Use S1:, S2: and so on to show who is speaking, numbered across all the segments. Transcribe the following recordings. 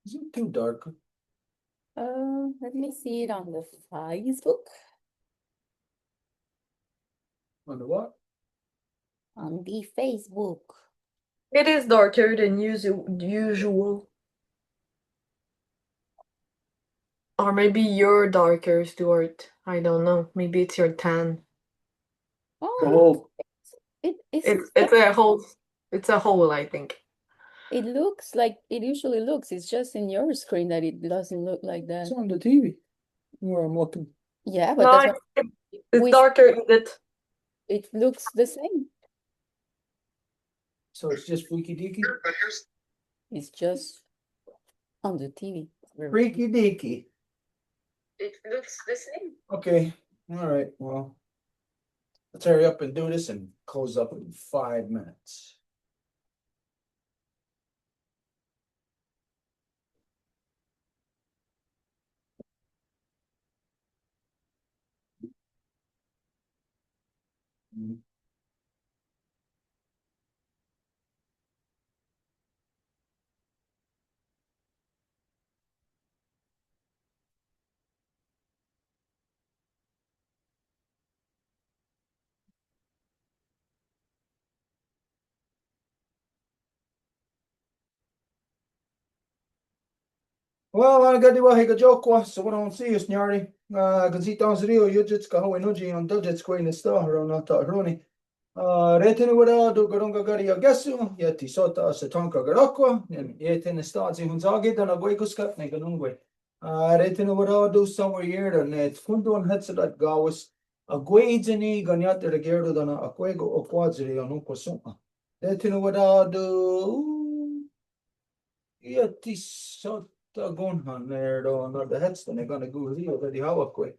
S1: Is it too dark?
S2: Let me see it on the Facebook.
S1: On the what?
S2: On the Facebook.
S3: It is darker than usual. Or maybe you're darker, Stuart. I don't know. Maybe it's your tan.
S2: Oh,
S3: It's a whole. It's a hole, I think.
S2: it looks like it usually looks. It's just in your screen that it doesn't look like that.
S1: It's on the TV where I'm looking.
S2: Yeah, but
S3: No,
S2: that's what
S3: it's darker in it.
S2: it looks the same.
S1: So it's just freaky deaky?
S2: It's just on the TV.
S1: Freaky deaky.
S3: It looks the same.
S1: Okay. All right. Well, let's hurry up and do this and close up in 5 minutes. Well, I'm gonna do a joke, so we don't see you, Snarly. Gazito Zrio, you just go and Uji on Dudget Square in the star, or not Roni. Retinu wada do Garunga Gari Agasu, yet Sota Satonka Garakwa, and yet in the stars in Hunzagi, then a Guiguska, Neganungwe. Retinu wada do somewhere here, and it's Fundu and Hetzelat Gawis, a Guizini, Ganyat de Gerdo, than a Quego or Quadziri on Unkosuma. Retinu wada do. Yet Sota. Gonhan there on the headstone, they're gonna go here over the Hawakwe.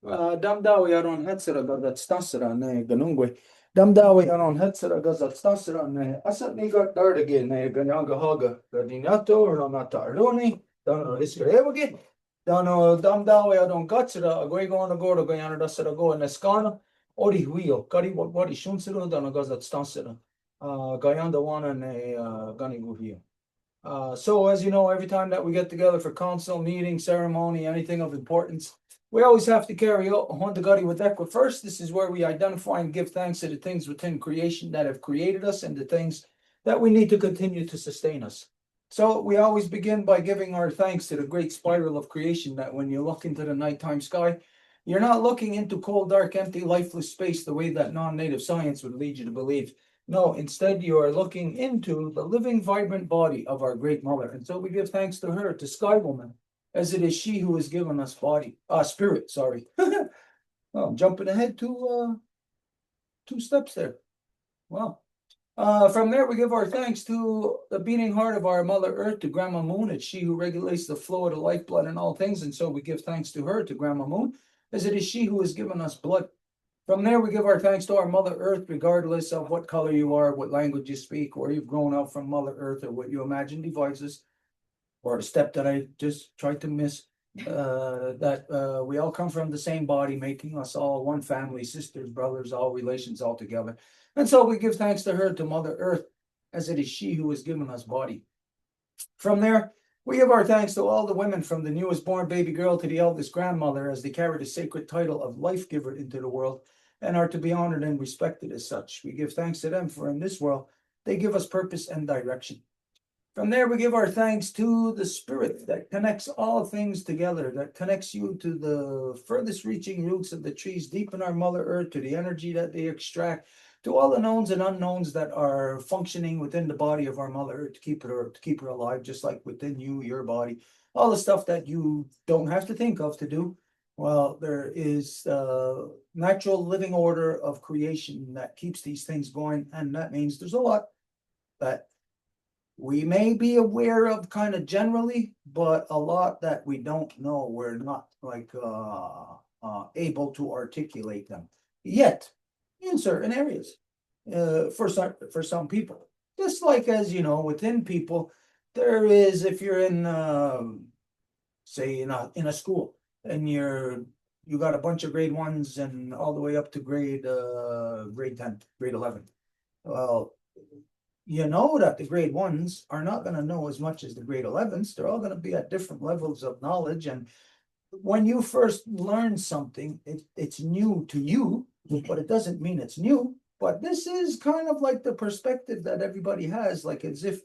S1: Damdawi are on Hetzera, got that Stassera, ne Ganungwe. Damdawi are on Hetzera, got that Stassera, ne Asat got dirt again, ne Ganyanga Haga, Gadinato, or not Taroni, don't know this again. Don't know Damdawi are on Gatsera, a Grego on the go to Guyana, Dassera go in Escana, Ori Wheel, Kari, what is Shunsero, don't know got that Stassera. Guyanda one and a Gunny go here. So as you know, every time that we get together for council, meeting, ceremony, anything of importance, we always have to carry out Hondagari with Equa first. This is where we identify and give thanks to the things within creation that have created us and the things that we need to continue to sustain us. So we always begin by giving our thanks to the great spiral of creation that when you look into the nighttime sky, you're not looking into cold, dark, empty, lifeless space the way that non-native science would lead you to believe. No, instead you are looking into the living, vibrant body of our great mother. And so we give thanks to her, to Sky Woman, as it is she who has given us spirit, sorry. Oh, I'm jumping ahead to 2 steps there. Wow. From there, we give our thanks to the beating heart of our Mother Earth, to Grandma Moon. It's she who regulates the flow of the lifeblood and all things. And so we give thanks to her, to Grandma Moon, as it is she who has given us blood. From there, we give our thanks to our Mother Earth, regardless of what color you are, what language you speak, or you've grown up from Mother Earth, or what you imagine devices, or the step that I just tried to miss. That we all come from the same body, making us all one family, sisters, brothers, all relations all together. And so we give thanks to her, to Mother Earth, as it is she who has given us body. From there, we give our thanks to all the women, from the newest born baby girl to the eldest grandmother, as they carry the sacred title of life giver into the world and are to be honored and respected as such. We give thanks to them, for in this world, they give us purpose and direction. From there, we give our thanks to the spirit that connects all things together, that connects you to the furthest reaching roots of the trees deep in our Mother Earth, to the energy that they extract, to all the knowns and unknowns that are functioning within the body of our Mother Earth to keep her alive, just like within you, your body, all the stuff that you don't have to think of to do. Well, there is a natural living order of creation that keeps these things going, and that means there's a lot that we may be aware of kind of generally, but a lot that we don't know, we're not like able to articulate them yet in certain areas for some people. Just like, as you know, within people, there is, if you're in say in a school and you got a bunch of grade 1s and all the way up to grade 10, grade 11. Well, you know that the grade ones are not going to know as much as the grade 11s. They're all going to be at different levels of knowledge. And when you first learn something, it's new to you, but it doesn't mean it's new. But this is kind of like the perspective that everybody has, like as if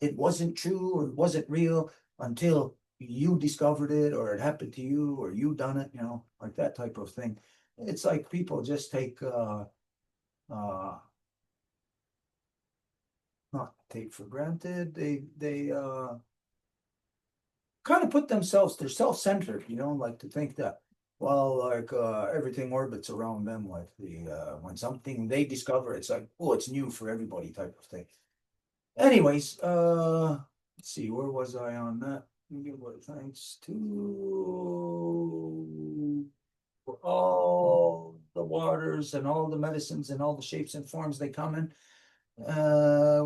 S1: it wasn't true or it wasn't real until you discovered it or it happened to you or you done it, you know, like that type of thing. It's like people just take not take for granted. They kind of put themselves, they're self-centered, you know, like to think that, well, like everything orbits around them, like when something they discover, it's like, oh, it's new for everybody type of thing. Anyways, let's see, where was I on that? Give what thanks to for all the waters and all the medicines and all the shapes and forms they come in.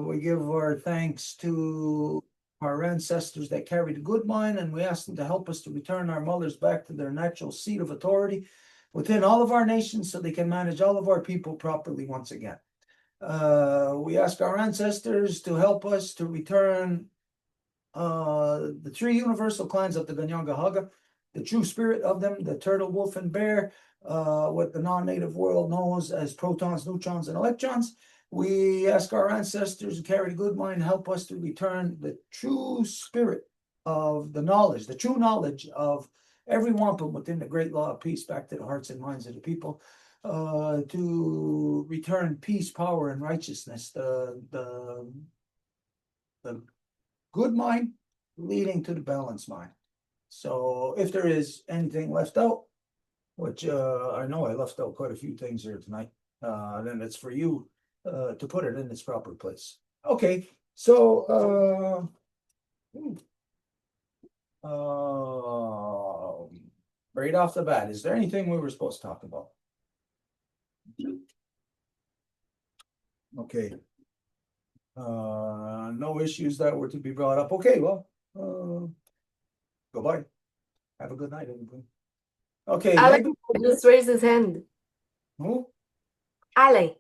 S1: We give our thanks to our ancestors that carried a good mind, and we ask them to help us to return our mothers back to their natural seat of authority within all of our nations so they can manage all of our people properly once again. We ask our ancestors to help us to return the three universal clans of the Ganyangahaga, the true spirit of them, the turtle, wolf, and bear, what the non-native world knows as protons, neutrons, and electrons. We ask our ancestors who carry a good mind help us to return the true spirit of the knowledge, the true knowledge of every wampum within the great law of peace back to the hearts and minds of the people, to return peace, power, and righteousness, the good mind leading to the balanced mind. So if there is anything left out, which I know I left out quite a few things here tonight, then it's for you to put it in its proper place. Okay, so right off the bat, is there anything we were supposed to talk about? Okay. No issues that were to be brought up. Okay, well, goodbye. Have a good night, everybody. Okay,
S3: Alain
S1: maybe.
S3: just raised his hand.
S1: Who?
S3: Alain.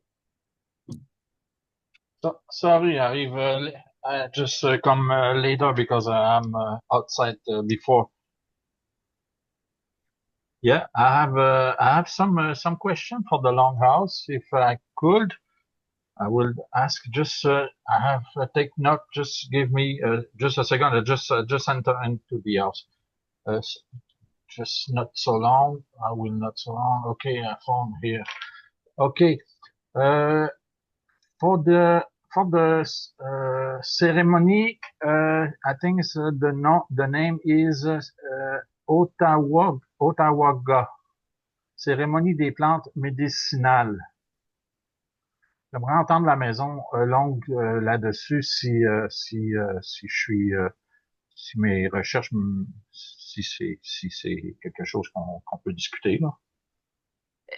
S4: Sorry, I just come later because I'm outside before. Yeah, I have some question for the Longhouse. If I could, I will ask. Just I have take note. Just give me just a second. Just enter into the house. Just not so long. I will not so long. Okay, I found here. Okay. For the ceremony, I think the name is Ottawaga, cérémonie des plantes médicinales. J'aimerais entendre la maison longue là-dessus si si mes recherches si c'est quelque chose qu'on peut discuter là.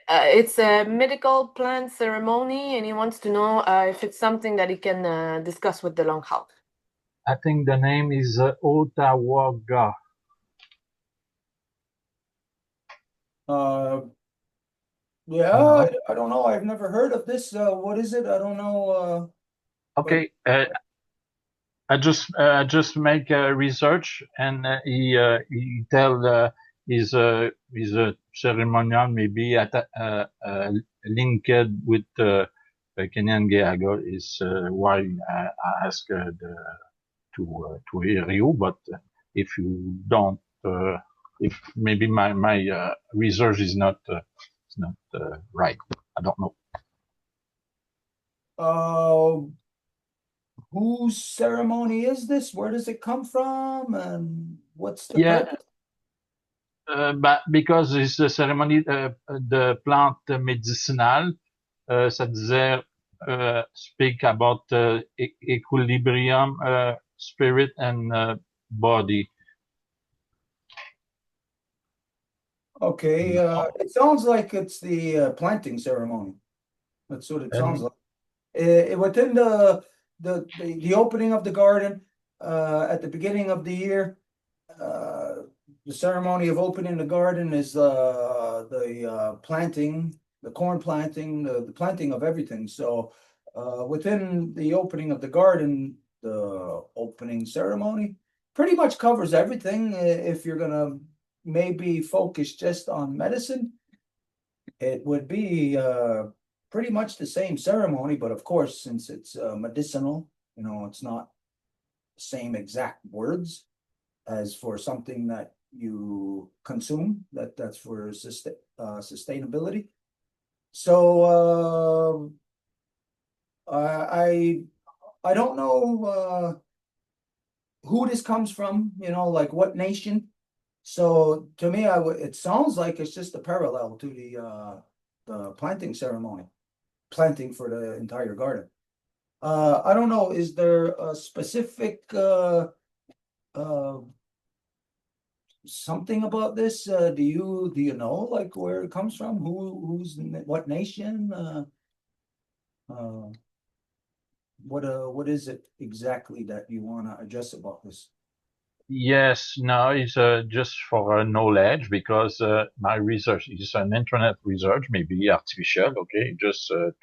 S3: It's a medical plant ceremony, and he wants to know if it's something that he can discuss with the Longhouse.
S4: I think the name is Ottawaga.
S1: Yeah, I don't know. I've never heard of this. What is it? I don't know.
S4: Okay, I just make research, and he tell is a ceremonial maybe linked with Kenyan Geaga is why I ask to hear you. But if you don't, if maybe my research is not right, I don't know.
S1: Whose ceremony is this? Where does it come from? And what's the
S4: Yeah.
S1: purpose?
S4: But because it's the ceremony de plantes médicinales, ça disait speak about equilibrium, spirit and body.
S1: Okay, it sounds like it's the planting ceremony. That's what it sounds like. Within the opening of the garden, at the beginning of the year, the ceremony of opening the garden is the planting, the corn planting, the planting of everything. So within the opening of the garden, the opening ceremony pretty much covers everything. If you're gonna maybe focus just on medicine, it would be pretty much the same ceremony, but of course, since it's medicinal, you know, it's not the same exact words as for something that you consume, that's for sustainability. So I don't know who this comes from, you know, like what nation. So to me, it sounds like it's just a parallel to the planting ceremony, planting for the entire garden. I don't know, is there a specific something about this? Do you know like where it comes from? Who's what nation? What is it exactly that you want to address about this?
S4: Yes, no, it's just for knowledge, because my research is an internet research, maybe artificial, okay, just to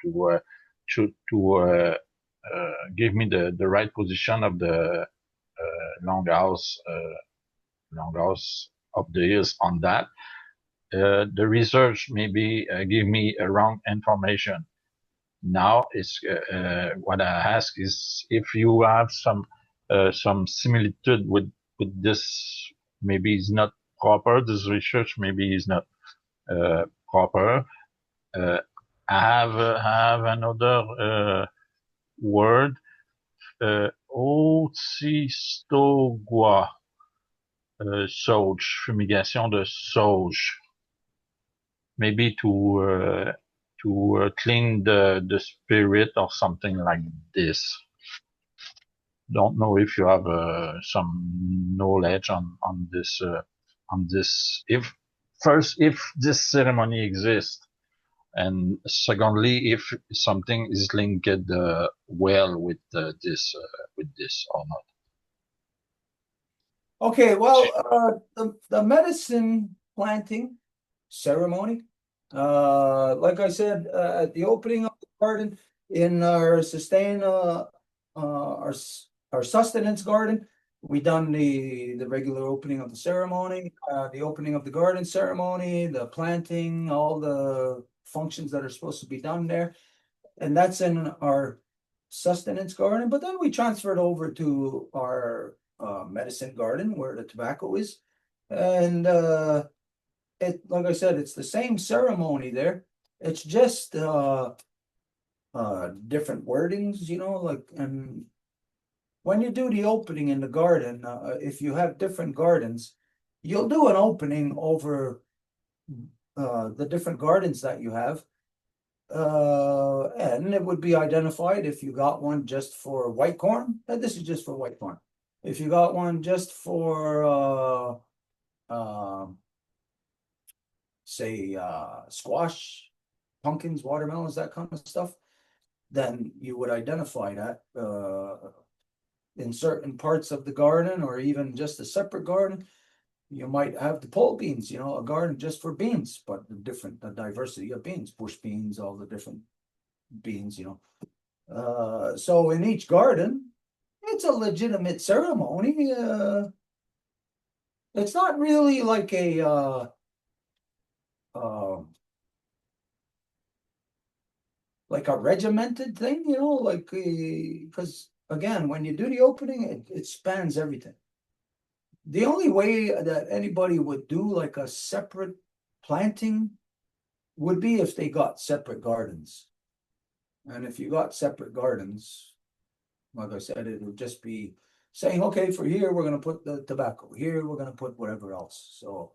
S4: give me the right position of the Longhouse of the hills on that. The research maybe give me a wrong information. Now is what I ask is if you have some similitude with this. Maybe it's not proper. This research maybe is not proper. I have another word. Otsistogwa, sauge, fumigation de sauge. Maybe to clean the spirit or something like this. Don't know if you have some knowledge on this if this ceremony exists, and secondly if something is linked well with this or not.
S1: Okay, well, the medicine planting ceremony, like I said, at the opening of the garden in our our sustenance garden, we done the regular opening of the ceremony, the opening of the garden ceremony, the planting, all the functions that are supposed to be done there, and that's in our sustenance garden. But then we transferred over to our medicine garden where the tobacco is, and like I said, it's the same ceremony there. It's just different wordings, you know, like, and when you do the opening in the garden, if you have different gardens, you'll do an opening over the different gardens that you have. And it would be identified if you got one just for white corn, and this is just for white corn. If you got one just for say squash, pumpkins, watermelons, that kind of stuff, then you would identify that in certain parts of the garden, or even just a separate garden. You might have the pole beans, you know, a garden just for beans, but the diversity of beans, bush beans, all the different beans, you know. So in each garden, it's a legitimate ceremony. It's not really like a regimented thing, you know, like because again, when you do the opening, it spans everything. The only way that anybody would do like a separate planting would be if they got separate gardens. And if you got separate gardens, like I said, it would just be saying, okay, for here, we're going to put the tobacco. Here, we're going to put whatever else. So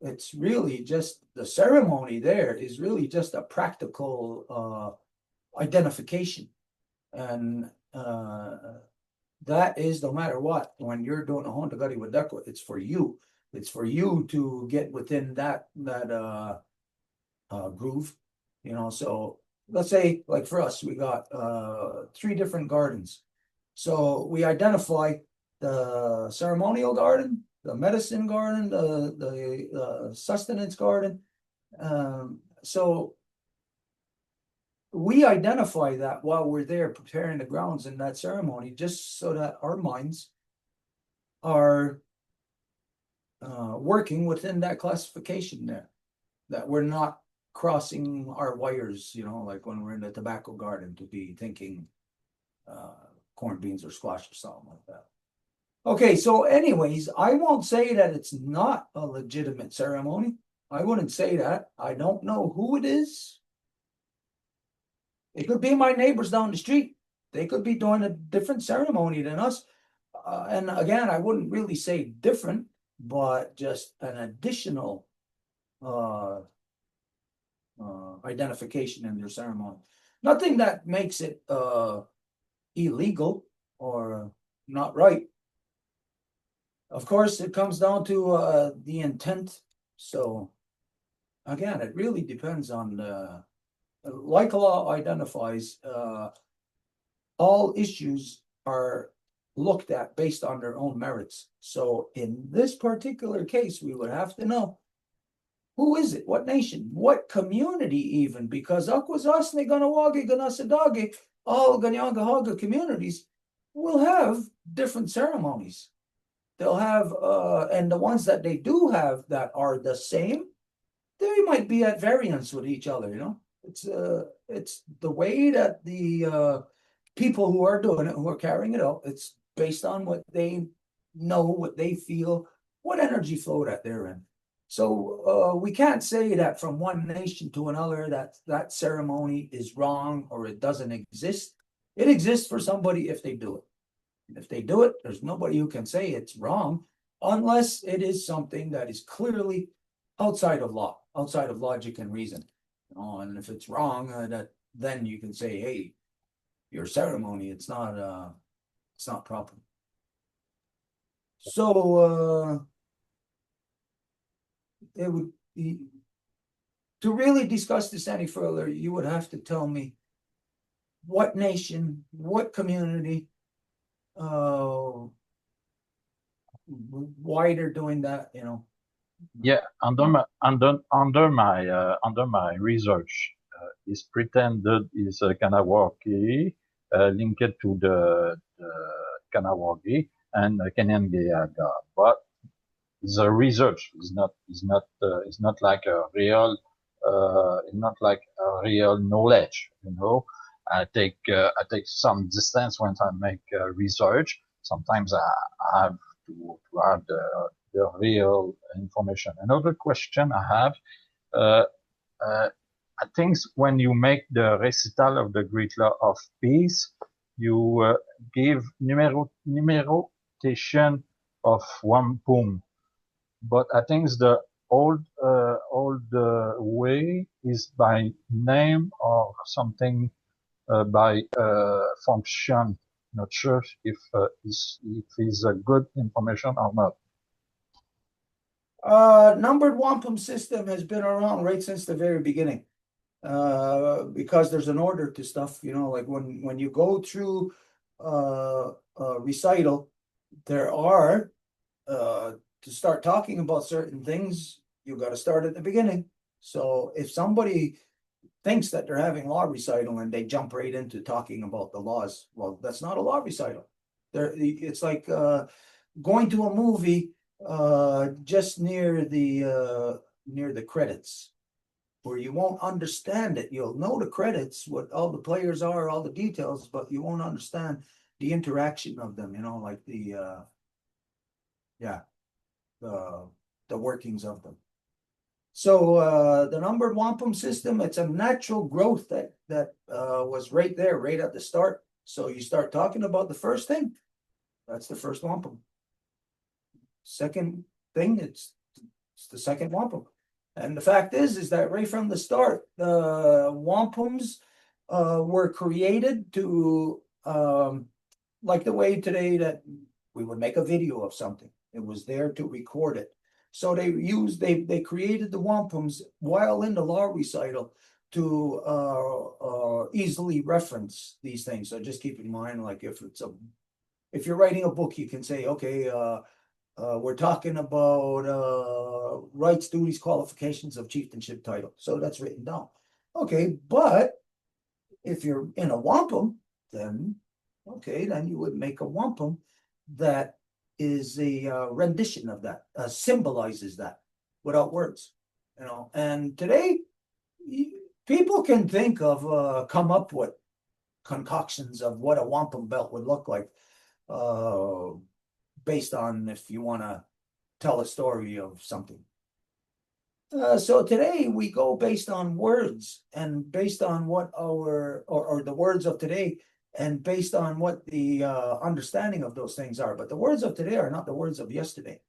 S1: it's really just the ceremony there is really just a practical identification. And that is no matter what, when you're doing a Honda Gadi Wadeko, it's for you. It's for you to get within that groove, you know. So let's say, like for us, we got 3 different gardens. So we identify the ceremonial garden, the medicine garden, the sustenance garden. So we identify that while we're there preparing the grounds in that ceremony, just so that our minds are working within that classification there, that we're not crossing our wires, like when we're in the tobacco garden to be thinking corn, beans, or squash or something like that. Okay, so anyways, I won't say that it's not a legitimate ceremony. I wouldn't say that. I don't know who it is. It could be my neighbors down the street. They could be doing a different ceremony than us. And again, I wouldn't really say different, but just an additional identification in their ceremony. Nothing that makes it illegal or not right. Of course, it comes down to the intent. So again, it really depends on like law identifies, all issues are looked at based on their own merits. So in this particular case, we would have to know, who is it? What nation? What community even? Because Akwesasne, Ganawagi, Ganasadagi, all Ganyangahaga communities will have different ceremonies. They'll have, and the ones that they do have that are the same, they might be at variance with each other, It's the way that the people who are doing it, who are carrying it out, it's based on what they know, what they feel, what energy flow that they're in. So we can't say that from one nation to another that ceremony is wrong or it doesn't exist. It exists for somebody if they do it. And if they do it, there's nobody who can say it's wrong unless it is something that is clearly outside of law, outside of logic and reason. And if it's wrong, then you can say, hey, your ceremony, it's not proper. So it would be, to really discuss this any further, you would have to tell me what nation, what community, why they're doing that,
S4: Yeah, under my research, is pretended is Kanawaki, linked to the Kanawagi and Kenyangayaga, but the research is not like a real knowledge. I take some distance when I make research. Sometimes I have to have the real information. Another question I have, I think when you make the recital of the Great Law of Peace, you give numerotation of wampum, but I think the old way is by name or something by function. Not sure if is a good information or not.
S1: Numbered wampum system has been around right since the very beginning. Because there's an order to stuff, like when you go through a recital, there are to start talking about certain things, you got to start at the beginning. So if somebody thinks that they're having law recital and they jump right into talking about the laws, well, that's not a law recital. It's like going to a movie just near the credits, where you won't understand it. You'll know the credits, what all the players are, all the details, but you won't understand the interaction of them, like the workings of them. So the numbered wampum system, it's a natural growth that was right there, right at the start. So you start talking about the first thing, that's the first wampum. Second thing, it's the second wampum. And the fact is that right from the start, the wampums were created to, like the way today that we would make a video of something. It was there to record it. So they created the wampums while in the law recital to easily reference these things. So just keep in mind, like if you're writing a book, you can say, okay, we're talking about rights, duties, qualifications of chieftainship title. So that's written down. Okay, but If you're in a wampum, then okay, then you would make a wampum that is a rendition of that, symbolizes that without words, you know. And today, people can think of, come up with concoctions of what a wampum belt would look like, based on if you want to tell a story of something. So today we go based on words and based on what our, or the words of today, and based on what the understanding of those things are. But the words of today are not the words of yesterday.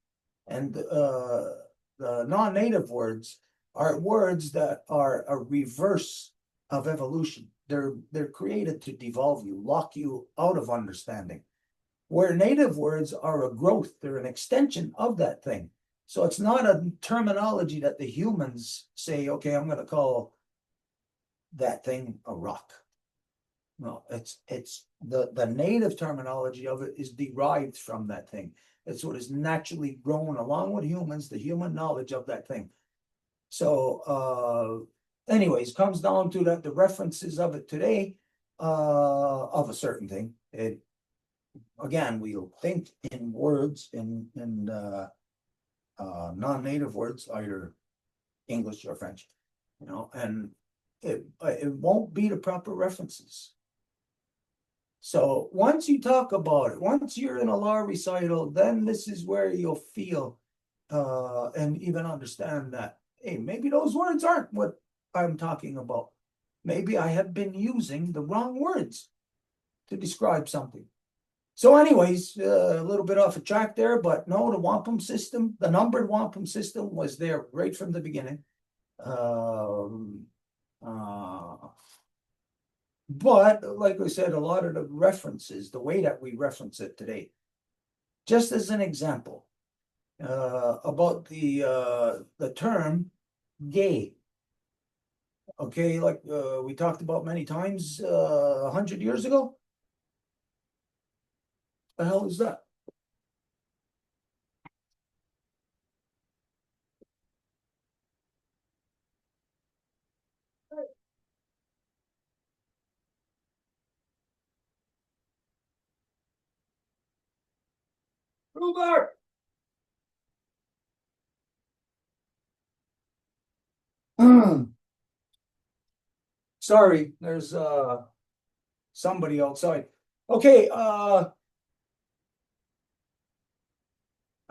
S1: And the non-native words are words that are a reverse of evolution. They're created to devolve you, lock you out of understanding. Where native words are a growth, they're an extension of that thing. So it's not a terminology that the humans say, okay, I'm going to call that thing a rock. No, it's the native terminology of it is derived from that thing. It's what is naturally grown along with humans, the human knowledge of that thing. So anyways, comes down to that the references of it today, of a certain thing. It again, we'll think in words in non-native words, either English or French, you know, and it won't be the proper references. So once you talk about it, once you're in a law recital, then this is where you'll feel and even understand that, hey, maybe those words aren't what I'm talking about. Maybe I have been using the wrong words to describe something. So anyways, a little bit off a track there, but no, the wampum system, the numbered wampum system was there right from the beginning. But like I said, a lot of the references, the way that we reference it today, just as an example, about the term gay. Okay, like we talked about many times 100 years ago. The hell is that? Ruger! Sorry, there's somebody outside. Okay, I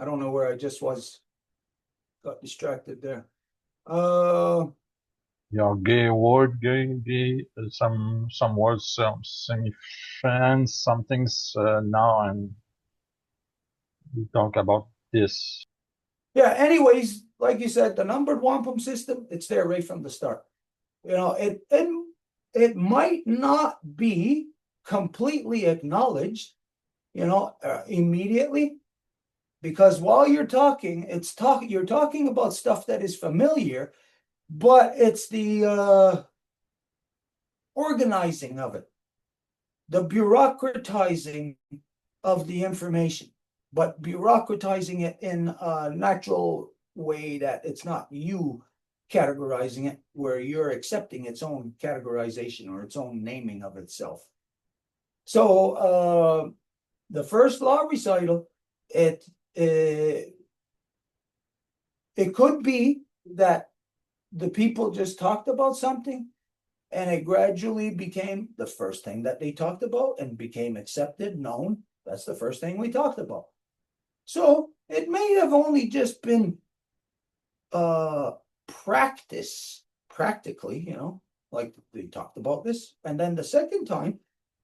S1: don't know where I just was. Got distracted there.
S4: Your gay word, gay, some words, some significance, some things now, and we talk about this.
S1: Yeah, anyways, like you said, the numbered wampum system, it's there right from the start. You know, it might not be completely acknowledged, you know, immediately, because while you're talking, you're talking about stuff that is familiar, but it's the organizing of it, the bureaucratizing of the information, but bureaucratizing it in a natural way that it's not you categorizing it, where you're accepting its own categorization or its own naming of itself. So the first law recital, it could be that the people just talked about something and it gradually became the first thing that they talked about and became accepted, known. That's the first thing we talked about. So it may have only just been practically, you know, like they talked about this. And then the second time,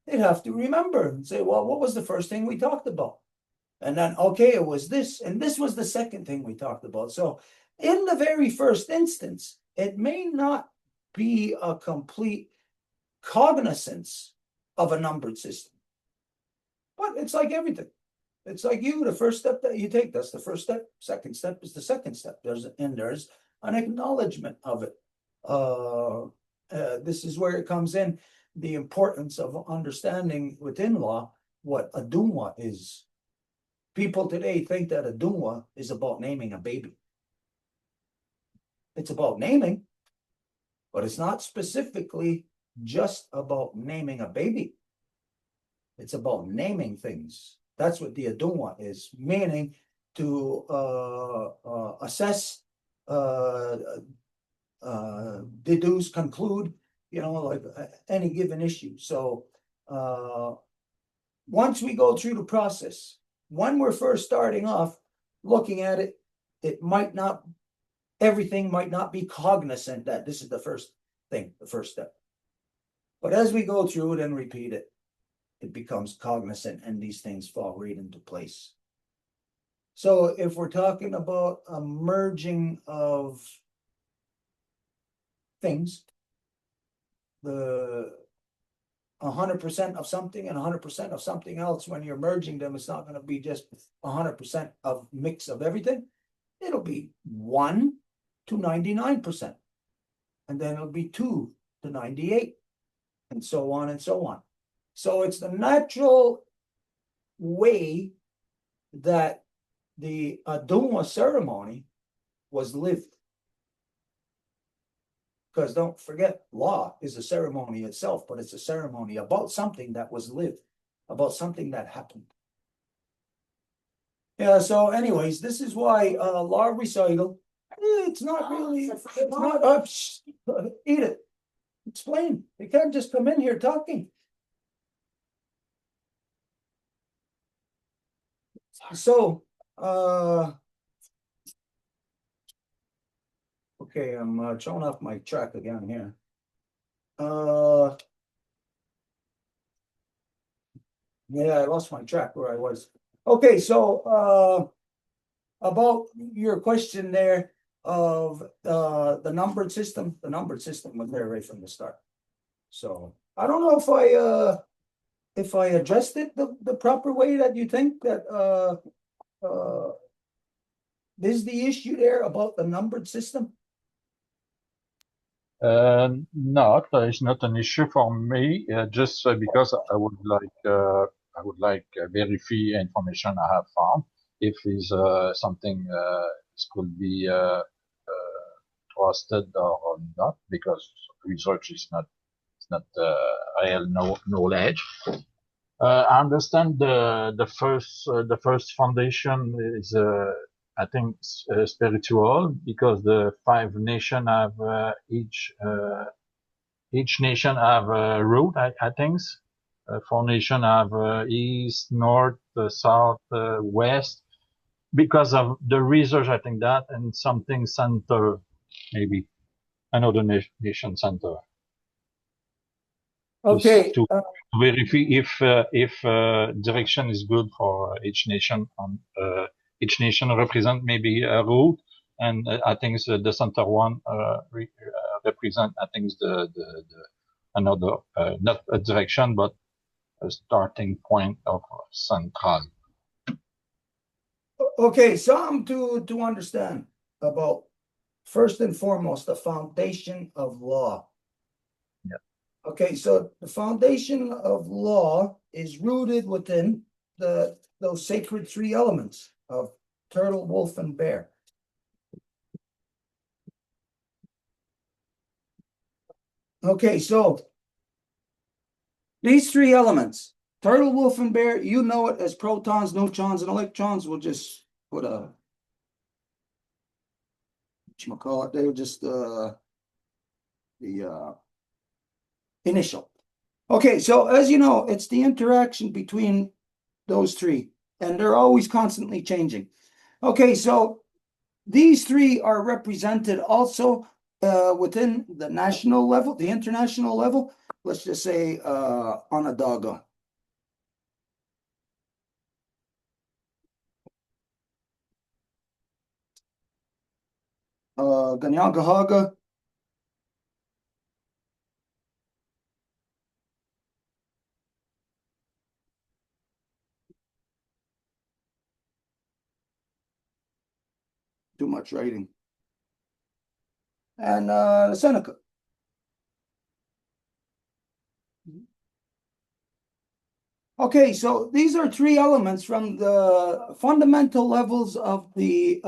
S1: they'd have to remember and say, well, what was the first thing we talked about? And then, okay, it was this, and this was the second thing we talked about. So in the very first instance, it may not be a complete cognizance of a numbered system. But it's like everything. It's like the first step that you take, that's the first step. Second step is the second step. There's an acknowledgement of it. This is where it comes in, the importance of understanding within law what a dunwa is. People today think that a dunwa is about naming a baby. It's about naming, but it's not specifically just about naming a baby. It's about naming things. That's what the Adunwa is, meaning to assess, deduce, conclude, you know, like any given issue. So once we go through the process, when we're first starting off looking at it, it might not, everything might not be cognizant that this is the first thing, the first step. But as we go through it and repeat it, it becomes cognizant and these things fall right into place. So if we're talking about a merging of things, the 100% of something and 100% of something else, when you're merging them, it's not going to be just 100% of mix of everything. It'll be 1 to 99%. And then it'll be 2 to 98, and so on and so on. So it's the natural way that the Adunwa ceremony was lived. Because don't forget, law is a ceremony itself, but it's a ceremony about something that was lived, about something that happened. Yeah, so anyways, this is why law recital, it's not really, it's not, eat it. Explain. You can't just come in here talking. So, okay, I'm showing off my track again here. Yeah, I lost my track where I was. Okay, so about your question there of the numbered system, the numbered system was there right from the start. So I don't know if I addressed it the proper way that you think that is the issue there about the numbered system.
S4: No, it's not an issue for me. Just because I would like verify information I have found. If is something could be trusted or not, because research is not real knowledge. I understand the first foundation is I think spiritual, because the 5 nations have each nation have a root. I think 4 nations have east, north, south, west. Because of the research, I think that, and something center, maybe another nation center.
S1: Okay.
S4: To verify if direction is good for each nation. Each nation represent maybe a route, and I think the center one represent, I think, the another not a direction but a starting point of central.
S1: Okay, something to understand about, first and foremost, the foundation of law.
S4: Yeah.
S1: Okay, so the foundation of law is rooted within those sacred 3 elements of turtle, wolf, and bear. Okay, so these 3 elements, turtle, wolf, and bear, you know it as protons, neutrons, and electrons. We'll just put a, whatchamacallit, they were just the initial. Okay, so as you know, it's the interaction between those 3, and they're always constantly changing. Okay, so these 3 are represented also within the national level, the international level. Let's just say Onondaga. Ganyagahaga. Too much writing. And Seneca. Okay, so these are 3 elements from the fundamental levels of the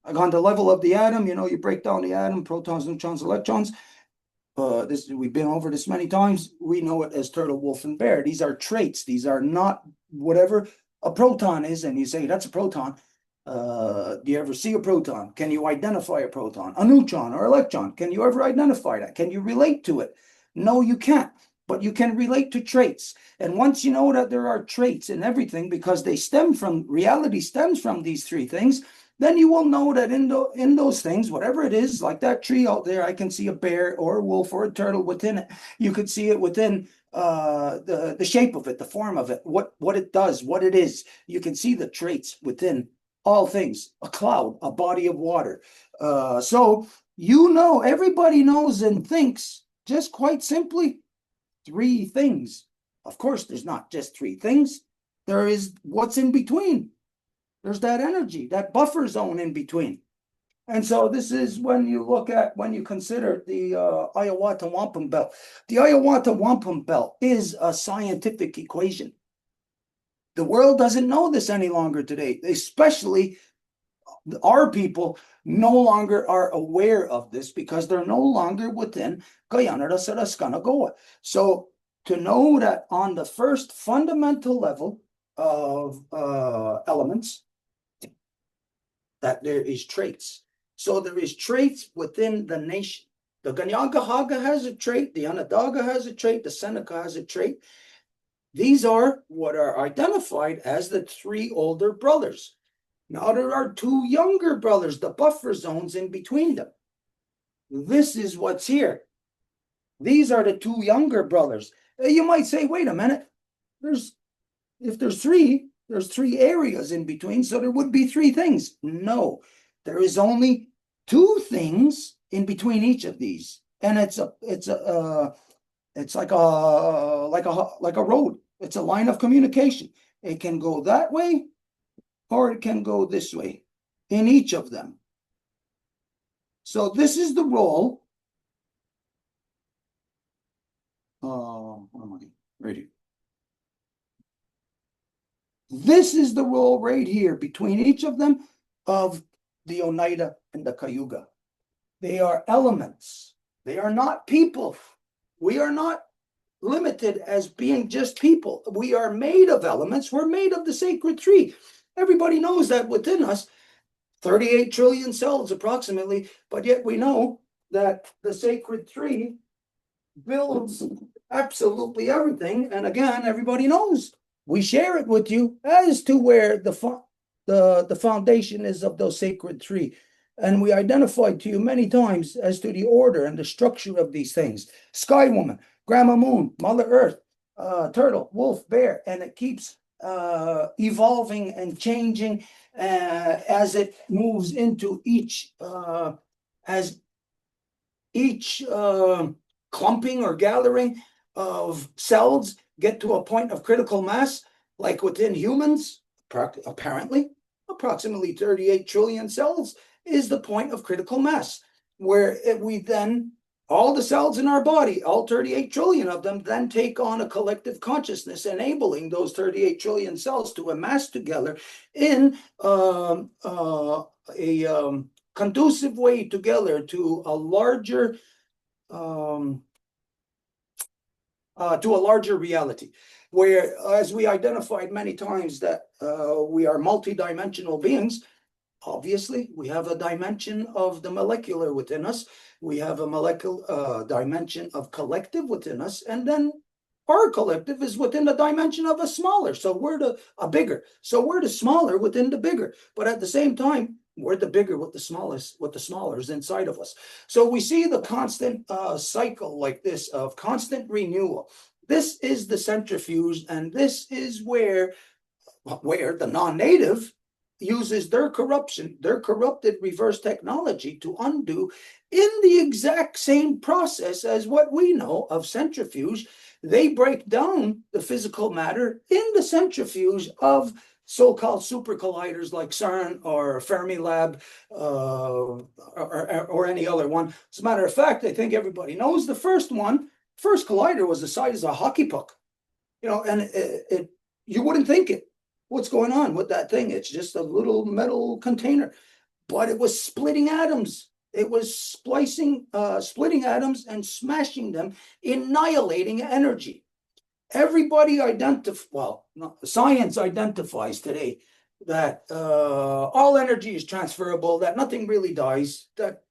S1: On the level of the atom, you break down the atom, protons, neutrons, electrons. We've been over this many times. We know it as turtle, wolf, and bear. These are traits. These are not whatever a proton is, and you say that's a proton. Do you ever see a proton? Can you identify a proton? A neutron or electron? Can you ever identify that? Can you relate to it? No, you can't. But you can relate to traits. And once you know that there are traits in everything, because reality stems from these three things, then you will know that in those things, whatever it is, like that tree out there, I can see a bear or a wolf or a turtle within it. You could see it within the shape of it, the form of it, what it does, what it is. You can see the traits within all things, a cloud, a body of water. So everybody knows and thinks just quite simply three things. Of course, there's not just three things. There is what's in between. There's that energy, that buffer zone in between. And so this is when you consider the Hiawatha Wampum Belt. The Hiawatha Wampum Belt is a scientific equation. The world doesn't know this any longer today, especially our people no longer are aware of this because they're no longer within Guyana Goa. So to know that on the first fundamental level of elements, that there is traits. So there is traits within the nation. The Ganyangahaga has a trait, the Onondaga has a trait, the Seneca has a trait. These are what are identified as the three older brothers. Now there are two younger brothers, the buffer zones in between them. This is what's here. These are the two younger brothers. You might say, wait a minute, if there's three, there's three areas in between, so there would be three things. No, there is only two things in between each of these, and it's like a road. It's a line of communication. It can go that way, or it can go this way in each of them. So this is the role. What am I? Right here. This is the role right here between each of them of the Oneida and the Cayuga. They are elements. They are not people. We are not limited as being just people. We are made of elements. We're made of the sacred tree. Everybody knows that within us, 38 trillion cells approximately, but yet we know that the sacred tree builds absolutely everything. And again, everybody knows. We share it with you as to where the foundation is of those sacred tree. And we identified to you many times as to the order and the structure of these things. Sky Woman, Grandma Moon, Mother Earth, Turtle, Wolf, Bear, and it keeps evolving and changing as it moves into each clumping or gathering of cells get to a point of critical mass, like within humans, apparently, approximately 38 trillion cells is the point of critical mass, where we then, all the cells in our body, all 38 trillion of them, then take on a collective consciousness, enabling those 38 trillion cells to amass together in a conducive way together to a larger reality, where, as we identified many times, that we are multidimensional beings. Obviously, we have a dimension of the molecular within us. We have a molecular dimension of collective within us, and then our collective is within the dimension of a smaller. So we're a bigger. So we're the smaller within the bigger. But at the same time, we're the bigger with the smallest, with the smaller is inside of us. So we see the constant cycle like this of constant renewal. This is the centrifuge, and this is where the non-native uses their corrupted reverse technology to undo in the exact same process as what we know of centrifuge. They break down the physical matter in the centrifuge of so-called super colliders like CERN or Fermilab or any other one. As a matter of fact, I think everybody knows the first collider was the size of a hockey puck. And you wouldn't think it. What's going on with that thing? It's just a little metal container. but it was splitting atoms. It was splitting atoms and smashing them, annihilating energy. Everybody science identifies today that all energy is transferable, that nothing really dies, that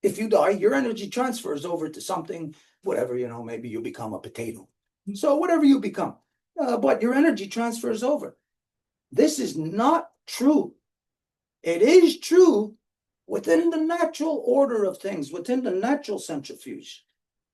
S1: if you die, your energy transfers over to something, whatever, maybe you become a potato. So whatever you become, but your energy transfers over. This is not true. It is true within the natural order of things, within the natural centrifuge.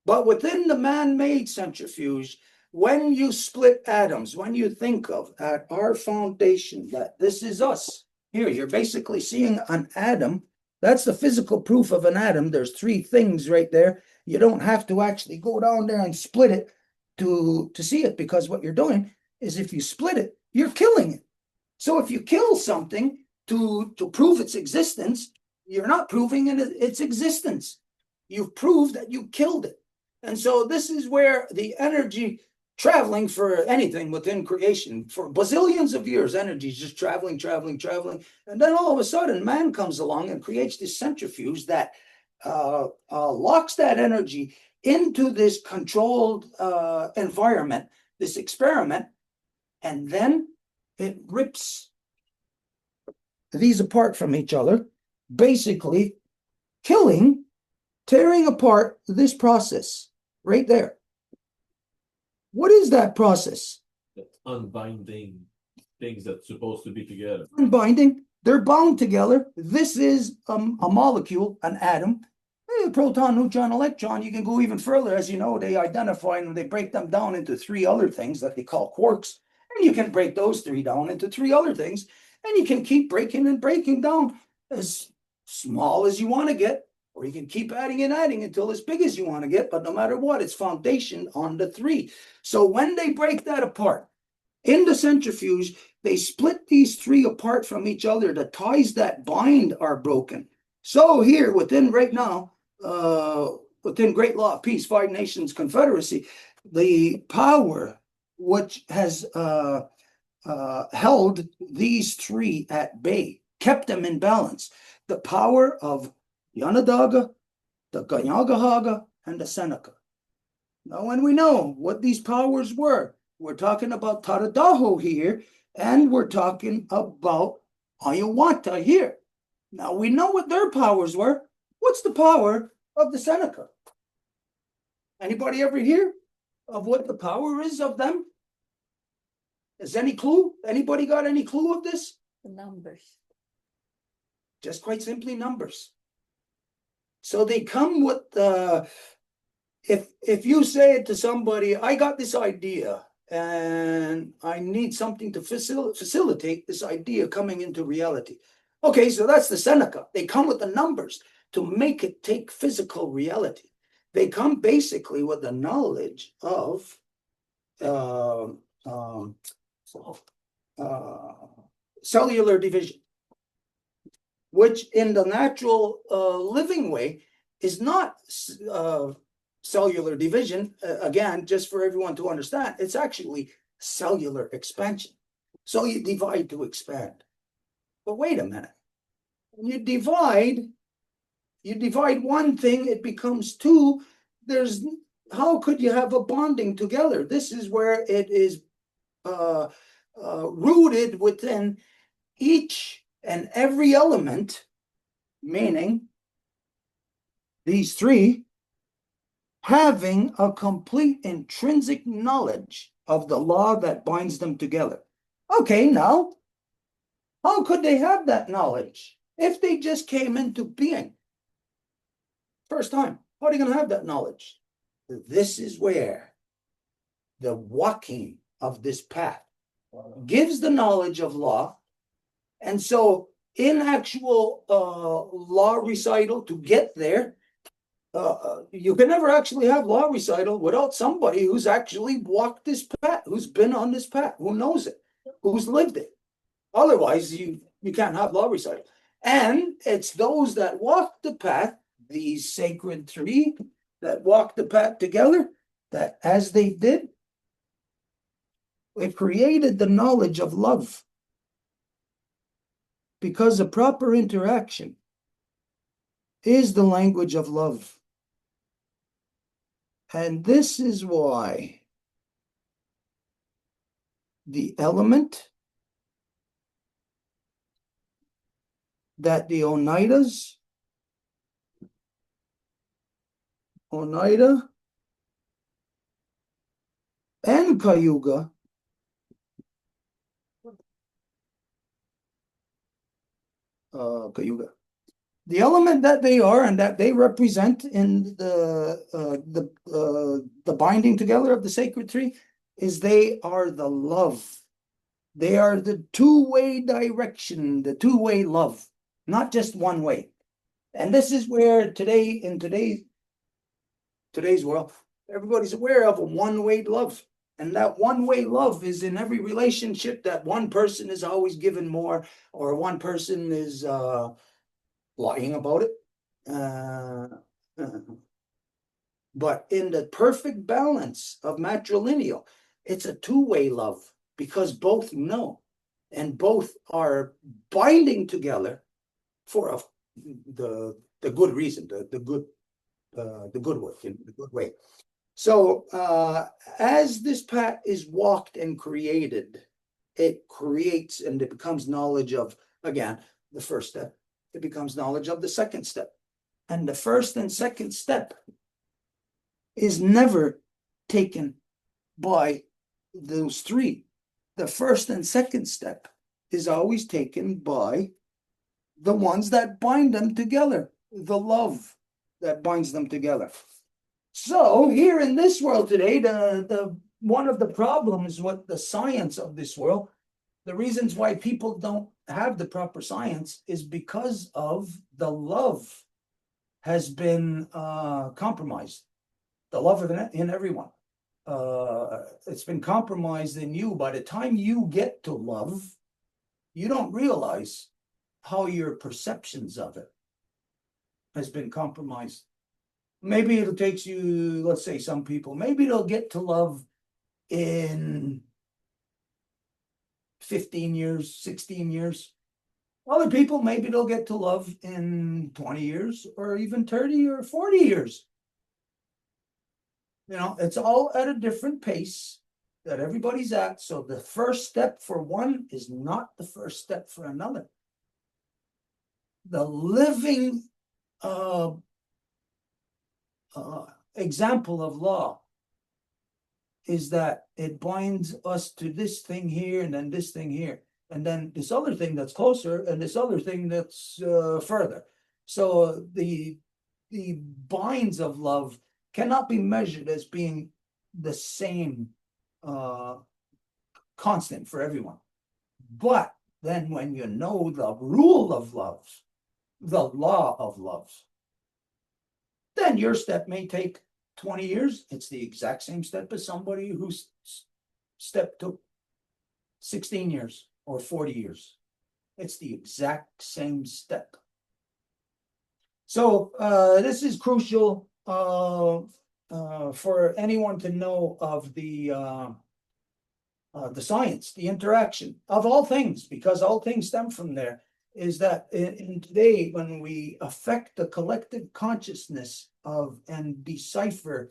S1: But within the man-made centrifuge, when you split atoms, when you think of at our foundation that this is us, here you're basically seeing an atom. That's the physical proof of an atom. There's three things right there. You don't have to actually go down there and split it to see it, because what you're doing is if you split it, you're killing it. So if you kill something to prove its existence, you're not proving its existence. You've proved that you killed it. And so this is where the energy traveling for anything within creation, for bazillions of years, energy is just traveling. And then all of a sudden, man comes along and creates this centrifuge that locks that energy into this controlled environment, this experiment, and then it rips these apart from each other, basically tearing apart this process right there. What is that process?
S5: That's unbinding things that's supposed to be together.
S1: Unbinding. They're bound together. This is a molecule, an atom. Proton, neutron, electron. You can go even further. As you know, they identify and they break them down into three other things that they call quarks. And you can break those three down into three other things. And you can keep breaking and breaking down as small as you want to get, or you can keep adding and adding until as big as you want to get. But no matter what, it's foundation on the three. So when they break that apart in the centrifuge, they split these three apart from each other. The ties that bind are broken. So here within right now, within Great Law of Peace, Five Nations Confederacy, the power which has held these three at bay, kept them in balance. The power of the Onondaga, the Kanien'kehá:ka, and the Seneca. Now, when we know what these powers were, we're talking about Taradaho here, and we're talking about Ayawanta here. Now, we know what their powers were. What's the power of the Seneca? Anybody ever hear of what the power is of them? Is any clue? Anybody got any clue of this?
S2: The numbers.
S1: Just quite simply numbers. So they come with if you say it to somebody, I got this idea and I need something to facilitate this idea coming into reality. Okay, so that's the Seneca. They come with the numbers to make it take physical reality. They come basically with the knowledge of cellular division, which in the natural living way is not cellular division. Again, just for everyone to understand, it's actually cellular expansion. So you divide to expand. But wait a minute. When you divide one thing, it becomes two. How could you have a bonding together? This is where it is rooted within each and every element, meaning these three having a complete intrinsic knowledge of the law that binds them together. Okay, now, how could they have that knowledge if they just came into being? First time, how are they going to have that knowledge? This is where the walking of this path gives the knowledge of law. And so in actual law recital to get there, you can never actually have law recital without somebody who's actually walked this path, who's been on this path, who knows it, who's lived it. Otherwise, you can't have law recital. And it's those that walk the path, these sacred three that walk the path together, that as they did, it created the knowledge of love. Because of proper interaction is the language of love. And this is why the element that the Oneidas, Oneida and Cayuga Cayuga, the element that they are and that they represent in the binding together of the sacred tree is they are the love. They are the two-way direction, the two-way love, not just one way. And this is where today, in today's world, everybody's aware of a one-way love. And that one-way love is in every relationship that one person is always given more, or one person is lying about it. But in the perfect balance of matrilineal, it's a two-way love because both know and both are binding together for the good reason, the good work in the good way. So as this path is walked and created, it creates and it becomes knowledge of, again, the first step. It becomes knowledge of the second step. And the first and second step is never taken by those three. The first and second step is always taken by the ones that bind them together, the love that binds them together. So here in this world today, the one of the problems with the science of this world, the reasons why people don't have the proper science is because of the love has been compromised. The love in everyone. It's been compromised in you. By the time you get to love, you don't realize how your perceptions of it has been compromised. Maybe it'll take you, let's say some people, maybe they'll get to love in 15 years, 16 years. Other people, maybe they'll get to love in 20 years or even 30 or 40 years. You know, it's all at a different pace that everybody's at. So the first step for one is not the first step for another. The living example of law is that it binds us to this thing here and then this thing here. And then this other thing that's closer and this other thing that's further. So the binds of love cannot be measured as being the same constant for everyone. But then when you know the rule of love, the law of love, then your step may take 20 years. It's the exact same step as somebody whose step took 16 years or 40 years. It's the exact same step. So this is crucial for anyone to know of the science, the interaction of all things, because all things stem from there, is that in today, when we affect the collective consciousness of and decipher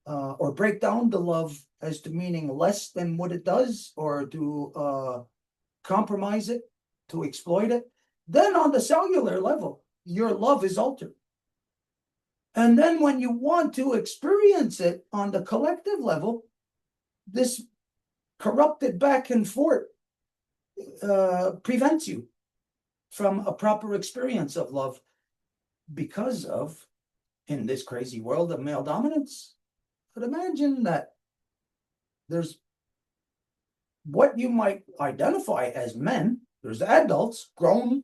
S1: or break down the love as to meaning less than what it does, or to compromise it, to exploit it, then on the cellular level, your love is altered. And then when you want to experience it on the collective level, this corrupted back and forth prevents you from a proper experience of love because of, in this crazy world of male dominance. But imagine that there's what you might identify as men. There's adults, grown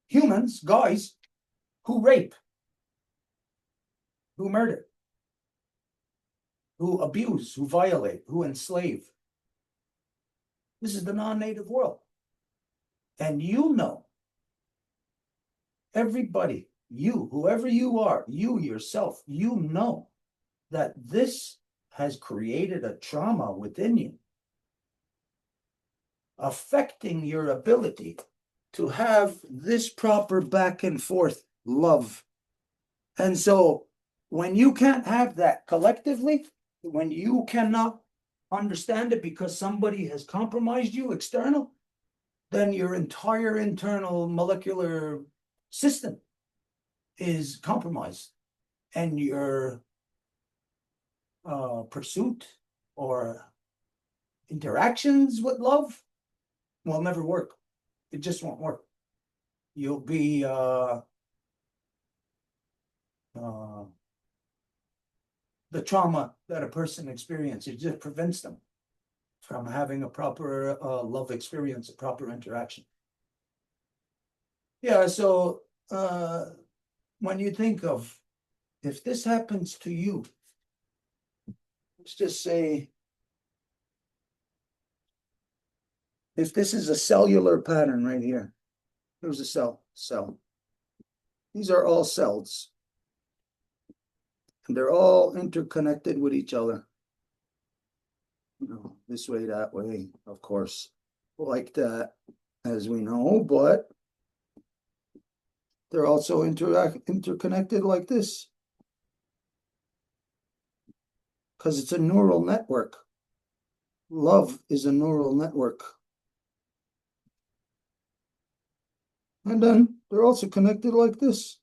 S1: humans, guys, who rape, who murder, who abuse, who violate, who enslave. This is the non-native world. And you know, everybody, you, whoever you are, you yourself, you know that this has created a trauma within you, affecting your ability to have this proper back and forth love And so when you can't have that collectively, when you cannot understand it because somebody has compromised you external, then your entire internal molecular system is compromised, and your pursuit or interactions with love will never work. It just won't work. You'll be the trauma that a person experiences, it just prevents them from having a proper love experience, a proper interaction. Yeah, so when you think of, if this happens to you, let's just say, if this is a cellular pattern right here, here's a cell. These are all cells. And they're all interconnected with each other. You know, this way, that way, of course, like that, as we know, but they're also interconnected like this. Because it's a neural network. Love is a neural network. And then they're also connected like this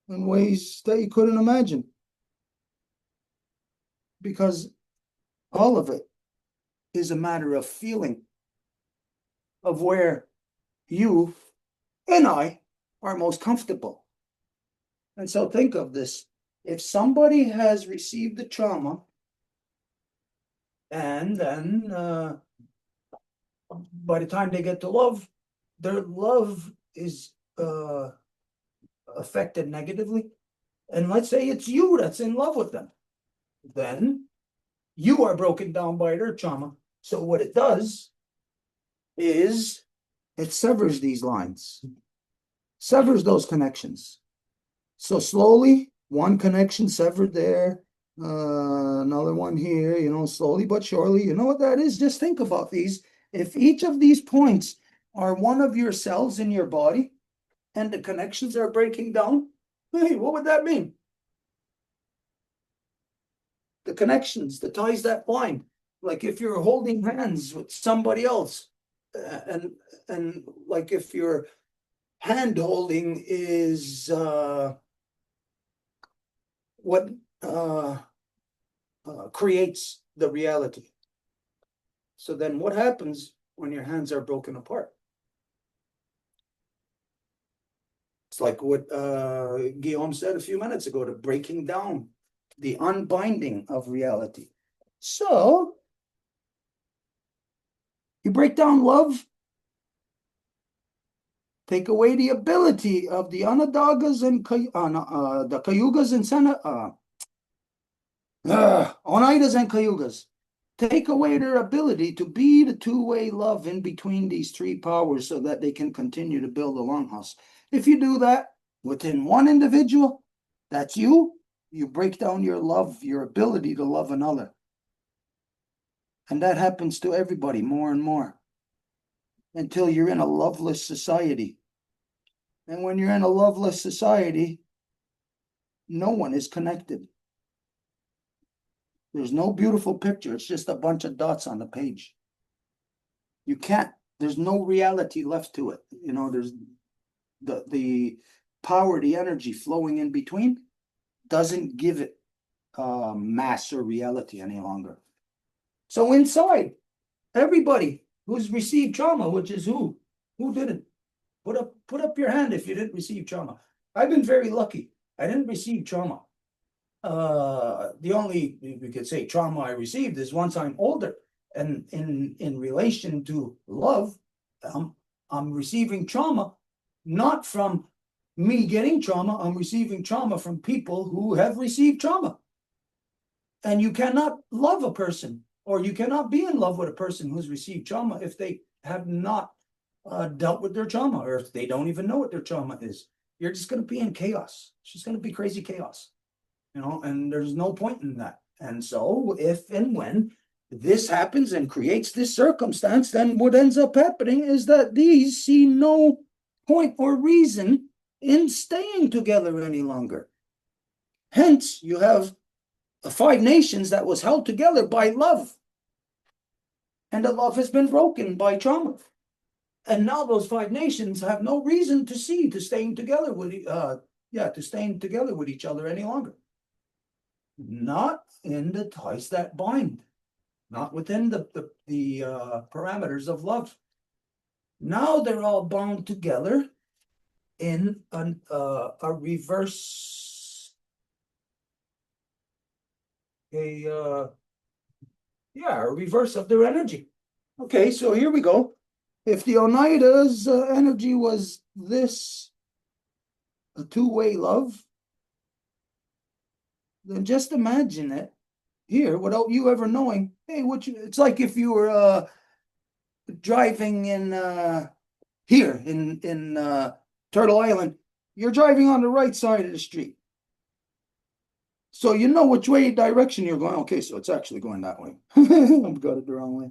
S1: in ways that you couldn't imagine. Because all of it is a matter of feeling, of where you and I are most comfortable. And so think of this. If somebody has received the trauma, and then by the time they get to love, their love is affected negatively. And let's say it's you that's in love with them. Then you are broken down by their trauma. So what it does is it severs these lines, severs those connections. So slowly, one connection severed there, another one here, you know, slowly but surely. You know what that is? Just think about these. If each of these points are one of your cells in your body and the connections are breaking down, hey, what would that mean? The connections, the ties that bind. Like if you're holding hands with somebody else, and like if your hand holding is what creates the reality. So then what happens when your hands are broken apart? It's like what Guillaume said a few minutes ago, the breaking down, the unbinding of reality. So you break down love, take away the ability of the Onondagas and the Cayugas and Oneidas and Cayugas. Take away their ability to be the two-way love in between these three powers so that they can continue to build a longhouse. If you do that within one individual, that's you break down your love, your ability to love another. And that happens to everybody more and more until you're in a loveless society. And when you're in a loveless society, no one is connected. There's no beautiful picture. It's just a bunch of dots on the page. You can't, there's no reality left to it. You know, there's the power, the energy flowing in between doesn't give it mass or reality any longer. So inside, everybody who's received trauma, which is who didn't? Put up your hand if you didn't receive trauma. I've been very lucky. I didn't receive trauma. The only, we could say, trauma I received is once I'm older, and in relation to love, I'm receiving trauma not from me getting trauma. I'm receiving trauma from people who have received trauma. And you cannot love a person, or you cannot be in love with a person who's received trauma if they have not dealt with their trauma, or if they don't even know what their trauma is. You're just going to be in chaos. It's just going to be crazy chaos, you know, and there's no point in that. And so if and when this happens and creates this circumstance, then what ends up happening is that these see no point or reason in staying together any longer. Hence, you have the 5 nations that was held together by love. And the love has been broken by trauma. And now those 5 nations have no reason to staying together with each other any longer. Not in the ties that bind, not within the parameters of love. Now they're all bound together in a reverse, a reverse of their energy. Okay, so here we go. If the Oneida's energy was this, a two-way love, then just imagine it here without you ever knowing. Hey, it's like if you were driving in here in Turtle Island, you're driving on the right side of the street. So you know which direction you're going. Okay, so it's actually going that way. I've got it the wrong way.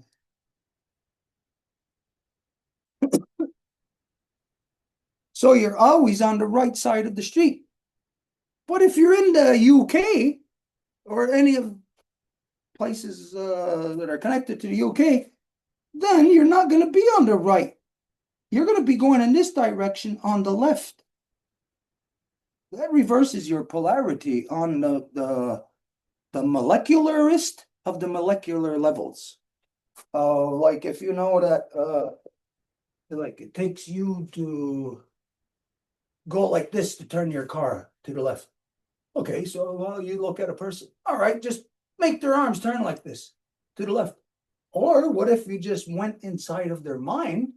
S1: So you're always on the right side of the street. But if you're in the UK or any of places that are connected to the UK, then you're not going to be on the right. You're going to be going in this direction on the left. That reverses your polarity on the molecularist of the molecular levels. Like if you know that, like it takes you to go like this to turn your car to the left. Okay, so you look at a person. All right, just make their arms turn like this to the left. Or what if you just went inside of their mind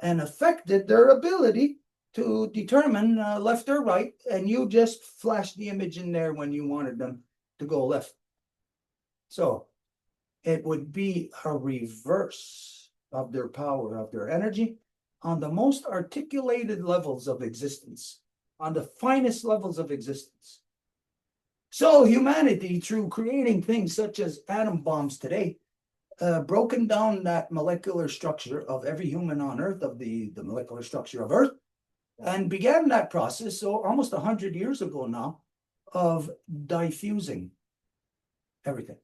S1: and affected their ability to determine left or right, and you just flashed the image in there when you wanted them to go left. So it would be a reverse of their power, of their energy, on the most articulated levels of existence, on the finest levels of existence. So humanity, through creating things such as atom bombs today, broken down that molecular structure of every human on Earth, of the molecular structure of Earth, and began that process, so almost 100 years ago now, of diffusing everything,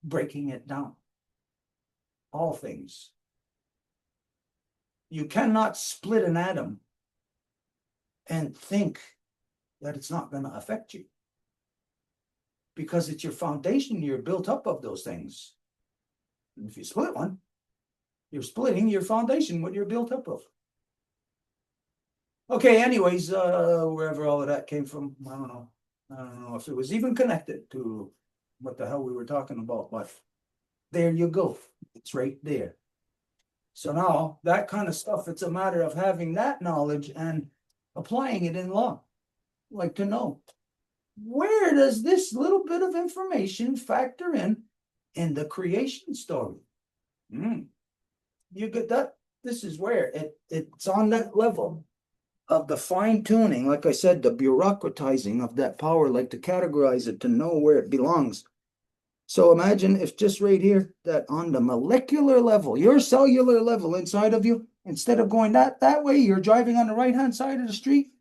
S1: breaking it down, all things. You cannot split an atom and think that it's not going to affect you, because it's your foundation. You're built up of those things. And if you split one, you're splitting your foundation, what you're built up of. Okay, anyways, wherever all of that came from, I don't know. I don't know if it was even connected to what the hell we were talking about, but there you go. It's right there. So now that kind of stuff, it's a matter of having that knowledge and applying it in law. Like to know, where does this little bit of information factor in the creation story? You get that? This is where it's on that level of the fine tuning, like I said, the bureaucratizing of that power, like to categorize it, to know where it belongs. So imagine if just right here, that on the molecular level, your cellular level inside of you, instead of going that way, you're driving on the right-hand side of the street.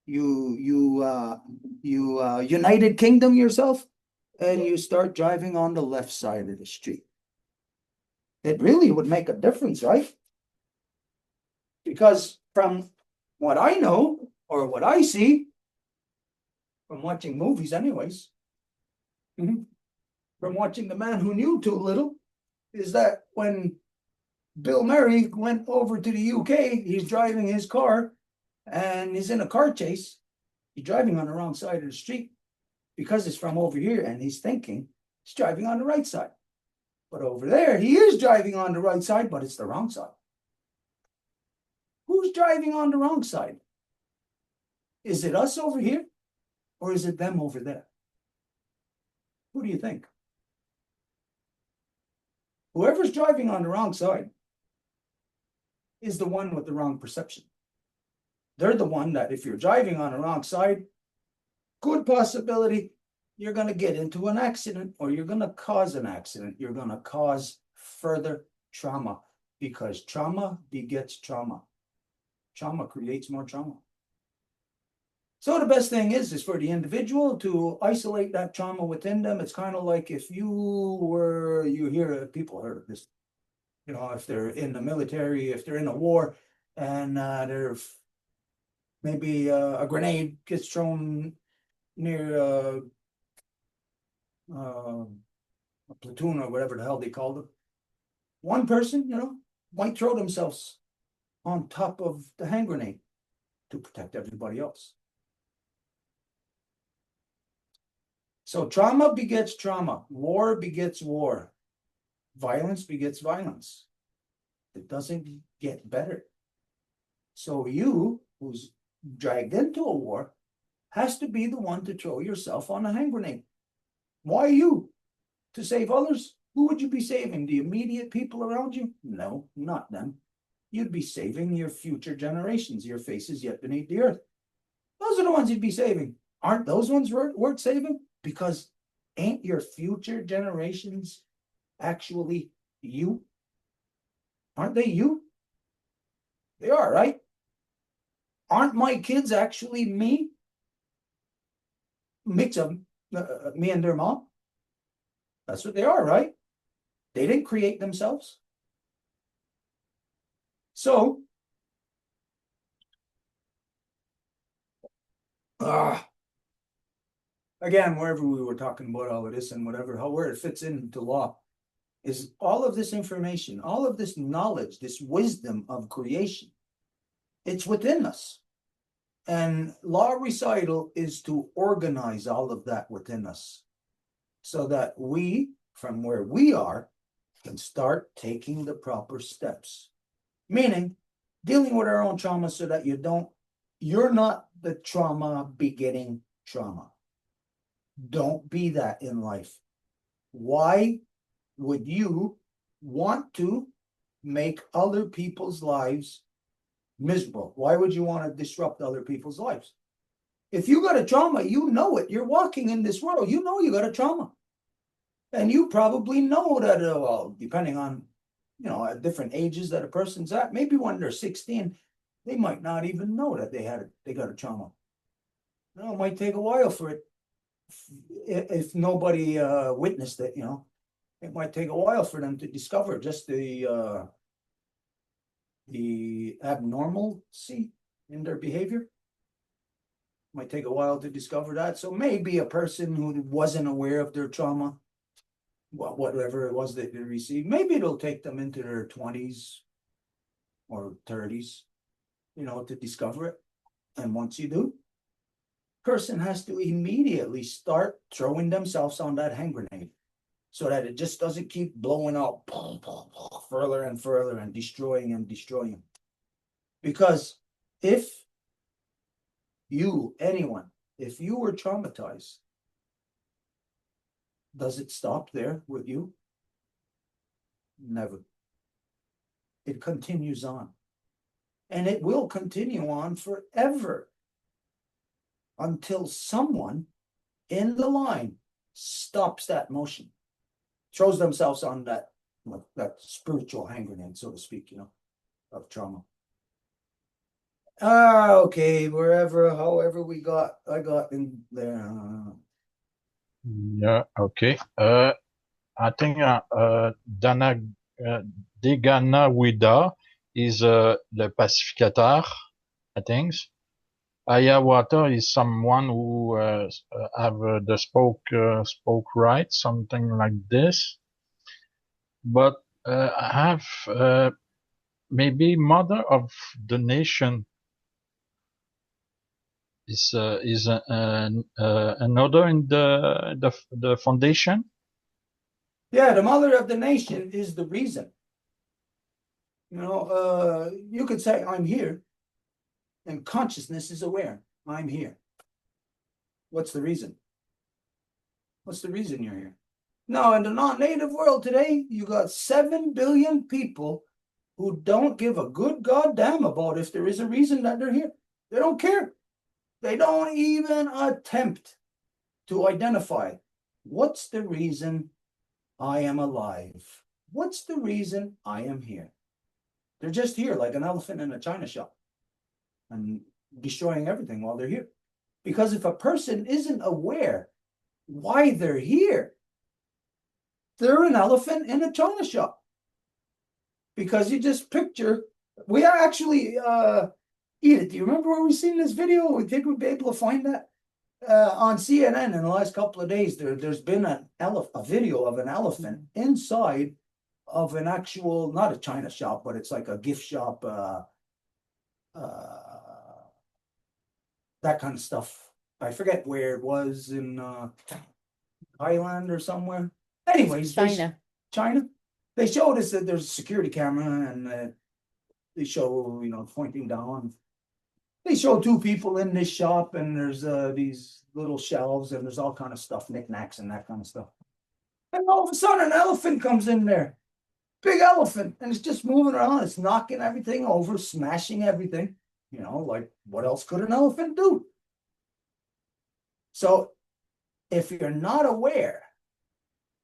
S1: You United Kingdom yourself, and you start driving on the left side of the street. It really would make a difference, right? Because from what I know, or what I see, from watching movies anyways, from watching The Man Who Knew Too Little, is that when Bill Murray went over to the UK, he's driving his car, and he's in a car chase. He's driving on the wrong side of the street because it's from over here, and he's thinking he's driving on the right side. But over there, he is driving on the right side, but it's the wrong side. Who's driving on the wrong side? Is it us over here, or is it them over there? Who do you think? Whoever's driving on the wrong side is the one with the wrong perception. They're the one that if you're driving on the wrong side, good possibility you're going to get into an accident, or you're going to cause an accident. You're going to cause further trauma, because trauma begets trauma. Trauma creates more trauma. So the best thing is for the individual to isolate that trauma within them. It's kind of like if you hear people heard of this, you know, if they're in the military, if they're in a war, and there's maybe a grenade gets thrown near a platoon or whatever the hell they called it. One person, you know, might throw themselves on top of the hand grenade to protect everybody else. So trauma begets trauma. War begets war. Violence begets violence. It doesn't get better. So you, who's dragged into a war, has to be the one to throw yourself on a hand grenade. Why you? To save others? Who would you be saving? The immediate people around you? No, not them. You'd be saving your future generations, your faces yet beneath the earth. Those are the ones you'd be saving. Aren't those ones worth saving? Because ain't your future generations actually you? Aren't they you? They are, right? Aren't my kids actually me? Mix of me and their mom? That's what they are, right? They didn't create themselves. So, again, wherever we were talking about all of this and whatever, where it fits into law, is all of this information, all of this knowledge, this wisdom of creation. It's within us. And law recital is to organize all of that within us so that we, from where we are, can start taking the proper steps. Meaning, dealing with our own trauma so that you're not the trauma begetting trauma. Don't be that in life. Why would you want to make other people's lives miserable? Why would you want to disrupt other people's lives? If you got a trauma, you know it. You're walking in this world. You know you got a trauma. And you probably know that, well, depending on, you know, at different ages that a person's at, maybe when they're 16, they might not even know that they got a trauma. You know, it might take a while for it. If nobody witnessed it, you know, it might take a while for them to discover just the abnormalcy in their behavior. Might take a while to discover that. So maybe a person who wasn't aware of their trauma, well, whatever it was that they received, maybe it'll take them into their 20s or 30s, you know, to discover it. And once you do, person has to immediately start throwing themselves on that hand grenade so that it just doesn't keep blowing out further and further and destroying and destroying. Because if anyone, if you were traumatized, does it stop there with you? Never. It continues on. And it will continue on forever until someone in the line stops that motion, throws themselves on that spiritual hand grenade, so to speak, you know, of trauma. Okay, however I got in there.
S4: Yeah, okay. I think Degana Wida is the pacificator, I think. Ayawater is someone who have the spoke right, something like this. But I have maybe Mother of the Nation is another in the foundation.
S1: Yeah, the Mother of the Nation is the reason. You know, you could say I'm here, and consciousness is aware. I'm here. What's the reason? What's the reason you're here? Now, in the non-native world today, you got 7 billion people who don't give a good goddamn about if there is a reason that they're here. They don't care. They don't even attempt to identify what's the reason I am alive. What's the reason I am here? They're just here like an elephant in a china shop and destroying everything while they're here. Because if a person isn't aware why they're here, they're an elephant in a china shop. Because you just picture, we are actually, Edith, do you remember where we seen this video? We think we'd be able to find that? On CNN in the last couple of days, there's been a video of an elephant inside of an actual, not a china shop, but it's like a gift shop, that kind of stuff. I forget where it was, in Thailand or somewhere. Anyways, China. They showed us that there's a security camera, and they show, pointing down. They show two people in this shop, and there's these little shelves, and there's all kind of stuff, knickknacks and that kind of stuff. And all of a sudden, an elephant comes in there. Big elephant, and it's just moving around. It's knocking everything over, smashing everything. Like, what else could an elephant do? So, if you're not aware,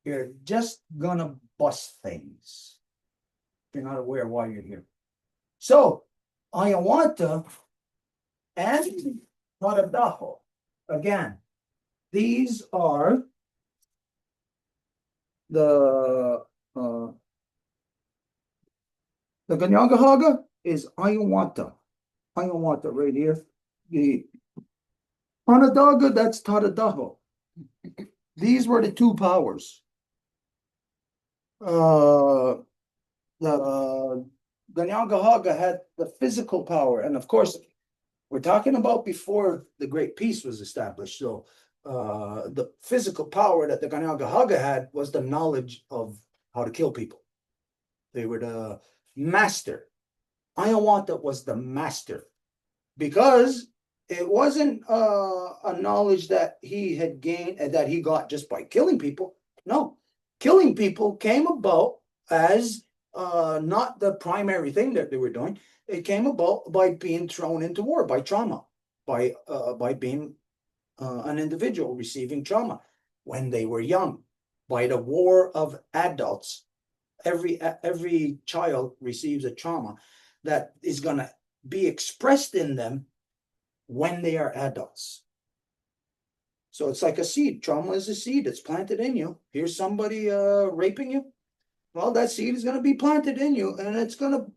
S1: you're just gonna bust things. You're not aware why you're here. So, Ayawanta and Taradaho, again, these are the Ganyagahaga is Ayawanta. Ayawanta right here. The Onondaga, that's Taradaho. These were the two powers. The Ganyagahaga had the physical power, and of course, we're talking about before the Great Peace was established. So the physical power that the Ganyagahaga had was the knowledge of how to kill people. They were the master. Ayawanta was the master, because it wasn't a knowledge that he had gained and that he got just by killing people. No, killing people came about as not the primary thing that they were doing. It came about by being thrown into war, by trauma, by being an individual receiving trauma when they were young, by the war of adults. Every child receives a trauma that is going to be expressed in them when they are adults. So it's like a seed. Trauma is a seed. It's planted in you. Here's somebody raping you. Well, that seed is going to be planted in you, and it's going to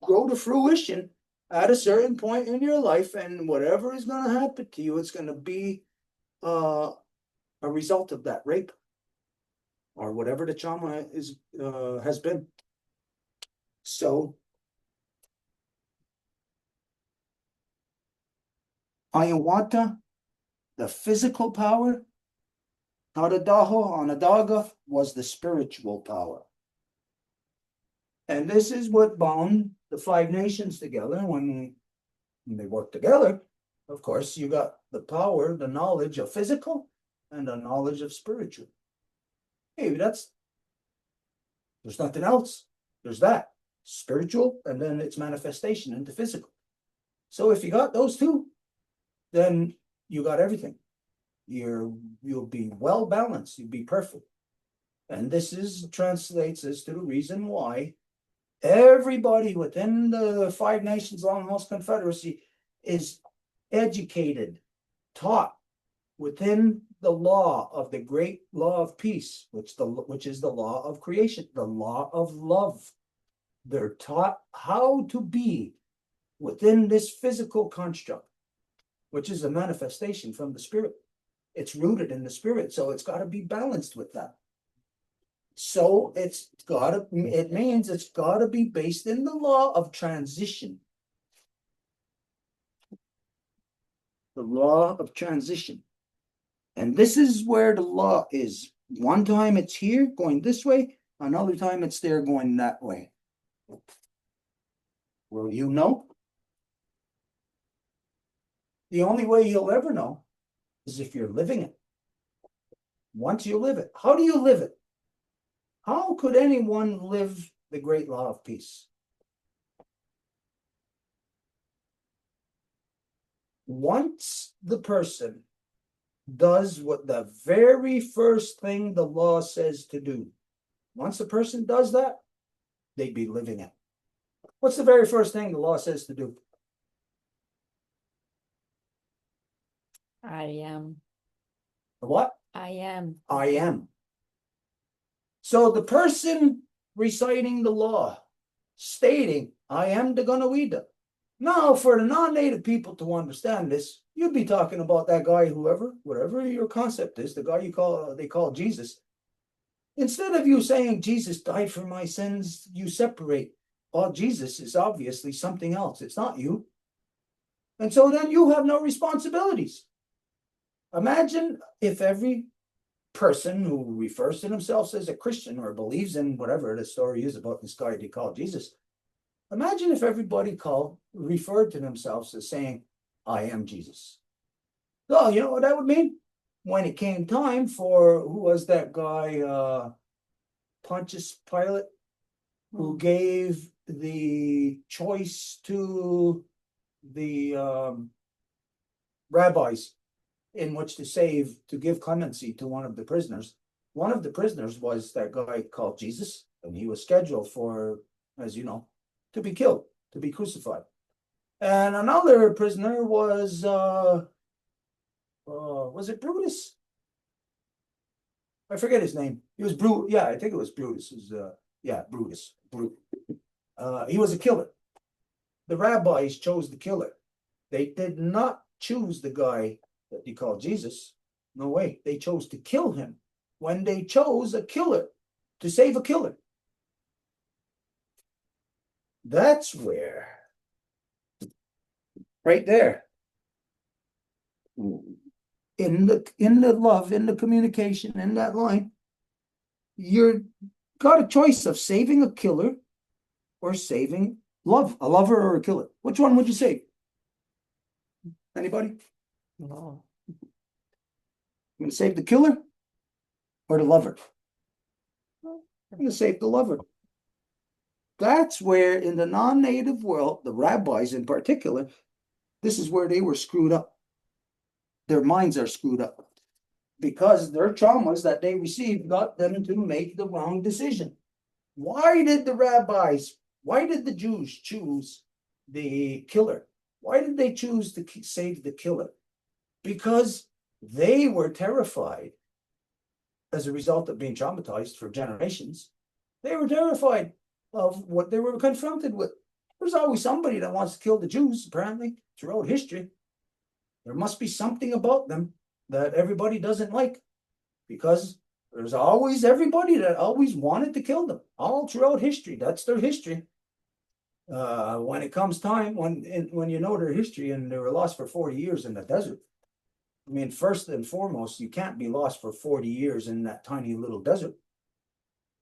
S1: grow to fruition at a certain point in your life, and whatever is going to happen to you, it's going to be a result of that rape or whatever the trauma is has been. So Ayawanta, the physical power. Taradaho, Onondaga, was the spiritual power. And this is what bound the five nations together. When they worked together, of course, you got the power, the knowledge of physical and the knowledge of spiritual. Hey, there's nothing else. There's that. Spiritual, and then its manifestation into physical. So if you got those two, then you got everything. You'll be well balanced. You'll be perfect. And this translates as to the reason why everybody within the Five Nations Longhouse Confederacy is educated, taught within the law of the great law of peace, which is the law of creation, the law of love. They're taught how to be within this physical construct, which is a manifestation from the spirit. It's rooted in the spirit, so it's got to be balanced with that. So it means it's got to be based in the law of transition. The law of transition. And this is where the law is. One time it's here going this way, another time it's there going that way. Will you know? The only way you'll ever know is if you're living it. Once you live it. How do you live it? How could anyone live the great law of peace? Once the person does what the very first thing the law says to do, once the person does that, they'd be living it. What's the very first thing the law says to do?
S2: I am.
S1: What?
S2: I am.
S1: I am. So the person reciting the law, stating, I am the Gunawida. Now, for the non-native people to understand this, you'd be talking about that guy, whatever your concept is, the guy they call Jesus. Instead of you saying Jesus died for my sins, you separate. Well, Jesus is obviously something else. It's not you. And so then you have no responsibilities. Imagine if every person who refers to themselves as a Christian or believes in whatever the story is about this guy they call Jesus. Imagine if everybody referred to themselves as saying, I am Jesus. Well, you know what that would mean? When it came time for, who was that guy, Pontius Pilate, who gave the choice to the rabbis in which to give clemency to one of the prisoners. One of the prisoners was that guy called Jesus, and he was scheduled for, as you know, to be killed, to be crucified. And another prisoner was it Brutus? I forget his name. He was yeah, I think it was Brutus. Brutus. He was a killer. The rabbis chose the killer. They did not choose the guy that they called Jesus. No way. They chose to kill him when they chose a killer to save a killer. That's where, right there, in the love, in the communication, in that line, you're got a choice of saving a killer or saving a lover or a killer. Which one would you save? Anybody?
S2: No.
S1: I'm going to save the killer or the lover? I'm going to save the lover. That's where, in the non-native world, the rabbis in particular, this is where they were screwed up. Their minds are screwed up because their traumas that they received got them to make the wrong decision. Why did the Jews choose the killer? Why did they choose to save the killer? Because they were terrified as a result of being traumatized for generations. They were terrified of what they were confronted with. There's always somebody that wants to kill the Jews, apparently, throughout history. There must be something about them that everybody doesn't like, because there's always everybody that always wanted to kill them all throughout history. That's their history. When it comes time, when you know their history, and they were lost for 40 years in the desert. I mean, first and foremost, you can't be lost for 40 years in that tiny little desert.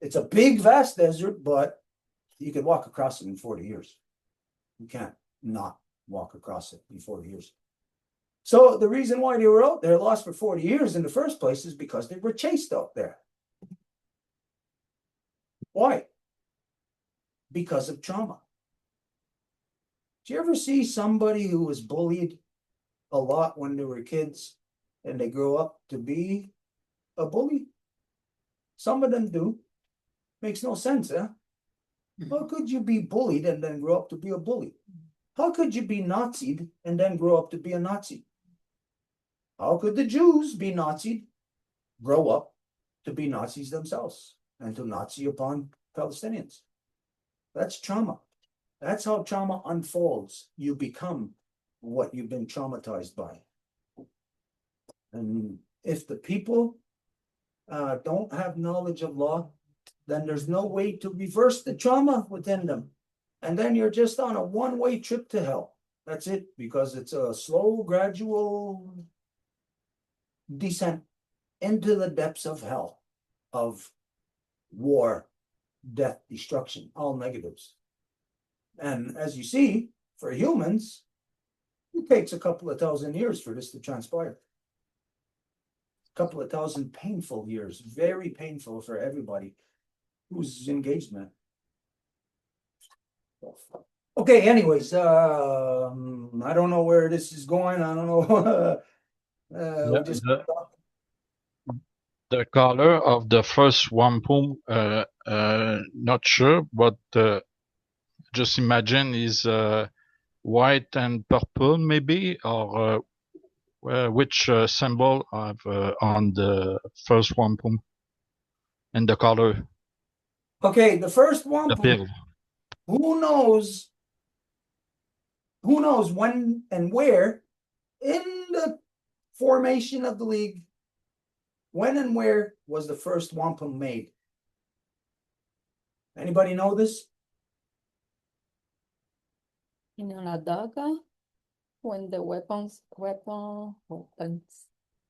S1: It's a big, vast desert, but you could walk across it in 40 years. You can't not walk across it in 40 years. So the reason why they were out there lost for 40 years in the first place is because they were chased out there. Why? Because of trauma. Do you ever see somebody who was bullied a lot when they were kids and they grow up to be a bully? Some of them do. Makes no sense, huh? How could you be bullied and then grow up to be a bully? How could you be Nazi'd and then grow up to be a Nazi? How could the Jews be Nazi'd, grow up to be Nazis themselves and to Nazi upon Palestinians? That's trauma. That's how trauma unfolds. You become what you've been traumatized by. And if the people don't have knowledge of law, then there's no way to reverse the trauma within them. And then you're just on a one-way trip to hell. That's it, because it's a slow, gradual descent into the depths of hell, of war, death, destruction, all negatives. And as you see, for humans, it takes a couple of thousand years for this to transpire. A couple of thousand painful years, very painful for everybody who's engaged in it. Okay, anyways, I don't know where this is going. I don't know.
S4: The color of the first wampum, not sure, but just imagine is white and purple, maybe, or which symbol of on the first wampum and the color,
S1: Okay, the first
S4: the
S1: wampum,
S4: pill.
S1: who knows when and where in the formation of the league, when and where was the first wampum made? Anybody know this?
S2: In Onondaga, when the weapons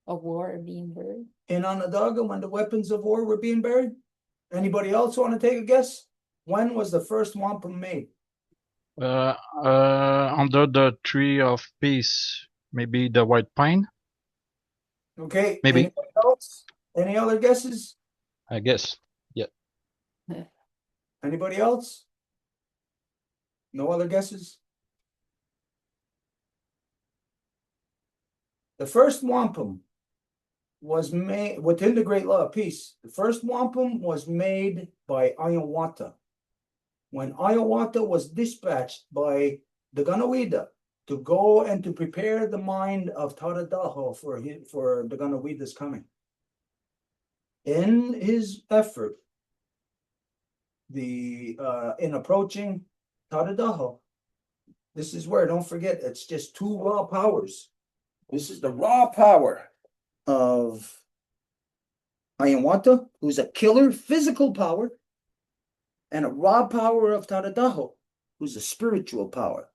S2: of war are being buried.
S1: In Onondaga, when the weapons of war were being buried? Anybody else want to take a guess? When was the first wampum made?
S4: Under the tree of peace, maybe the white pine,
S1: Okay,
S4: maybe,
S1: anybody else? Any other guesses?
S4: I guess.
S1: Anybody else? No other guesses? The first wampum was made within the Great Law of Peace. The first wampum was made by Hiawatha. When Hiawatha was dispatched by the Ganawida to go and to prepare the mind of Taradaho for the Ganawida's coming. In his effort, in approaching Taradaho, this is where, don't forget, it's just two raw powers. This is the raw power of Hiawatha, who's a killer physical power, and a raw power of Taradaho, who's a spiritual power.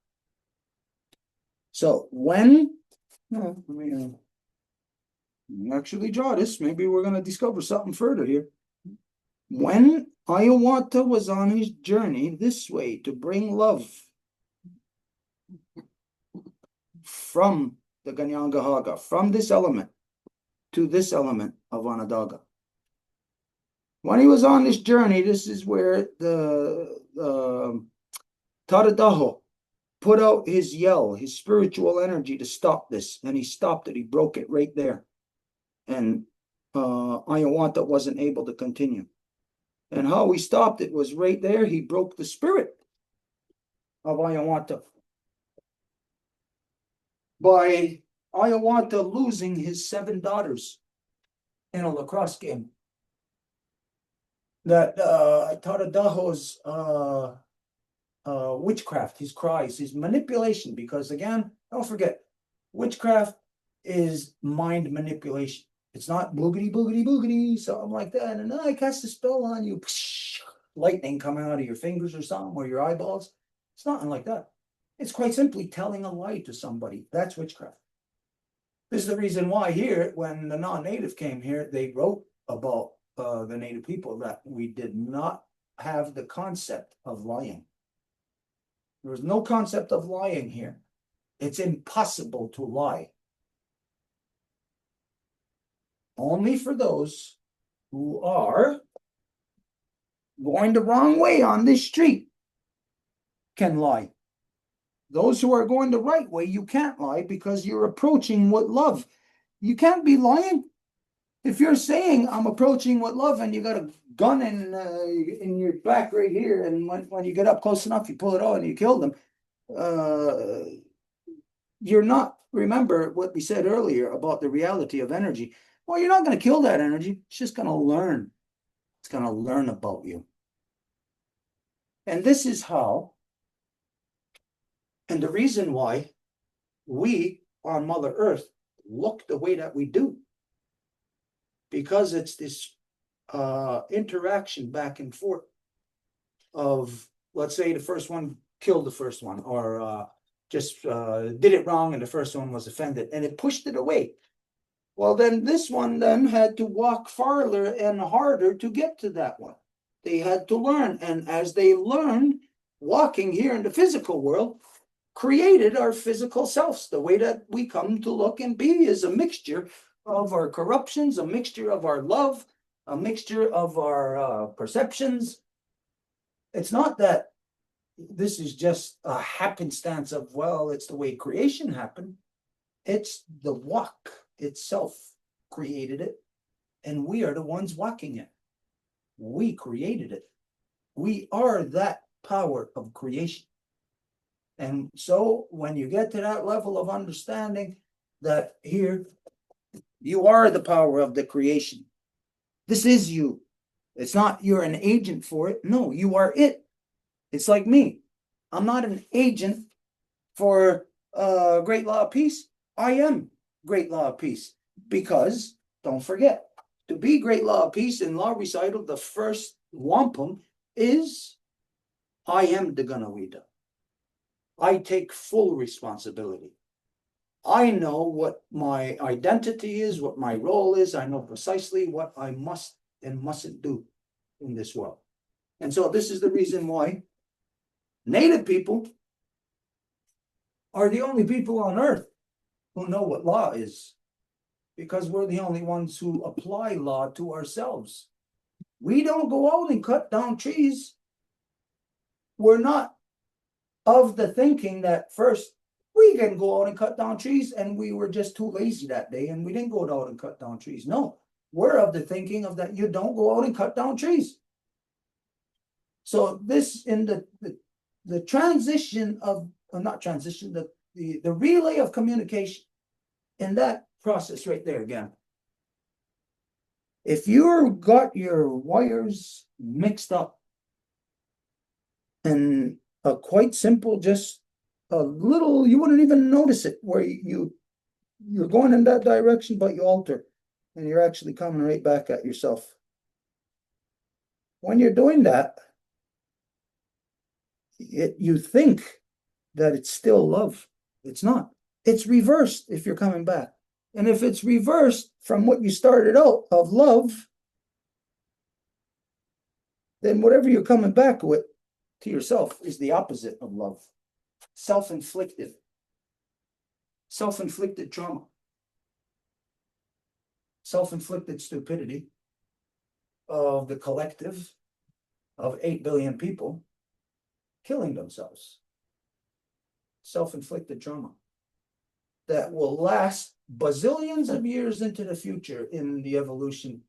S1: So when, let me actually draw this, maybe we're going to discover something further here. When Hiawatha was on his journey this way to bring love from the Ganyangahaga, from this element to this element of Onondaga. When he was on this journey, this is where the Taradaho put out his yell, his spiritual energy to stop this, and he stopped it. He broke it right there, and Hiawatha wasn't able to continue. And how he stopped it was right there. He broke the spirit of Hiawatha by Hiawatha losing his 7 daughters in a lacrosse game. That Taradaho's witchcraft, his cries, his manipulation, because again, don't forget, witchcraft is mind manipulation. It's not boogity, boogity, boogity, something like that. And I cast a spell on you, lightning coming out of your fingers or something, or your eyeballs. It's nothing like that. It's quite simply telling a lie to somebody. That's witchcraft. This is the reason why here, when the non-native came here, they wrote about the native people that we did not have the concept of lying. There was no concept of lying here. It's impossible to lie. Only for those who are going the wrong way on this street can lie. Those who are going the right way, you can't lie because you're approaching with love. You can't be lying. If you're saying I'm approaching with love and you got a gun in your back right here, and when you get up close enough, you pull it out and you kill them, you're not, remember what we said earlier about the reality of energy. Well, you're not going to kill that energy. It's just going to learn. It's going to learn about you. And this is how, and the reason why we on Mother Earth look the way that we do. Because it's this interaction back and forth of, let's say the first one killed the first one, or just did it wrong and the first one was offended and it pushed it away. Well, then this one then had to walk farther and harder to get to that one. They had to learn, and as they learned, walking here in the physical world created our physical selves. The way that we come to look and be is a mixture of our corruptions, a mixture of our love, a mixture of our perceptions. It's not that this is just a happenstance of, well, it's the way creation happened. It's the walk itself created it, and we are the ones walking it. We created it. We are that power of creation. And so when you get to that level of understanding, that here, you are the power of the creation. This is you. It's not you're an agent for it. No, you are it. It's like me. I'm not an agent for Great Law of Peace. I am Great Law of Peace because, don't forget, to be Great Law of Peace in Law Recital, the first wampum is I am the Ganawida. I take full responsibility. I know what my identity is, what my role is. I know precisely what I must and mustn't do in this world. And so this is the reason why Native people are the only people on earth who know what law is, because we're the only ones who apply law to ourselves. We don't go out and cut down trees. We're not of the thinking that first we can go out and cut down trees, and we were just too lazy that day and we didn't go out and cut down trees. No, we're of the thinking of that you don't go out and cut down trees. So this in the transition of, or not transition, the relay of communication in that process right there again. If you've got your wires mixed up and a quite simple, just a little, you wouldn't even notice it, where you're going in that direction, but you alter and you're actually coming right back at yourself. When you're doing that, you think that it's still love. It's not. It's reversed if you're coming back. And if it's reversed from what you started out of love, then whatever you're coming back with to yourself is the opposite of love. Self-inflicted. Self-inflicted trauma. Self-inflicted stupidity of the collective of 8 billion people killing themselves. Self-inflicted trauma that will last bazillions of years into the future in the evolution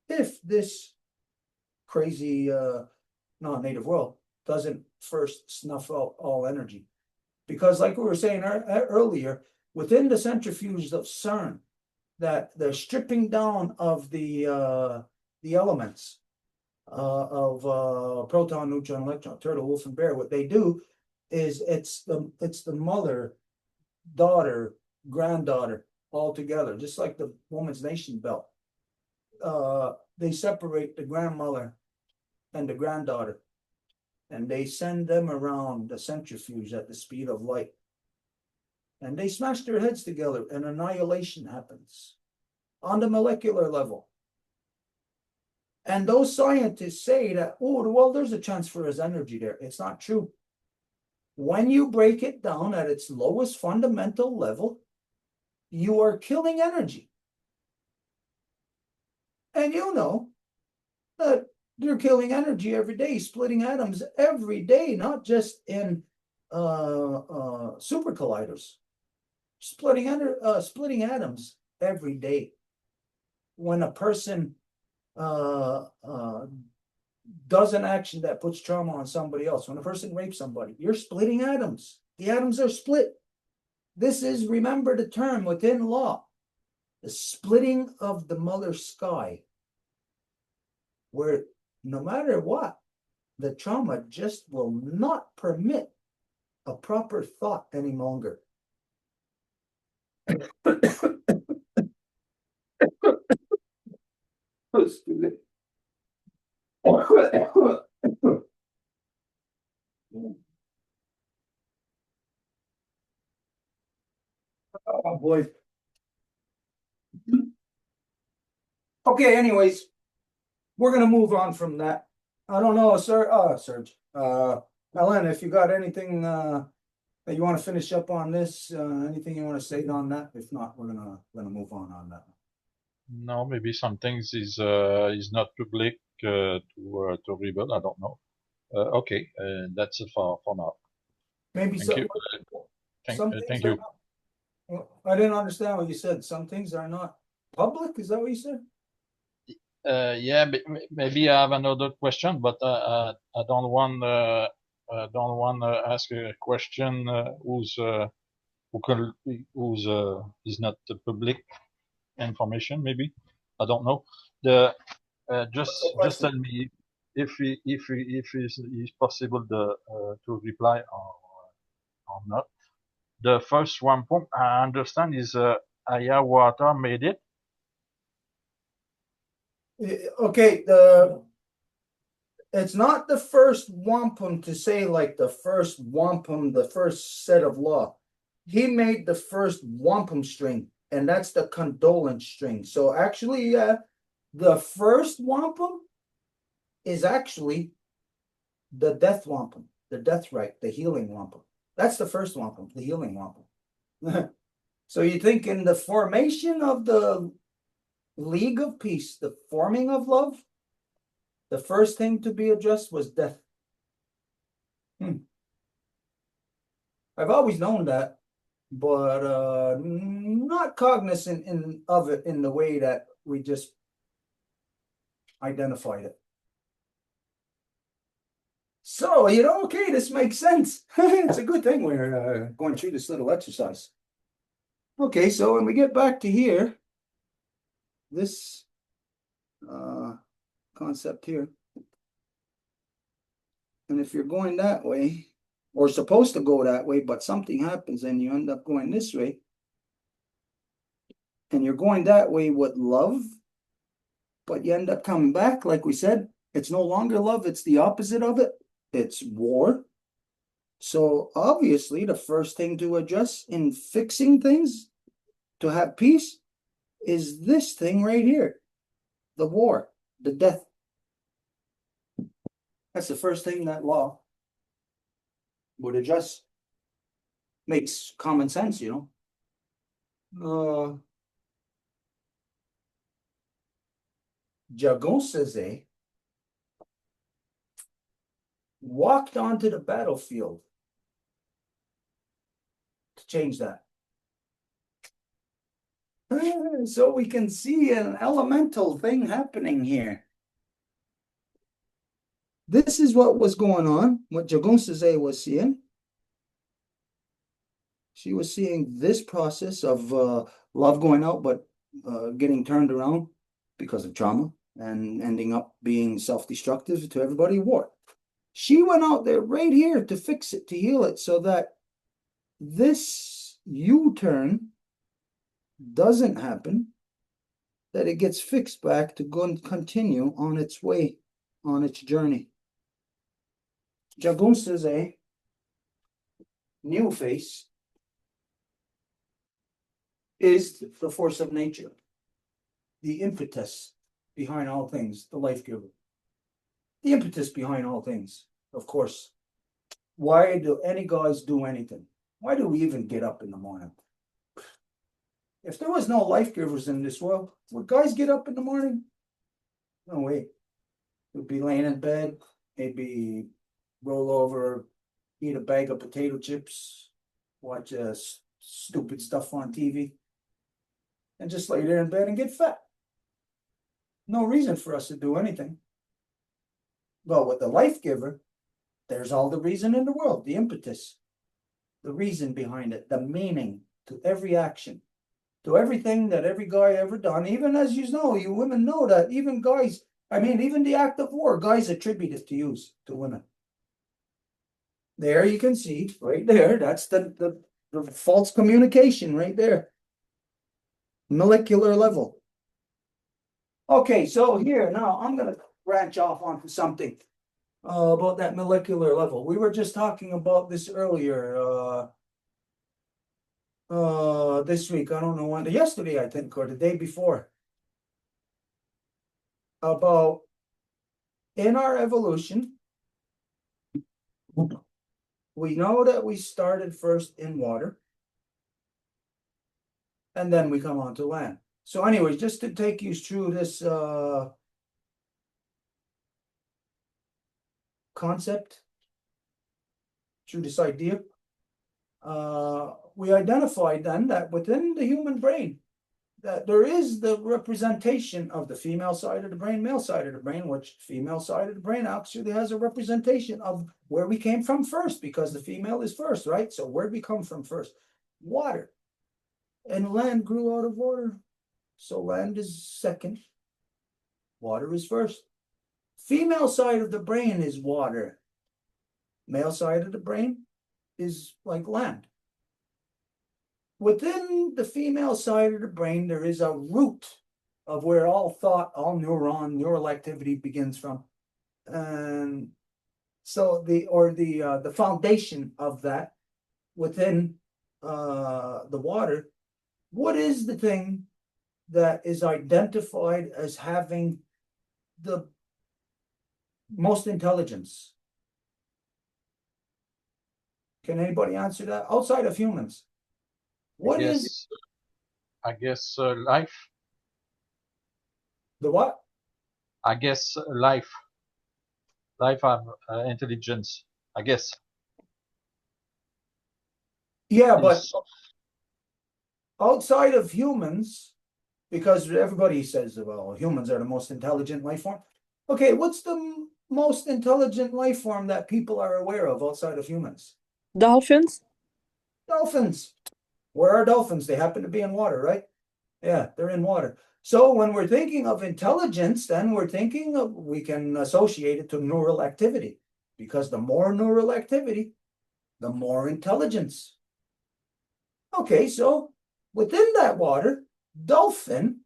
S1: if this crazy non-native world doesn't first snuff out all energy. Because like we were saying earlier, within the centrifuge of CERN, that the stripping down of the elements of proton, neutron, electron, turtle, wolf, and bear, what they do is it's the mother, daughter, granddaughter all together, just like the woman's nation belt. They separate the grandmother and the granddaughter, and they send them around the centrifuge at the speed of light. And they smash their heads together, and annihilation happens on the molecular level. And those scientists say that, oh, well, there's a transfer of energy there. It's not true. When you break it down at its lowest fundamental level, you are killing energy. And you know that they're killing energy every day, splitting atoms every day, not just in super colliders. Splitting atoms every day. When a person does an action that puts trauma on somebody else, when a person rapes somebody, you're splitting atoms. The atoms are split. This is, remember the term within law, the splitting of the mother sky, where no matter what, the trauma just will not permit a proper thought any longer. Oh boy. Okay, anyways, we're gonna move on from that. I don't know, Serge. Alain, if you got anything that you want to finish up on this, anything you want to say on that? If not, we're gonna move on that.
S4: No, maybe some things is not public to rebuild. I don't know. Okay, that's it for now.
S1: Maybe
S4: Thank you. Thank you.
S1: I didn't understand what you said. Some things are not public. Is that what you said?
S4: Yeah, maybe I have another question, but I don't want to ask a question who who's is not the public information, maybe. I don't know. The just
S1: question?
S4: tell me if it's possible to reply or not. The first wampum I understand is Myiow water made it.
S1: Okay, it's not the first wampum to say like the first wampum, the first set of law. He made the first wampum string, and that's the condolence string. So actually, the first wampum is actually the death wampum, the death rite, the healing wampum. That's the first wampum, the healing wampum. So you think in the formation of the League of Peace, the forming of love, the first thing to be addressed was death. I've always known that, but not cognizant of it in the way that we just identified it. So, okay, this makes sense. It's a good thing we're going through this little exercise. Okay, so when we get back to here, this concept here, and if you're going that way, or supposed to go that way, but something happens and you end up going this way, and you're going that way with love, but you end up coming back, like we said, it's no longer love, it's the opposite of it. It's war. So obviously the first thing to address in fixing things, to have peace, is this thing right here. The war, the death. That's the first thing that law would address. Makes common sense, Jagonsese walked onto the battlefield to change that. So we can see an elemental thing happening here. This is what was going on, what Jagonsese was seeing. She was seeing this process of love going out, but getting turned around because of trauma and ending up being self-destructive to everybody, war. She went out there right here to fix it, to heal it, so that this U-turn doesn't happen, that it gets fixed back to go and continue on its way, on its journey. Jagonsese, new face, is the force of nature, the impetus behind all things, the life giver. The impetus behind all things, of course. Why do any guys do anything? Why do we even get up in the morning? If there was no life givers in this world, would guys get up in the morning? No way. We'd be laying in bed, maybe roll over, eat a bag of potato chips, watch stupid stuff on TV, and just lay there in bed and get fat. No reason for us to do anything. Well, with the life giver, there's all the reason in the world, the impetus, the reason behind it, the meaning to every action, to everything that every guy ever done. Even as you know, you women know that even guys, even the act of war, guys attribute it to women. There you can see, right there, that's the false communication right there. Molecular level. Okay, so here, now I'm going to branch off onto something about that molecular level. We were just talking about this earlier, this week, I don't know when, yesterday, I think, or the day before, about in our evolution, we know that we started first in water, and then we come onto land. So anyways, just to take you through this concept, through this idea, we identified then that within the human brain, that there is the representation of the female side of the brain, male side of the brain, which female side of the brain actually has a representation of where we came from first, because the female is first, right? So where we come from first. water. And land grew out of water. So land is second. Water is first. Female side of the brain is water. Male side of the brain is like land. Within the female side of the brain, there is a root of where all thought, all neural activity begins from. And so the foundation of that within the water, what is the thing that is identified as having the most intelligence? Can anybody answer that? Outside of humans. What is
S4: I guess life.
S1: the what?
S4: I guess life. Life have intelligence. I guess.
S1: Yeah, but
S4: Is-
S1: outside of humans, because everybody says, well, humans are the most intelligent life form. Okay, what's the most intelligent life form that people are aware of outside of humans?
S6: Dolphins?
S1: Dolphins. Where are dolphins? They happen to be in water, right? Yeah, they're in water. So when we're thinking of intelligence, then we're thinking of, we can associate it to neural activity, because the more neural activity, the more intelligence. Okay, so within that water, dolphin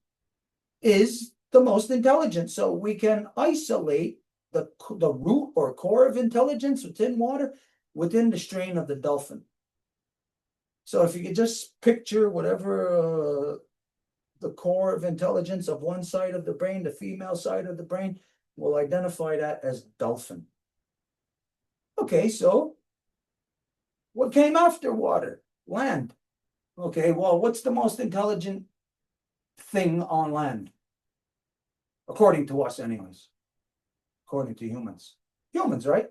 S1: is the most intelligent. So we can isolate the root or core of intelligence within water, within the strain of the dolphin. So if you could just picture whatever the core of intelligence of one side of the brain, the female side of the brain, we'll identify that as dolphin. Okay, so what came after water? Land. Okay, well, what's the most intelligent thing on land? According to us, anyways. According to humans. Humans, right?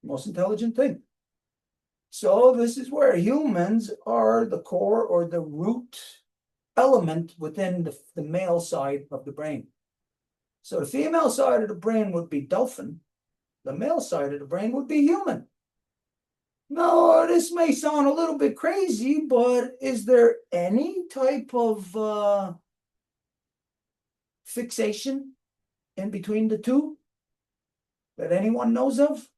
S1: Most intelligent thing. So this is where humans are the core or the root element within the male side of the brain. So the female side of the brain would be dolphin. The male side of the brain would be human. Now, this may sound a little bit crazy, but is there any type of fixation in between the two that anyone knows of?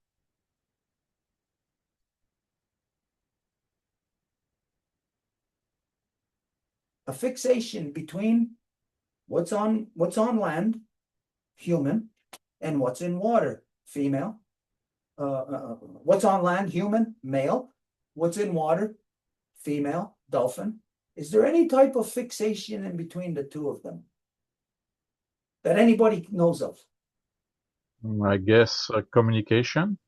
S1: A fixation between what's on land, human, and what's in water, female. What's on land, human, male. What's in water, female, dolphin. Is there any type of fixation in between the two of them that anybody knows of?
S4: I guess communication.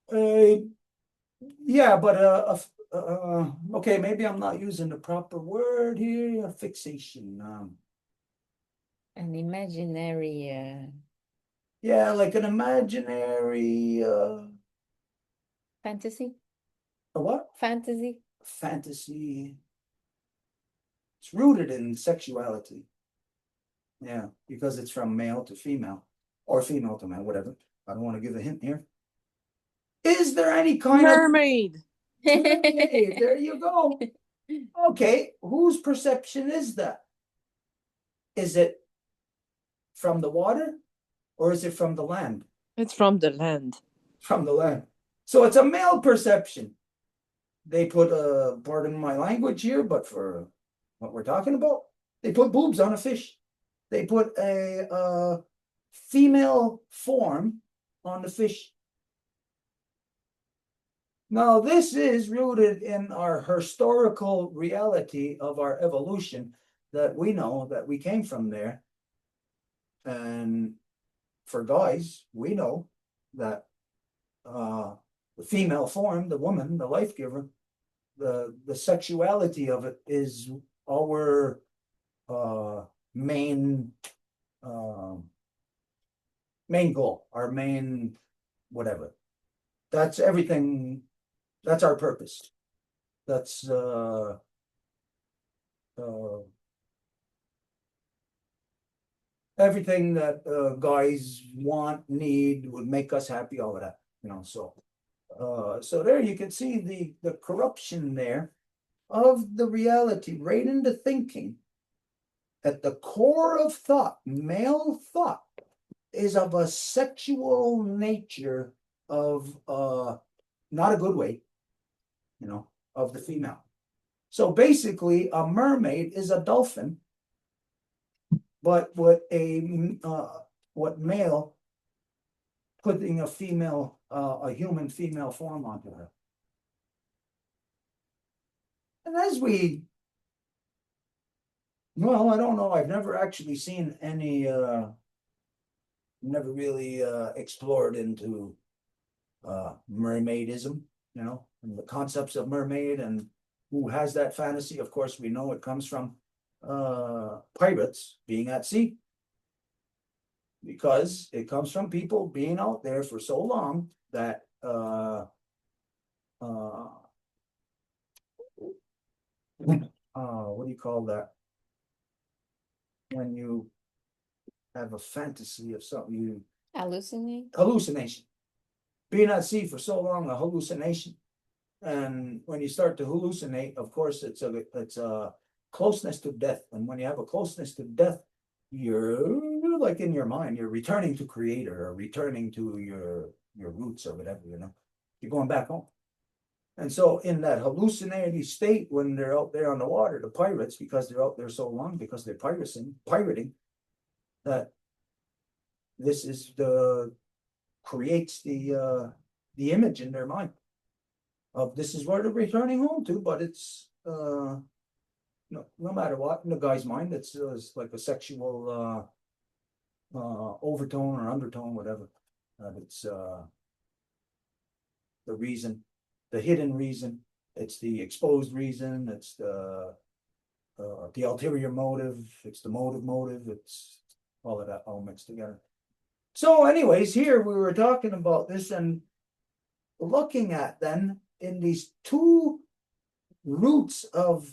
S1: Yeah, but okay, maybe I'm not using the proper word here. Fixation.
S2: An imaginary
S1: Yeah, like an imaginary
S2: fantasy.
S1: a what?
S2: Fantasy.
S1: Fantasy. It's rooted in sexuality. Yeah, because it's from male to female, or female to male, whatever. I don't want to give a hint here. Is there any kind
S6: Mermaid.
S1: of Hey, there you go. Okay, whose perception is that? Is it from the water or is it from the land?
S6: It's from the land.
S1: From the land. So it's a male perception. They put pardon my language here, but for what we're talking about, they put boobs on a fish. They put a female form on the fish. Now, this is rooted in our historical reality of our evolution, that we know that we came from there. And for guys, we know that the female form, the woman, the life giver, the sexuality of it is our main goal, our main whatever. That's everything. That's our purpose. That's everything that guys want, need, would make us happy, all of that, you know. So So there you can see the corruption there of the reality right into thinking. At the core of thought, male thought is of a sexual nature of not a good way, you know, of the female. So basically, a mermaid is a dolphin, but what male putting a female, a human female form onto her. And as we, well, I don't know, I've never actually seen any, never really explored into mermaidism, you know, and the concepts of mermaid and who has that fantasy. Of course, we know it comes from pirates being at sea, because it comes from people being out there for so long that what do you call that? When you have a fantasy of something, you
S2: Hallucinate.
S1: hallucination. Being at sea for so long, a hallucination. And when you start to hallucinate, of course, it's a closeness to death. And when you have a closeness to death, you're like in your mind, you're returning to creator or returning to your roots or whatever, you know, you're going back home. And so in that hallucinatory state, when they're out there on the water, the pirates, because they're out there so long, because they're pirating, that this is creates the image in their mind of this is where they're returning home to, but it's no matter what, in the guy's mind, it's like a sexual overtone or undertone, whatever. It's the reason, the hidden reason, it's the exposed reason, it's the ulterior motive, it's the motive, it's all of that all mixed together. So anyways, here we were talking about this and looking at then in these two roots of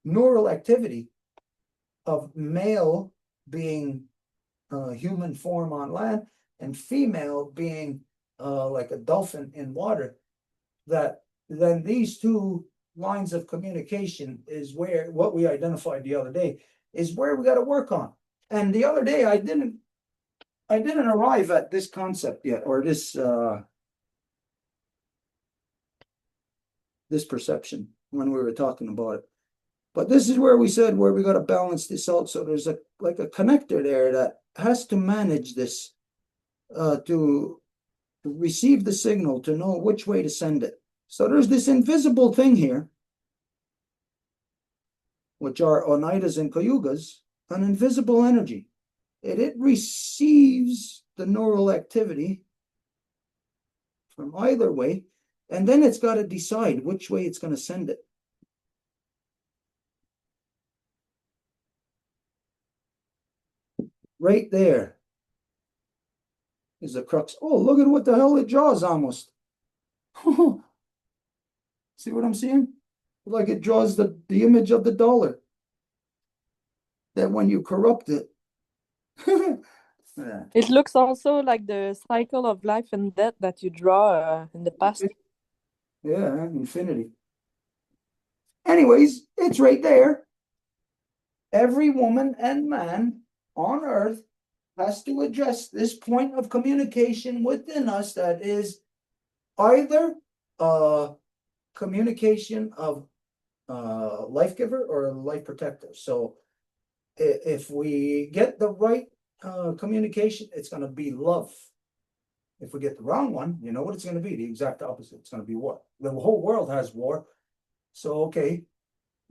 S1: neural activity of male being human form on land and female being like a dolphin in water, that then these two lines of communication is where what we identified the other day is where we got to work on. And the other day I didn't arrive at this concept yet, or this perception when we were talking about it. But this is where we said where we got to balance this out. So there's like a connector there that has to manage this to receive the signal, to know which way to send it. So there's this invisible thing here, which are oneidas and cayugas, an invisible energy. It receives the neural activity from either way, and then it's got to decide which way it's going to send it. Right there is the crux. Oh, look at what the hell it draws almost. See what I'm seeing? Like it draws the image of the dollar. That when you corrupt it. Yeah.
S6: It looks also like the cycle of life and death that you draw in the past.
S1: Yeah, infinity. Anyways, it's right there. Every woman and man on earth has to address this point of communication within us that is either a communication of life giver or life protector. So if we get the right communication, it's going to be love. If we get the wrong one, you know what it's going to be? The exact opposite. It's going to be war. The whole world has war. So, okay,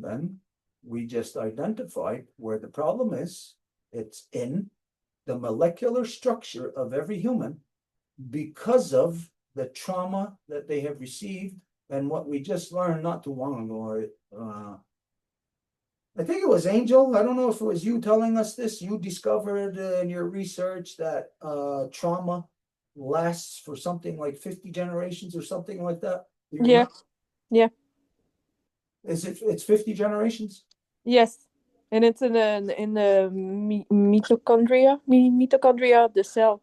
S1: then we just identified where the problem is. It's in the molecular structure of every human because of the trauma that they have received and what we just learned not too long ago. I think it was Angel. I don't know if it was you telling us this. You discovered in your research that trauma lasts for something like 50 generations or something like that.
S6: Yeah. Yeah.
S1: It's 50 generations?
S6: Yes. And it's in the mitochondria of the cell.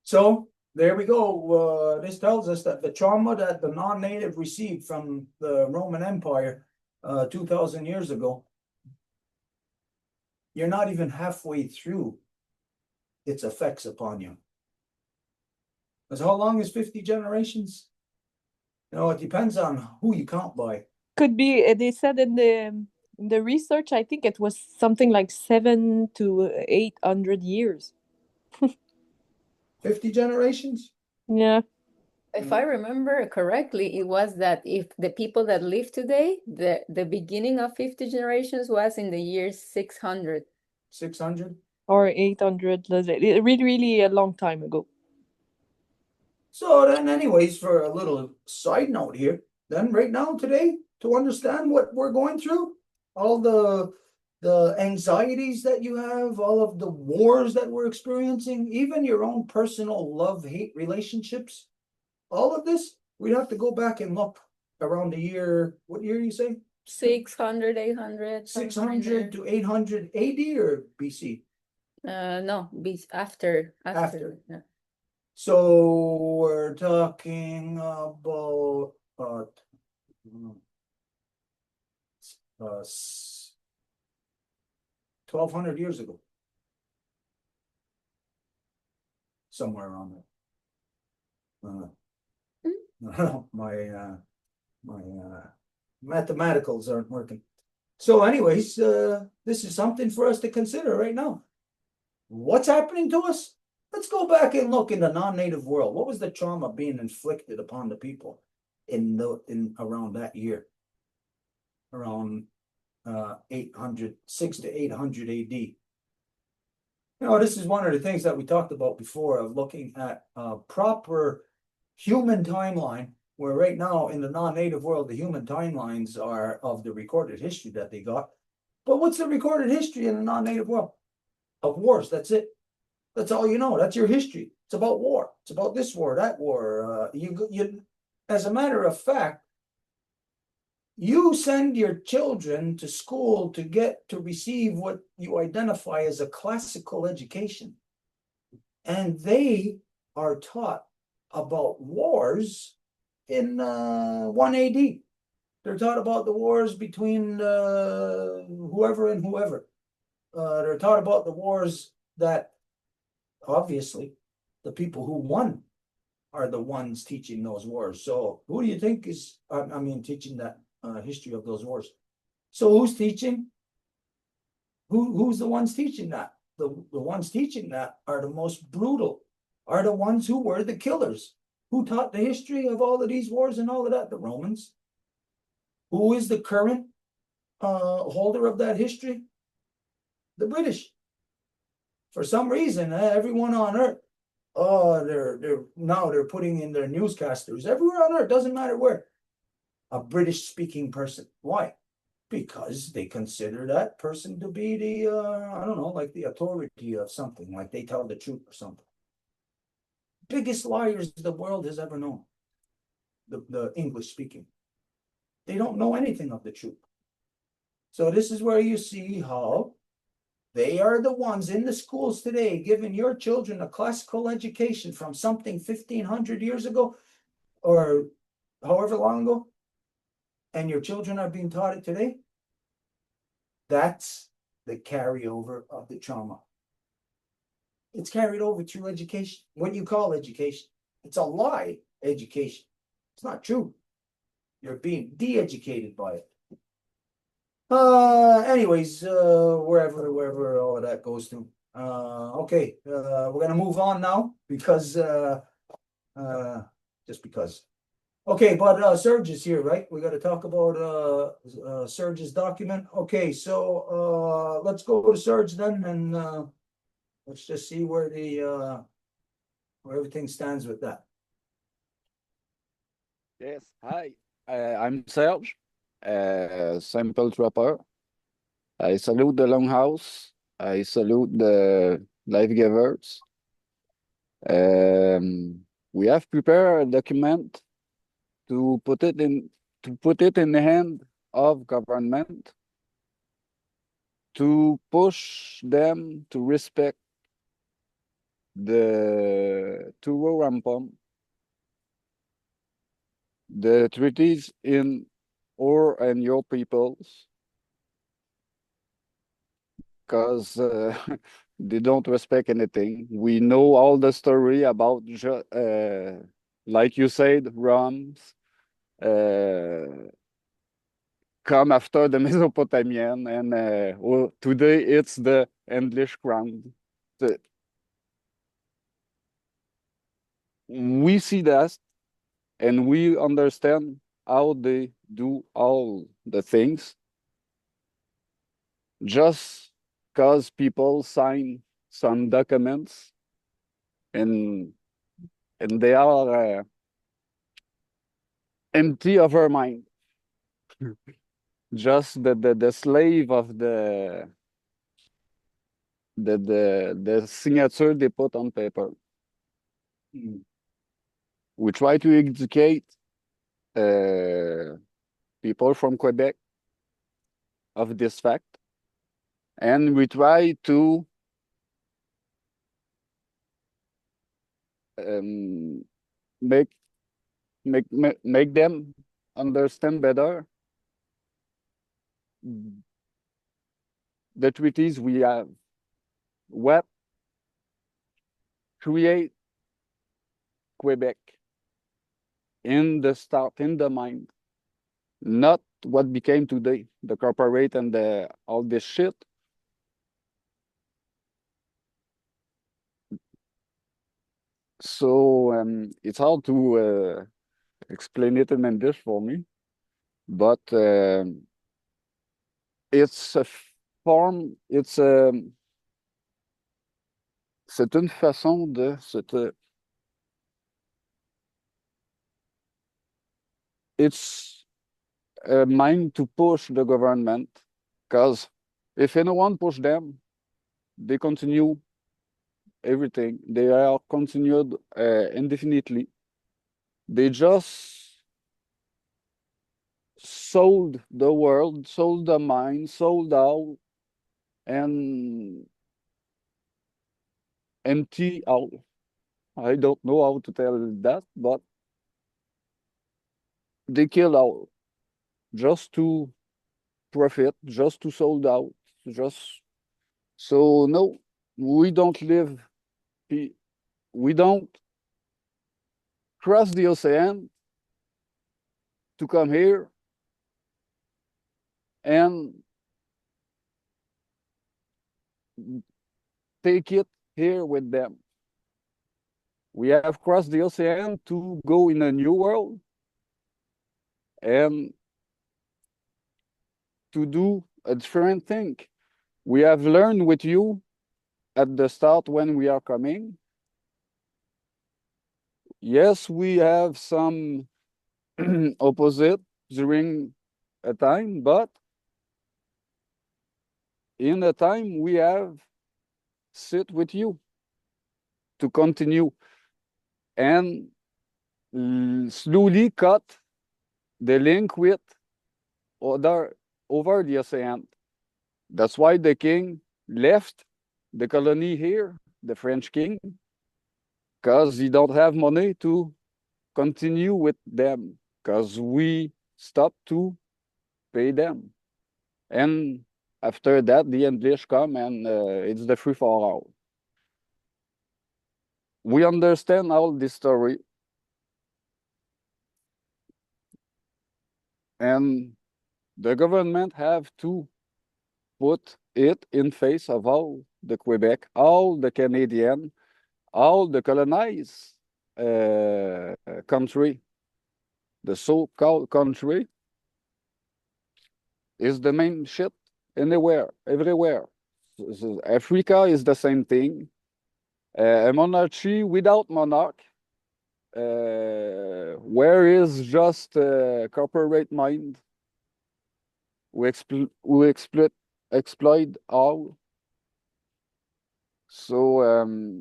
S1: So there we go. This tells us that the trauma that the non-native received from the Roman Empire 2,000 years ago, you're not even halfway through its effects upon you. Because how long is 50 generations? You know, it depends on who you count by.
S6: Could be, they said in the research, I think it was something like 700 to 800 years.
S1: 50 generations?
S6: Yeah.
S2: If I remember correctly, it was that if the people that live today, the beginning of 50 generations was in the year 600.
S1: 600?
S6: Or 800, really, really a long time ago.
S1: So then anyways, for a little side note here, then right now today, to understand what we're going through, all the anxieties that you have, all of the wars that we're experiencing, even your own personal love-hate relationships, all of this, we'd have to go back and look around the year, what year you say?
S2: 600, 800, somewhere in
S1: 600 to 800 AD or BC?
S2: there. No, after.
S1: After.
S2: Yeah.
S1: So we're talking about 1,200 years ago, somewhere around there. My mathematicals aren't working. So, anyways, this is something for us to consider right now. What's happening to us? Let's go back and look in the non-native world. What was the trauma being inflicted upon the people in around that year? Around 6 to 800 AD. You know, this is one of the things that we talked about before of looking at a proper human timeline, where right now in the non-native world, the human timelines are of the recorded history that they got. But what's the recorded history in the non-native world? Of wars, that's it. That's all you know. That's your history. It's about war. It's about this war, that war. As a matter of fact, you send your children to school to receive what you identify as a classical education. And they are taught about wars in 1 AD. They're taught about the wars between whoever and whoever. They're taught about the wars that, obviously, the people who won are the ones teaching those wars. So who do you think is, teaching that history of those wars? So who's teaching? Who's the ones teaching that? The ones teaching that are the most brutal, are the ones who were the killers. Who taught the history of all of these wars and all of that? The Romans. Who is the current holder of that history? The British. For some reason, everyone on earth, they're putting in their newscasters everywhere on earth, doesn't matter where, a British speaking person. Why? Because they consider that person to be the I don't know, like the authority of something, like they tell the truth or something. Biggest liars the world has ever known, the English speaking. They don't know anything of the truth. So this is where you see how they are the ones in the schools today giving your children a classical education from something 1,500 years ago or however long ago, and your children are being taught it today. That's the carryover of the trauma. It's carried over through education. What do you call education? It's a lie, education. It's not true. You're being de-educated by it. Anyways, wherever all of that goes to. Okay, we're gonna move on now because just because. Okay, but Serge is here, right? We gotta talk about Serge's document. Okay, so let's go to Serge then, and let's just see where everything stands with that.
S7: Yes, hi. I'm Serge, simple Trappeur. I salute the Longhouse. I salute the life givers. We have prepared a document to put it in the hand of government to push them to respect the Two Rwo Wampum, the treaties in our and your peoples, because they don't respect anything. We know all the story about, like you said, Roms come after the Mesopotamian, and well, today it's the English crown. We see that, and we understand how they do all the things. Just because people sign some documents, and they are empty of our mind. Just the slave of the signature they put on paper. We try to educate people from Quebec of this fact, and we try to make them understand better the treaties we have, what create Quebec in the start, in the mind, not what became today, the corporate and all this shit. So it's hard to explain it in English for me, but it's a form, c'est une façon de it's a mind to push the government, because if anyone push them, they continue everything. They are continued indefinitely. They just sold the world, sold the mind, sold out, and empty out. I don't know how to tell that, but they kill out just to profit, just to sold out, just so no, we don't live, we don't cross the ocean to come here and take it here with them. We have crossed the ocean to go in a new world and to do a different thing. We have learned with you at the start when we are coming. Yes, we have some opposite during a time, but in a time we have sit with you to continue and slowly cut the link with other over the ocean. That's why the king left the colony here, the French king, because he don't have money to continue with them, because we stopped to pay them. And after that, the English come and it's the free for all. We understand all this story. And the government have to put it in face of all the Quebec, all the Canadian, all the colonized country, the so-called country, is the main shit anywhere, everywhere. Africa is the same thing. A monarchy without monarch, where is just corporate mind. We exploit all. So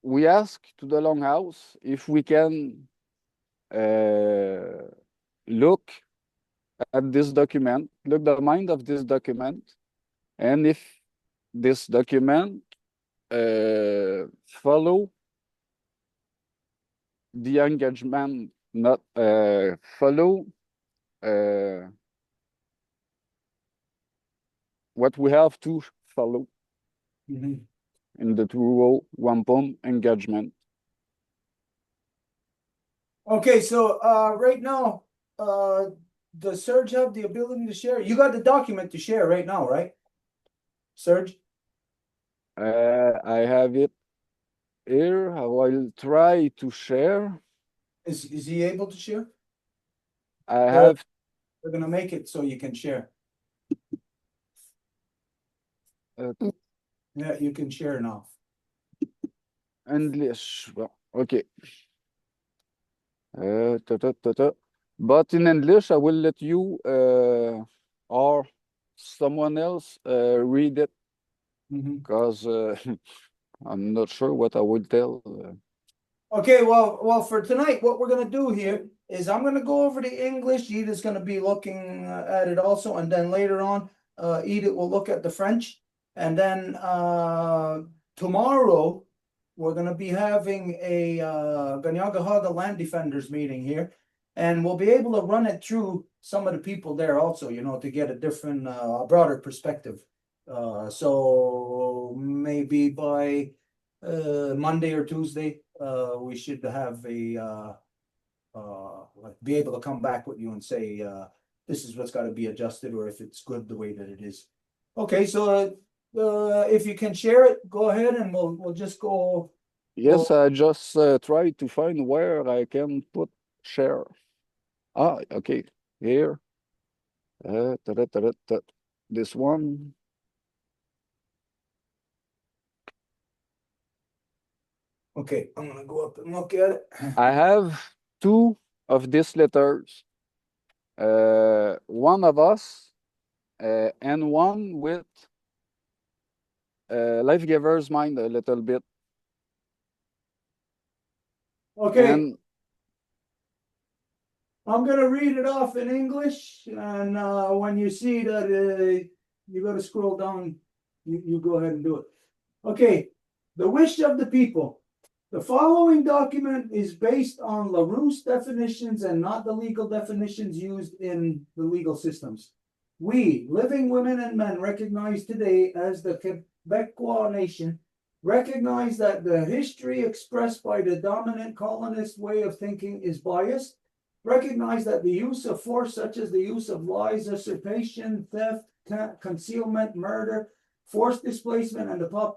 S7: we ask to the Longhouse if we can look at this document, look the mind of this document, and if this document follow the engagement, not follow what we have to follow
S1: Mhm.
S7: in the Two Rwo Wampum engagement.
S1: Okay, so right now, does Serge have the ability to share? You got the document to share right now, right? Serge?
S7: I have it here. I will try to share.
S1: Is he able to share?
S7: I have
S1: We're gonna make it so you can share. Yeah, you can share now.
S7: English. Well, okay. But in English, I will let you or someone else read it
S1: Mhm.
S7: because I'm not sure what I will tell.
S1: Okay, well, for tonight, what we're gonna do here is I'm gonna go over the English. Edith's gonna be looking at it also, and then later on, Edith will look at the French, and then tomorrow we're gonna be having a Ganyagahaga Land Defenders meeting here, and we'll be able to run it through some of the people there also, you know, to get a different, broader perspective. So maybe by Monday or Tuesday, we should have like be able to come back with you and say, this is what's gotta be adjusted, or if it's good the way that it is. Okay, so, if you can share it, go ahead and we'll just go.
S7: Yes, I just try to find where I can put share. Ah, okay, here. This one.
S1: Okay, I'm gonna go up and look at it.
S7: I have two of these letters. One of us and one with life giver's mind a little bit.
S1: Okay,
S7: And
S1: I'm gonna read it off in English, and when you see that you gotta scroll down, you go ahead and do it. Okay, the wish of the people. The following document is based on LaRousse definitions and not the legal definitions used in the legal systems. We, living women and men recognized today as the Quebecois nation, recognize that the history expressed by the dominant colonist way of thinking is biased, recognize that the use of force, such as the use of lies, usurpation, theft, concealment, murder, forced displacement, and the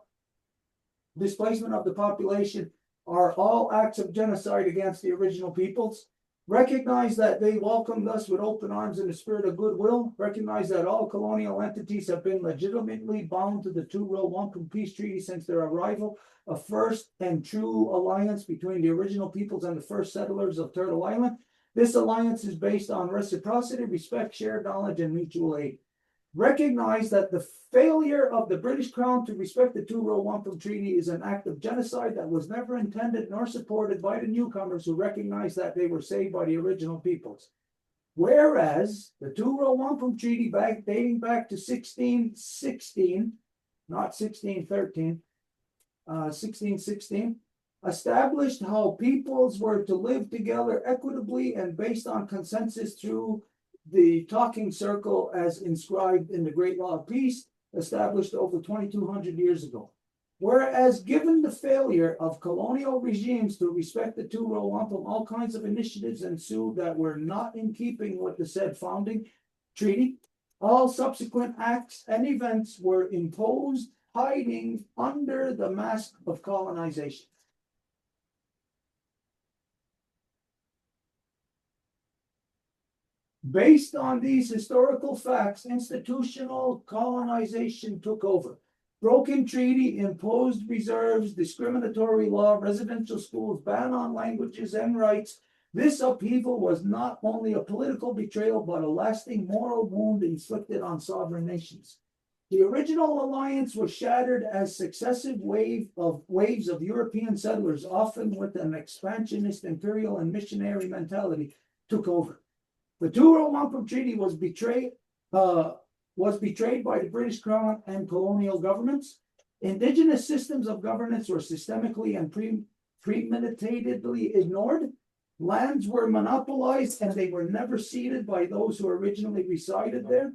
S1: displacement of the population are all acts of genocide against the original peoples. Recognize that they welcomed us with open arms in a spirit of goodwill. Recognize that all colonial entities have been legitimately bound to the Two Rwo Wampum Peace Treaty since their arrival, a first and true alliance between the original peoples and the first settlers of Turtle Island. This alliance is based on reciprocity, respect, shared knowledge, and mutual aid. Recognize that the failure of the British Crown to respect the Two Rwo Wampum Treaty is an act of genocide that was never intended nor supported by the newcomers who recognized that they were saved by the original peoples. Whereas the Two Rwo Wampum Treaty dating back to 1616, not 1613, 1616, established how peoples were to live together equitably and based on consensus through the talking circle as inscribed in the Great Law of Peace, established over 2,200 years ago. Whereas, given the failure of colonial regimes to respect the Two Rwo Wampum, all kinds of initiatives ensued that were not in keeping with the said founding treaty. All subsequent acts and events were imposed, hiding under the mask of colonization. Based on these historical facts, institutional colonization took over. Broken treaty, imposed reserves, discriminatory law, residential schools, ban on languages and rights. This upheaval was not only a political betrayal, but a lasting moral wound inflicted on sovereign nations. The original alliance was shattered as successive waves of European settlers, often with an expansionist, imperial, and missionary mentality, took over. The Two Rwo Wampum Treaty was betrayed by the British Crown and colonial governments. Indigenous systems of governance were systemically and premeditatedly ignored. Lands were monopolized and they were never ceded by those who originally resided there.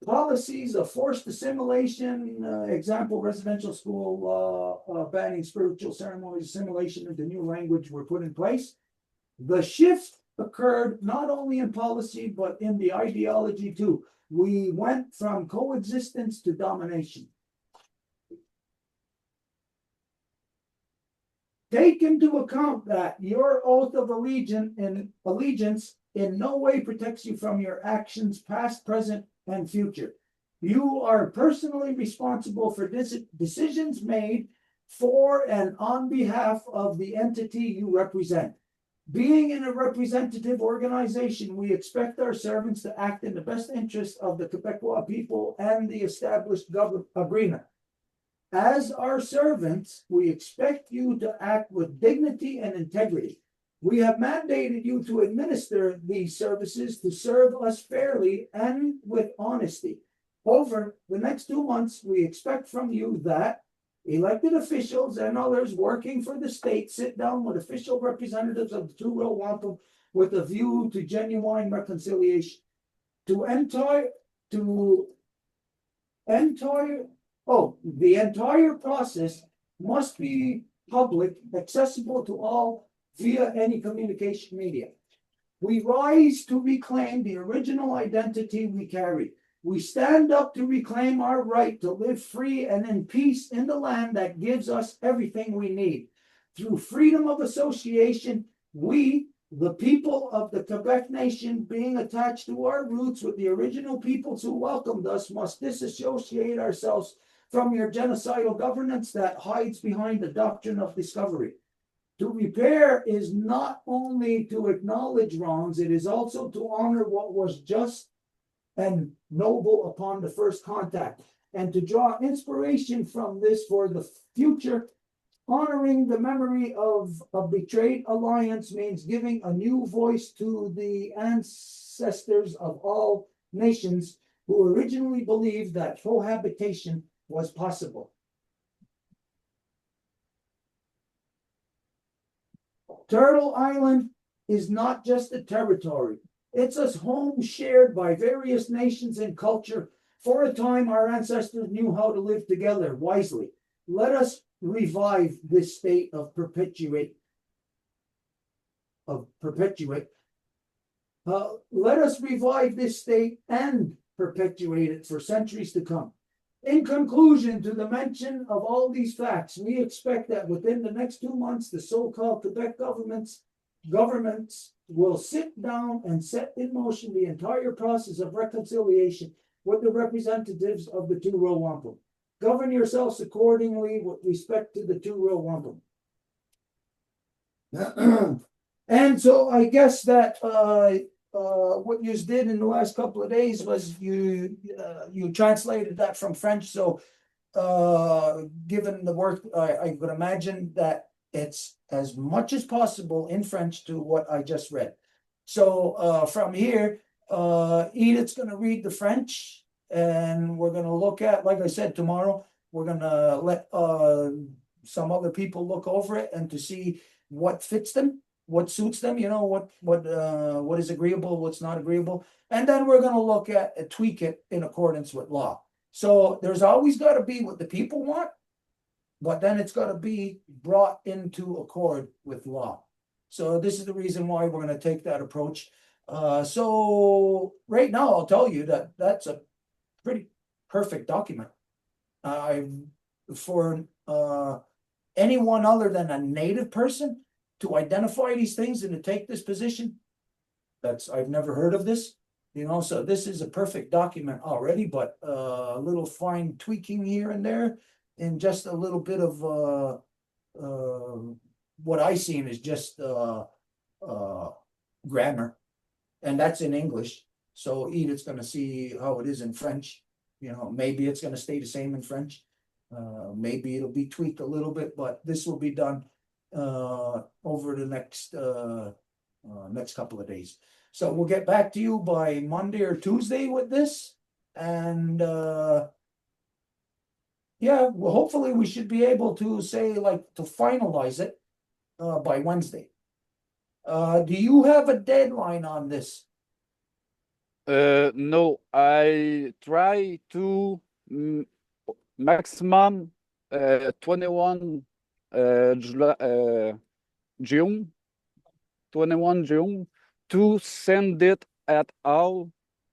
S1: Policies of forced assimilation, example, residential school, banning spiritual ceremonies, assimilation into new language were put in place. The shift occurred not only in policy, but in the ideology too. We went from coexistence to domination. Take into account that your oath of allegiance in no way protects you from your actions, past, present, and future. You are personally responsible for decisions made for and on behalf of the entity you represent. Being in a representative organization, we expect our servants to act in the best interest of the Quebecois people and the established agreement. As our servants, we expect you to act with dignity and integrity. We have mandated you to administer these services to serve us fairly and with honesty. Over the next 2 months, we expect from you that elected officials and others working for the state sit down with official representatives of the Two Rwo Wampum with a view to genuine reconciliation. The entire process must be public, accessible to all via any communication media. We rise to reclaim the original identity we carry. We stand up to reclaim our right to live free and in peace in the land that gives us everything we need. Through freedom of association, we, the people of the Quebec Nation, being attached to our roots with the original peoples who welcomed us, must disassociate ourselves from your genocidal governance that hides behind the doctrine of discovery. To repair is not only to acknowledge wrongs, it is also to honor what was just and noble upon the first contact, and to draw inspiration from this for the future. Honoring the memory of a betrayed alliance means giving a new voice to the ancestors of all nations who originally believed that cohabitation was possible. Turtle Island is not just a territory. It's a home shared by various nations and culture. For a time, our ancestors knew how to live together wisely. Let us revive this state of perpetuate. Let us revive this state and perpetuate it for centuries to come. In conclusion, to the mention of all these facts, we expect that within the next 2 months, the so-called Quebec governments will sit down and set in motion the entire process of reconciliation with the representatives of the Two Rwo Wampum. Govern yourselves accordingly with respect to the Two Rwo Wampum. And so I guess that what you did in the last couple of days was you translated that from French. So given the work, I could imagine that it's as much as possible in French to what I just read. So from here, Edith's going to read the French, and we're going to look at, like I said, tomorrow, we're going to let some other people look over it and to see what fits them, what suits them, you know, what is agreeable, what's not agreeable. And then we're going to look at tweak it in accordance with law. So there's always got to be what the people want, but then it's got to be brought into accord with law. So this is the reason why we're going to take that approach. So right now, I'll tell you that that's a pretty perfect document. For anyone other than a native person to identify these things and to take this position, I've never heard of this, you know, so this is a perfect document already, but a little fine tweaking here and there, and just a little bit of what I seen is just grammar, and that's in English. So Edith's going to see how it is in French. You know, maybe it's going to stay the same in French. Maybe it'll be tweaked a little bit, but this will be done over the next couple of days. So we'll get back to you by Monday or Tuesday with this, and yeah, well, hopefully we should be able to say, like, to finalize it by Wednesday. Do you have a deadline on this?
S7: No, I try to maximum 21 June, 21 June to send it at all.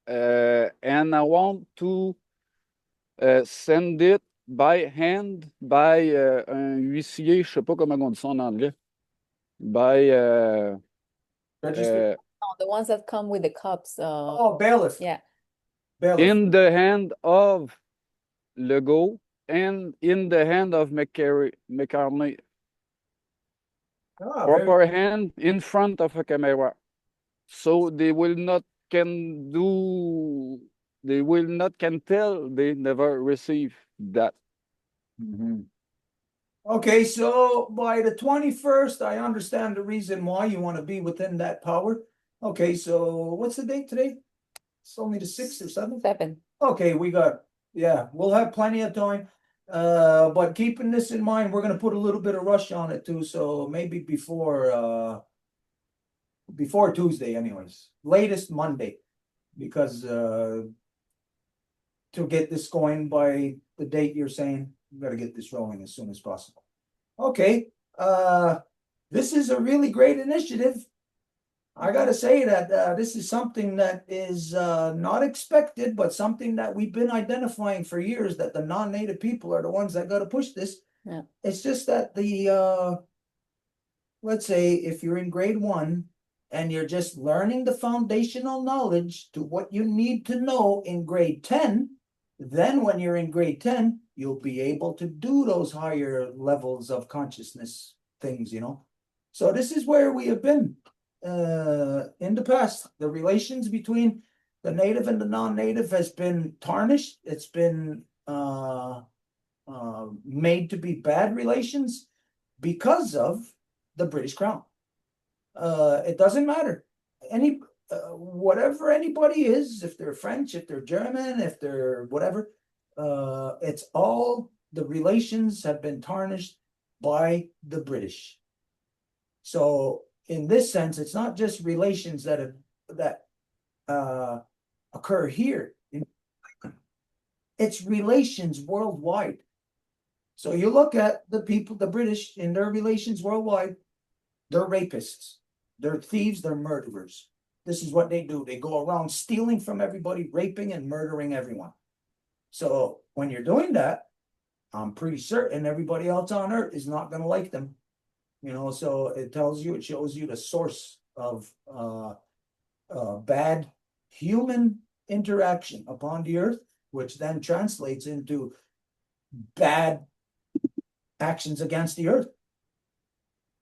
S7: And I want to send it by hand by un huissier, je sais pas comment on dit ça en anglais. By
S1: Register?
S2: Oh, the ones that come with the cups.
S1: Oh, bailiff.
S2: Yeah.
S1: Bailiff.
S7: in the hand of Legault and in the hand of McCartney.
S1: Ah, very,
S7: Proper hand in front of a camera. So they will not can tell they never receive that.
S1: okay, so by the 21st, I understand the reason why you want to be within that power. Okay, so what's the date today? It's only the 6th or 7th?
S2: 7.
S1: Okay, yeah, we'll have plenty of time. But keeping this in mind, we're gonna put a little bit of rush on it too, so maybe before Tuesday anyways, latest Monday. Because to get this going by the date you're saying, we gotta get this rolling as soon as possible. Okay, this is a really great initiative. I gotta say that this is something that is not expected, but something that we've been identifying for years, that the non-native people are the ones that gotta push this.
S2: Yeah.
S1: It's just that let's say if you're in grade 1 and you're just learning the foundational knowledge to what you need to know in grade 10, then when you're in grade 10, you'll be able to do those higher levels of consciousness things, So this is where we have been. In the past, the relations between the native and the non-native has been tarnished. It's been made to be bad relations because of the British Crown. It doesn't matter. Whatever anybody is, if they're French, if they're German, if they're whatever, it's all the relations have been tarnished by the British. So in this sense, it's not just relations that occur here. It's relations worldwide. So you look at the people, the British, in their relations worldwide, they're rapists, they're thieves, they're murderers. This is what they do. They go around stealing from everybody, raping and murdering everyone. So when you're doing that, I'm pretty certain everybody else on earth is not going to like them. So it shows you the source of bad human interaction upon the earth, which then translates into bad actions against the earth.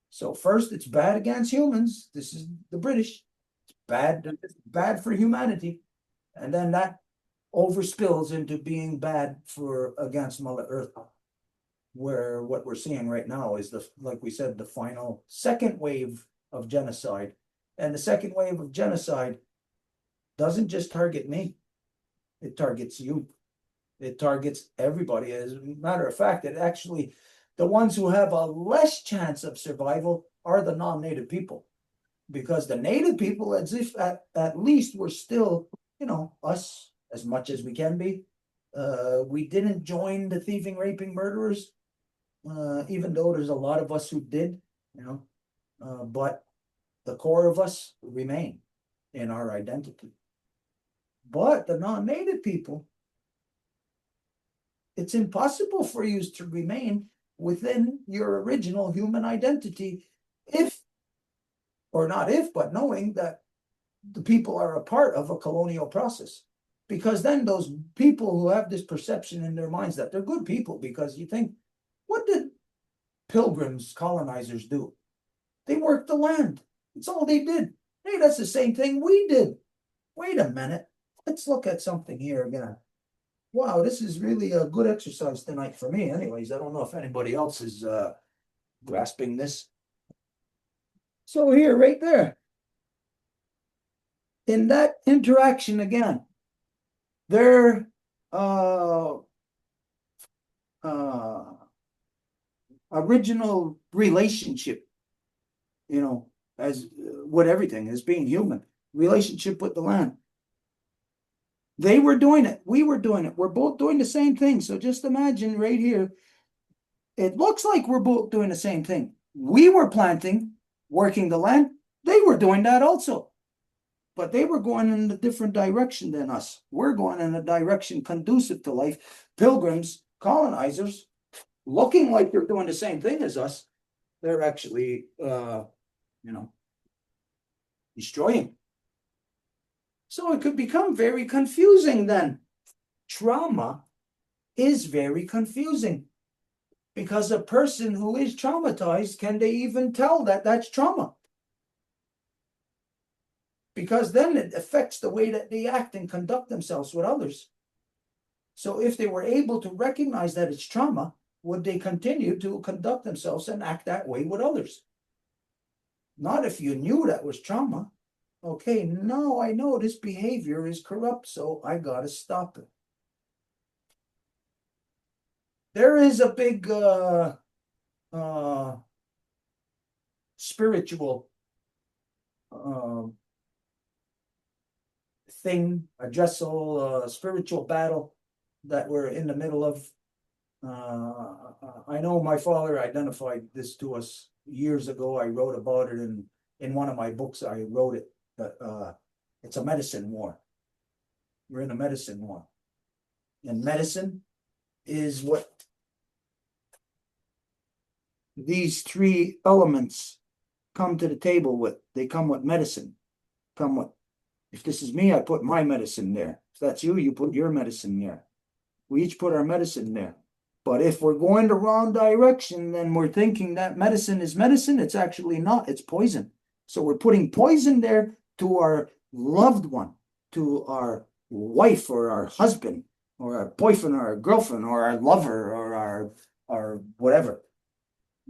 S1: So first, it's bad against humans. This is the British. It's bad for humanity, and then that overspills into being bad against Mother Earth. Where what we're seeing right now is like we said, the final second wave of genocide. And the second wave of genocide doesn't just target me. It targets you. It targets everybody. As a matter of fact, the ones who have a less chance of survival are the non-native people. Because the native people, as if at least we're still, us as much as we can be. We didn't join the thieving, raping, murderers. Even though there's a lot of us who did, but the core of us remain in our identity. But the non-native people, it's impossible for you to remain within your original human identity but knowing that the people are a part of a colonial process. Because then those people who have this perception in their minds that they're good people, because you think, what did pilgrims, colonizers do? They worked the land. It's all they did. Hey, that's the same thing we did. Wait a minute. Let's look at something here again. Wow, this is really a good exercise tonight for me. Anyways, I don't know if anybody else is grasping this. So here, right there. In that interaction again, they're original relationship, as with everything, as being human, relationship with the land. They were doing it. We were doing it. We're both doing the same thing. So just imagine right here. It looks like we're both doing the same thing. We were planting, working the land. They were doing that also. But they were going in a different direction than us. We're going in a direction conducive to life. Pilgrims, colonizers, looking like they're doing the same thing as us, they're actually, destroying. So it could become very confusing then. Trauma is very confusing because a person who is traumatized, can they even tell that that's trauma? Because then it affects the way that they act and conduct themselves with others. So if they were able to recognize that it's trauma, would they continue to conduct themselves and act that way with others? Not if you knew that was trauma. Okay, no, I know this behavior is corrupt, so I gotta stop it. There is a big spiritual thing, a jessel, spiritual battle that we're in the middle of. I know my father identified this to us years ago. I wrote about it in one of my books. I wrote it, but it's a medicine war. We're in a medicine war. And medicine is what these three elements come to the table with. They come with medicine. Come with, if this is me, I put my medicine there. If that's you, you put your medicine there. We each put our medicine there. But if we're going the wrong direction, then we're thinking that medicine is medicine. It's actually not. It's poison. So we're putting poison there to our loved one, to our wife or our husband or our boyfriend or our girlfriend or our lover or our whatever,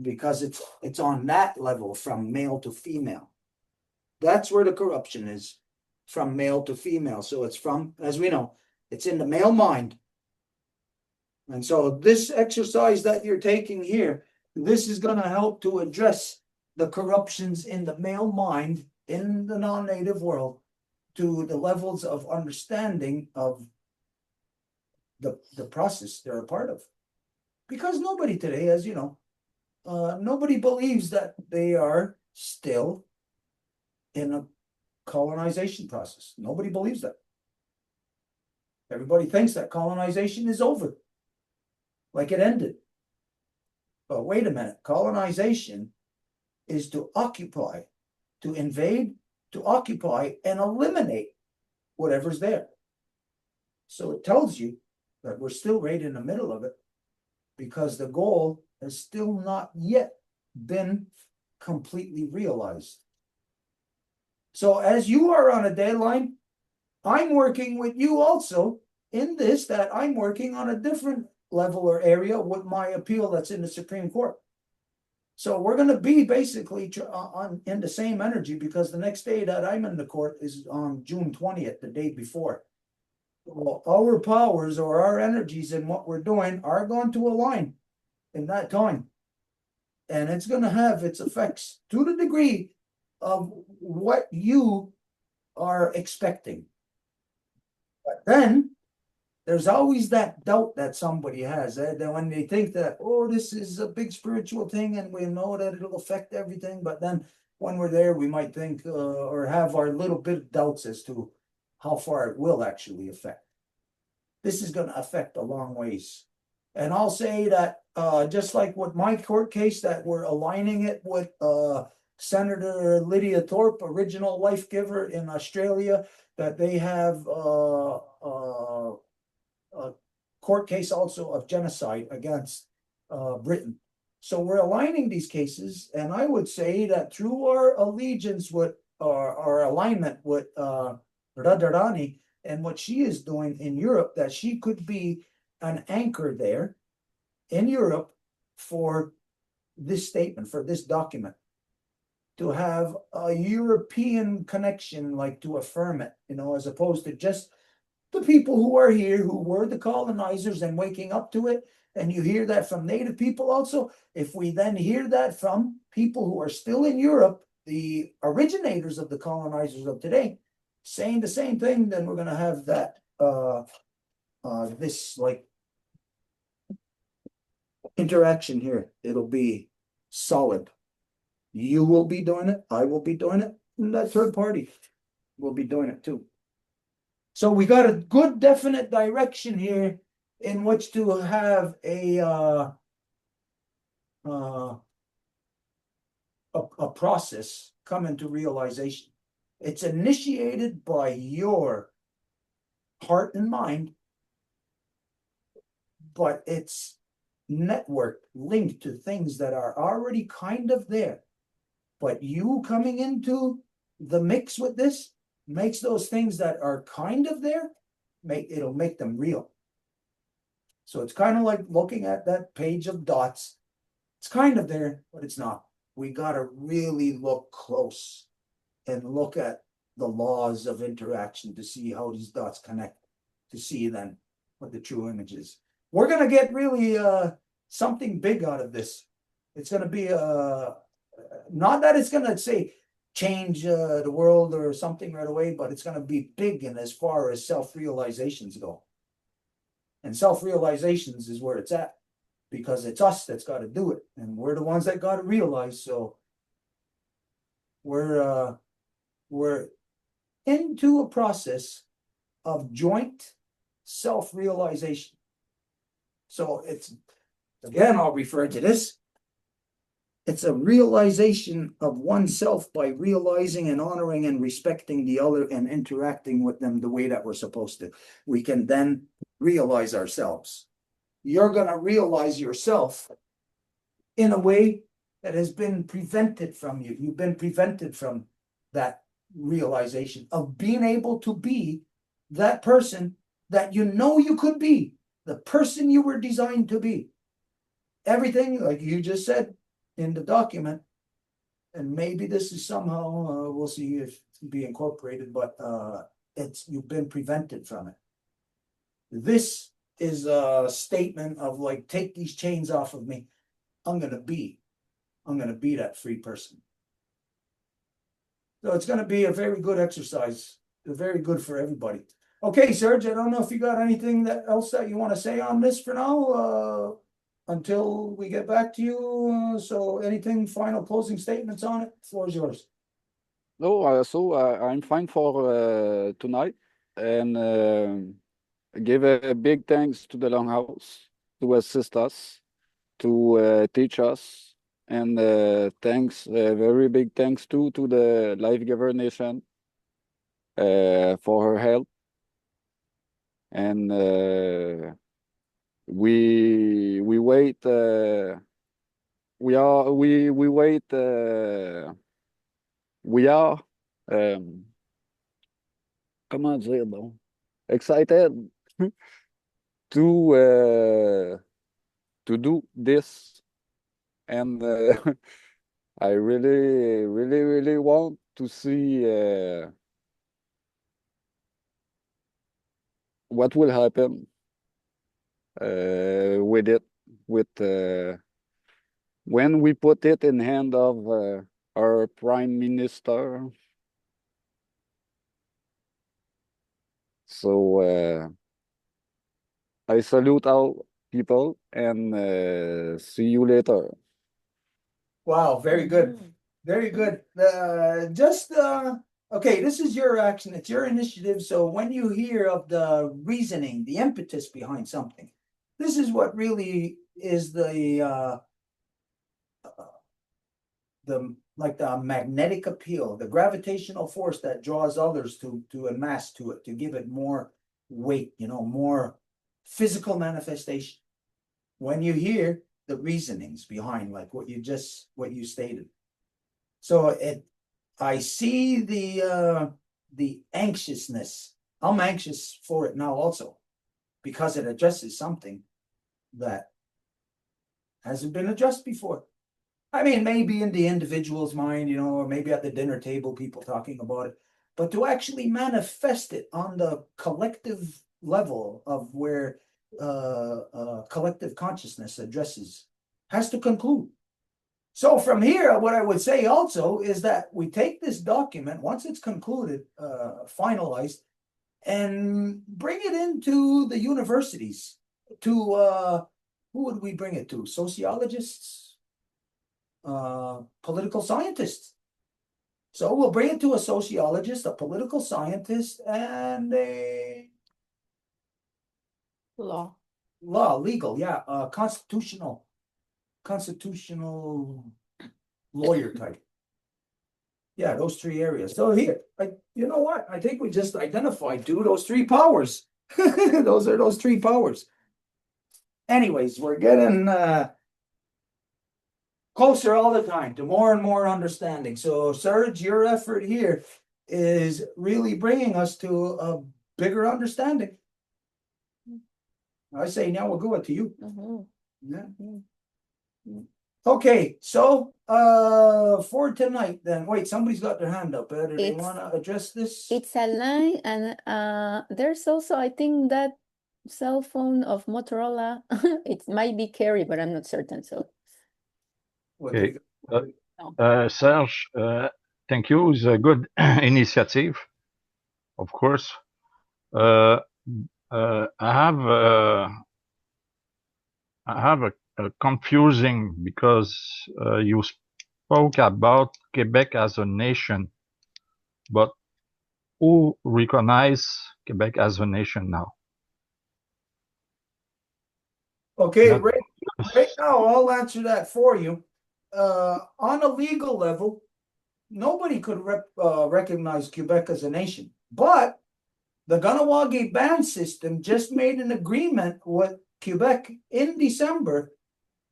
S1: because it's on that level from male to female. That's where the corruption is, from male to female. So it's from, as we know, it's in the male mind. And so this exercise that you're taking here, this is going to help to address the corruptions in the male mind in the non-native world to the levels of understanding of the process they're a part of. Because nobody today, as you know, nobody believes that they are still in a colonization process. Nobody believes that. Everybody thinks that colonization is over, like it ended. But wait a minute, colonization is to occupy, to invade, to occupy, and eliminate whatever's there. So it tells you that we're still right in the middle of it, because the goal has still not yet been completely realized. So as you are on a deadline, I'm working with you also in this, that I'm working on a different level or area with my appeal that's in the Supreme Court. So we're going to be basically in the same energy, because the next day that I'm in the court is on June 20th, the day before. Well, our powers or our energies in what we're doing are going to align in that time. And it's going to have its effects to the degree of what you are expecting. But then there's always that doubt that somebody has, that when they think that, oh, this is a big spiritual thing and we know that it'll affect everything. But then when we're there, we might think or have our little bit of doubts as to how far it will actually affect. This is going to affect a long ways. And I'll say that just like with my court case, that we're aligning it with Senator Lydia Thorpe, original life giver in Australia, that they have a court case also of genocide against Britain. So we're aligning these cases, and I would say that through our allegiance with our alignment with Radharani and what she is doing in Europe, that she could be an anchor there in Europe for this statement, for this document, to have a European connection, like to affirm it, as opposed to just the people who are here, who were the colonizers and waking up to it, and you hear that from native people also, if we then hear that from people who are still in Europe, the originators of the colonizers of today, saying the same thing, then we're gonna have that this like interaction here. It'll be solid. You will be doing it, I will be doing it, and that third party will be doing it too. So we got a good definite direction here in which to have a process come into realization. It's initiated by your heart and mind, but it's networked, linked to things that are already kind of there. But you coming into the mix with this makes those things that are kind of there, it'll make them real. So it's kind of like looking at that page of dots. It's kind of there, but it's not. We got to really look close and look at the laws of interaction to see how these dots connect, to see then what the true image is. We're going to get really something big out of this. It's going to be not that it's going to say change the world or something right away, but it's going to be big in as far as self-realizations go. And self-realizations is where it's at, because it's us that's got to do it, and we're the ones that got to realize. So we're into a process of joint self-realization. So it's, again, I'll refer to this. It's a realization of oneself by realizing and honoring and respecting the other and interacting with them the way that we're supposed to. We can then realize ourselves. You're going to realize yourself in a way that has been prevented from you. You've been prevented from that realization of being able to be that person that you know you could be, the person you were designed to be. Everything, like you just said in the document, and maybe this is somehow, we'll see if it can be incorporated, but you've been prevented from it. This is a statement of like, take these chains off of me. I'm gonna be that free person. So it's gonna be a very good exercise, very good for everybody. Okay, Serge, I don't know if you got anything else that you want to say on this for now, until we get back to you. So anything, final closing statements on it? The floor is yours.
S7: No, so I'm fine for tonight, and give a big thanks to the Longhouse to assist us, to teach us, and thanks, very big thanks to the Life Giver Nation for her help, and we wait. We wait. We are. Comment dire, bon, excited to do this, and I really want to see what will happen with it, when we put it in hand of our Prime Minister. So I salute all people, and see you later.
S1: Wow, very good. Very good. Okay, this is your action, it's your initiative. So when you hear of the reasoning, the impetus behind something, this is what really is the magnetic appeal, the gravitational force that draws others to amass to it, to give it more weight, more physical manifestation. When you hear the reasonings behind, like what you stated. So I see the anxiousness. I'm anxious for it now also, because it addresses something that hasn't been addressed before. I mean, maybe in the individual's mind, or maybe at the dinner table, people talking about it, but to actually manifest it on the collective level of where collective consciousness addresses, has to conclude. So from here, what I would say also is that we take this document, once it's concluded, finalized, and bring it into the universities to, who would we bring it to? Sociologists, political scientists. So we'll bring it to a sociologist, a political scientist, and a legal, yeah, constitutional lawyer type. Yeah, those three areas. So here, you know what? I think we just identified those three powers. Those are those three powers. Anyways, we're getting closer all the time to more and more understanding. So Serge, your effort here is really bringing us to a bigger understanding. I say now we'll go to you. Yeah. Okay, so for tonight then, wait, somebody's got their hand up. Do they want to address this?
S2: It's Alain, and there's also, I think, that cell phone of Motorola. It might be Carrie, but I'm not certain. So,
S4: Okay. Serge, thank you. It's a good initiative, of course. I have a confusing because you spoke about Quebec as a nation, but who recognize Quebec as a nation now?
S1: Okay, right now I'll answer that for you. On a legal level, nobody could recognize Quebec as a nation, but the Kahnawake band system just made an agreement with Quebec in December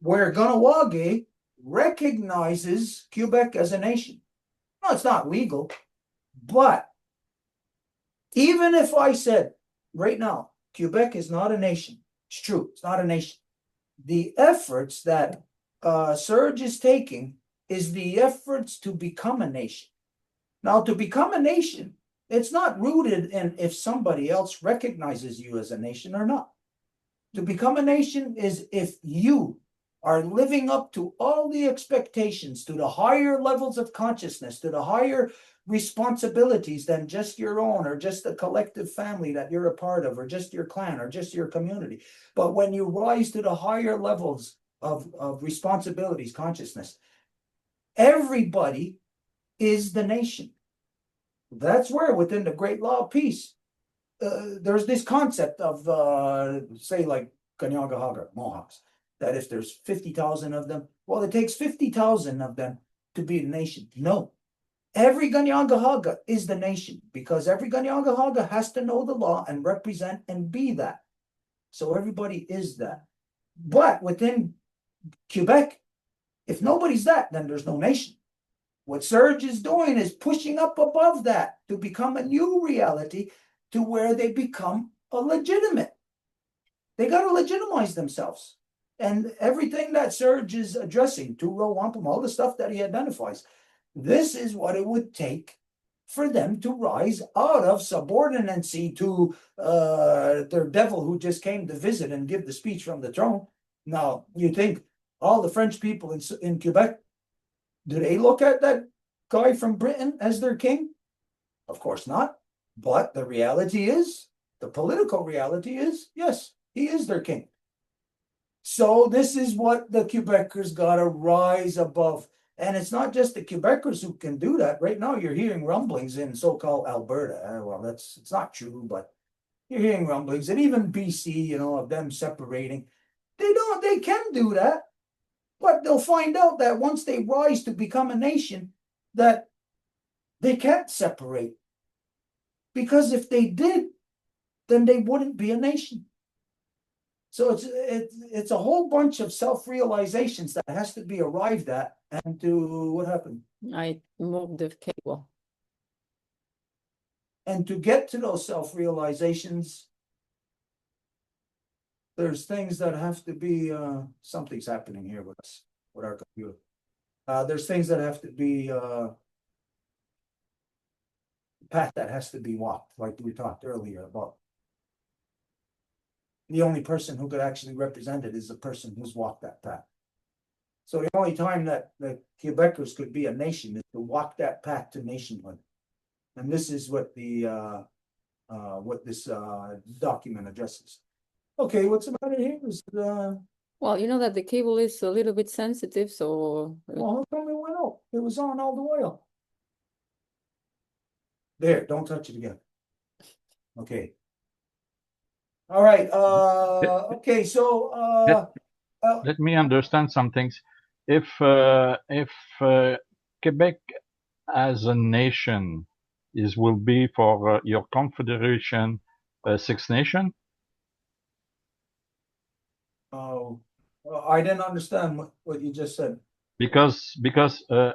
S1: where Kahnawake recognizes Quebec as a nation. No, it's not legal, but even if I said right now, Quebec is not a nation, it's true, it's not a nation. The efforts that Serge is taking is the efforts to become a nation. Now, to become a nation, it's not rooted in if somebody else recognizes you as a nation or not. To become a nation is if you are living up to all the expectations, to the higher levels of consciousness, to the higher responsibilities than just your own or just the collective family that you're a part of or just your clan or just your community. But when you rise to the higher levels of responsibilities, consciousness, everybody is the nation. That's where within the great law of peace, there's this concept of, say, like Kanien'kehá:ka, Mohawks, that if there's 50,000 of them, well, it takes 50,000 of them to be a nation. No, every Kanien'kehá:ka is the nation because every Kanien'kehá:ka has to know the law and represent and be that. So everybody is that. But within Quebec, if nobody's that, then there's no nation. What Serge is doing is pushing up above that to become a new reality to where they become a legitimate. They got to legitimize themselves. And everything that Serge is addressing, Two Rwo Wampum, all the stuff that he identifies, this is what it would take for them to rise out of subordinacy to their devil who just came to visit and give the speech from the throne. Now, you think all the French people in Quebec, do they look at that guy from Britain as their king? Of course not. But the reality is, the political reality is, yes, he is their king. So this is what the Quebecers got to rise above. And it's not just the Quebecers who can do that. Right now, you're hearing rumblings in so-called Alberta. Well, it's not true, but you're hearing rumblings. And even BC, of them separating. They can do that. But they'll find out that once they rise to become a nation, that they can't separate. Because if they did, then they wouldn't be a nation. So it's a whole bunch of self-realizations that has to be arrived at. And to what happened?
S2: I moved the cable.
S1: And to get to those self-realizations, there's things that have to be, something's happening here with us, with our computer. There's things that have to be, path that has to be walked, like we talked earlier about. the only person who could actually represent it is the person who's walked that path. So the only time that the Quebecers could be a nation is to walk that path to nationhood. And this is what the what this document addresses. Okay, what's the matter here?
S2: Well, you know that the cable is a little bit sensitive, so
S1: Well, how come it went out? It was on all the while. There, don't touch it again. Okay. All right, okay, so
S4: Let me understand some things. If Quebec as a nation will be for your confederation Six Nation?
S1: oh, I didn't understand what you just said.
S4: Because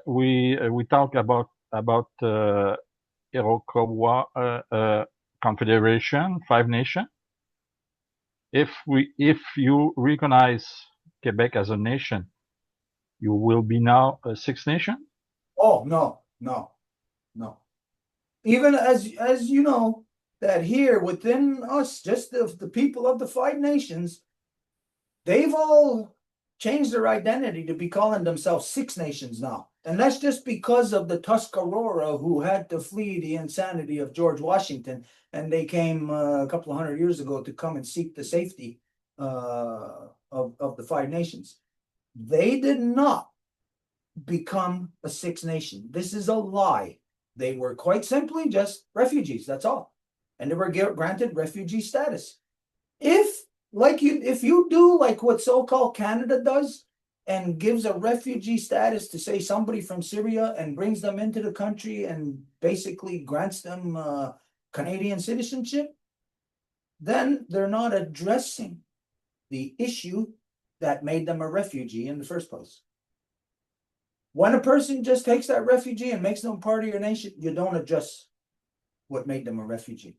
S4: we talk about Iroquois Confederation, Five Nation. If you recognize Quebec as a nation, you will be now a Six Nation?
S1: Oh, no. Even as you know, that here within us, just the people of the Five Nations, they've all changed their identity to be calling themselves Six Nations now. And that's just because of the Tuscarora who had to flee the insanity of George Washington. And they came a couple of 100 years ago to come and seek the safety of the Five Nations. They did not become a Six Nation. This is a lie. They were quite simply just refugees, that's all. And they were granted refugee status. If you do like what so-called Canada does and gives a refugee status to, say, somebody from Syria and brings them into the country and basically grants them Canadian citizenship, then they're not addressing the issue that made them a refugee in the first place. When a person just takes that refugee and makes them part of your nation, you don't address what made them a refugee.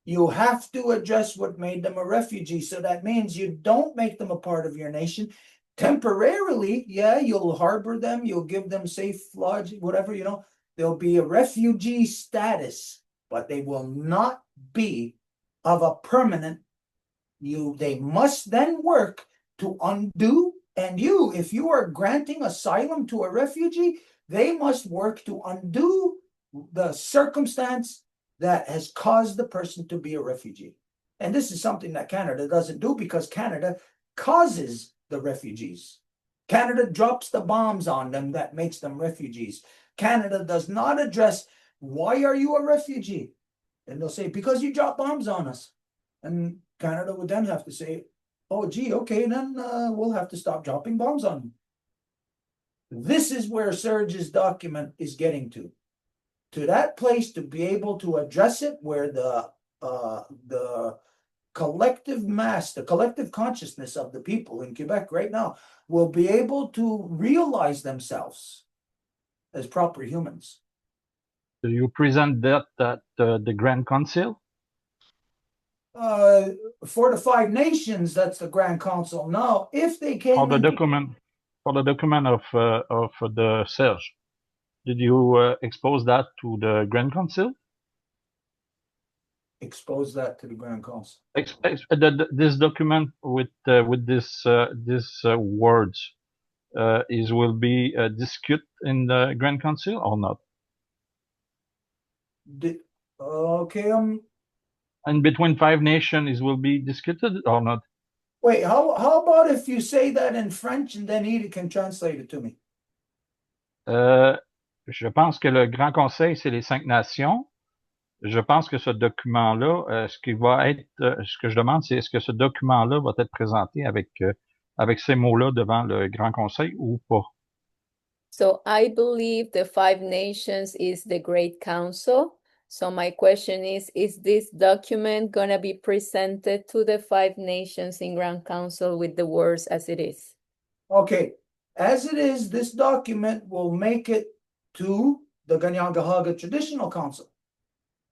S1: You have to address what made them a refugee. So that means you don't make them a part of your nation. Temporarily, yeah, you'll harbor them, you'll give them safe lodge, whatever, they'll be a refugee status, but they will not be of a permanent. They must then work to undo. And if you are granting asylum to a refugee, they must work to undo the circumstance that has caused the person to be a refugee. And this is something that Canada doesn't do because Canada causes the refugees. Canada drops the bombs on them that makes them refugees. Canada does not address, why are you a refugee? And they'll say, because you drop bombs on us. And Canada would then have to say, oh, gee, okay, then we'll have to stop dropping bombs on them. This is where Serge's document is getting to that place to be able to address it, where the collective mass, the collective consciousness of the people in Quebec right now will be able to realize themselves as proper humans.
S4: Do you present that at the Grand Council?
S1: For the Five Nations, that's the Grand Council. Now, if they came
S4: for the document of the Serge, did you expose that to the Grand Council?
S1: Expose that to the Grand Council.
S4: This document with this words will be discussed in the Grand Council or not?
S1: Okay.
S4: And between Five Nations, will be discussed or not?
S1: Wait, how about if you say that in French and then he can translate it to me?
S4: Je pense que le Grand Conseil, c'est les 5 nations. Je pense que ce document-là, ce que je demande, c'est est-ce que ce document-là va être présenté avec ces mots-là devant le Grand Conseil ou pas?
S2: So I believe the Five Nations is the Great Council. So my question is this document going to be presented to the Five Nations in Grand Council with the words as it is?
S1: Okay. As it is, this document will make it to the Kanien'kehá:ka Traditional Council.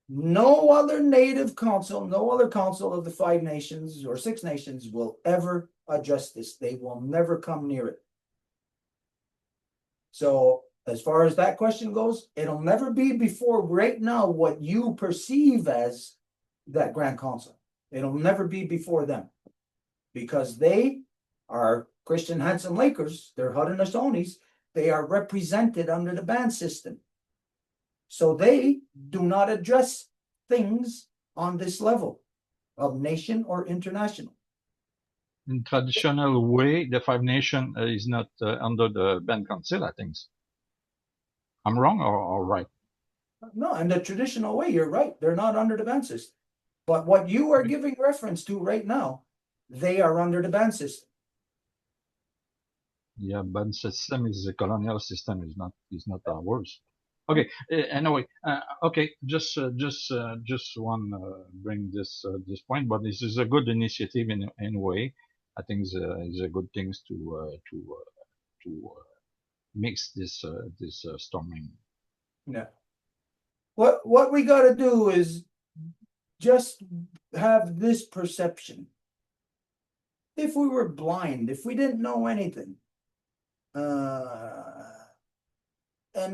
S1: No other native council, no other council of the Five Nations or Six Nations will ever address this. They will never come near it. So as far as that question goes, it'll never be before right now what you perceive as that Grand Council. It'll never be before them. Because they are Christian Handsome Lakers, they're Haudenosaunees, they are represented under the band system. So they do not address things on this level of nation or international.
S4: In traditional way, the Five Nation is not under the band council, I think. I'm wrong or right?
S1: No, in the traditional way, you're right. They're not under the band system. But what you are giving reference to right now, they are under the band system.
S4: Yeah, band system is a colonial system, is not ours. Okay. Anyway, okay. Just one bring this point, but this is a good initiative in a way. I think it's a good thing to mix this storming.
S1: Yeah. What we got to do is just have this perception. If we were blind, if we didn't know anything, and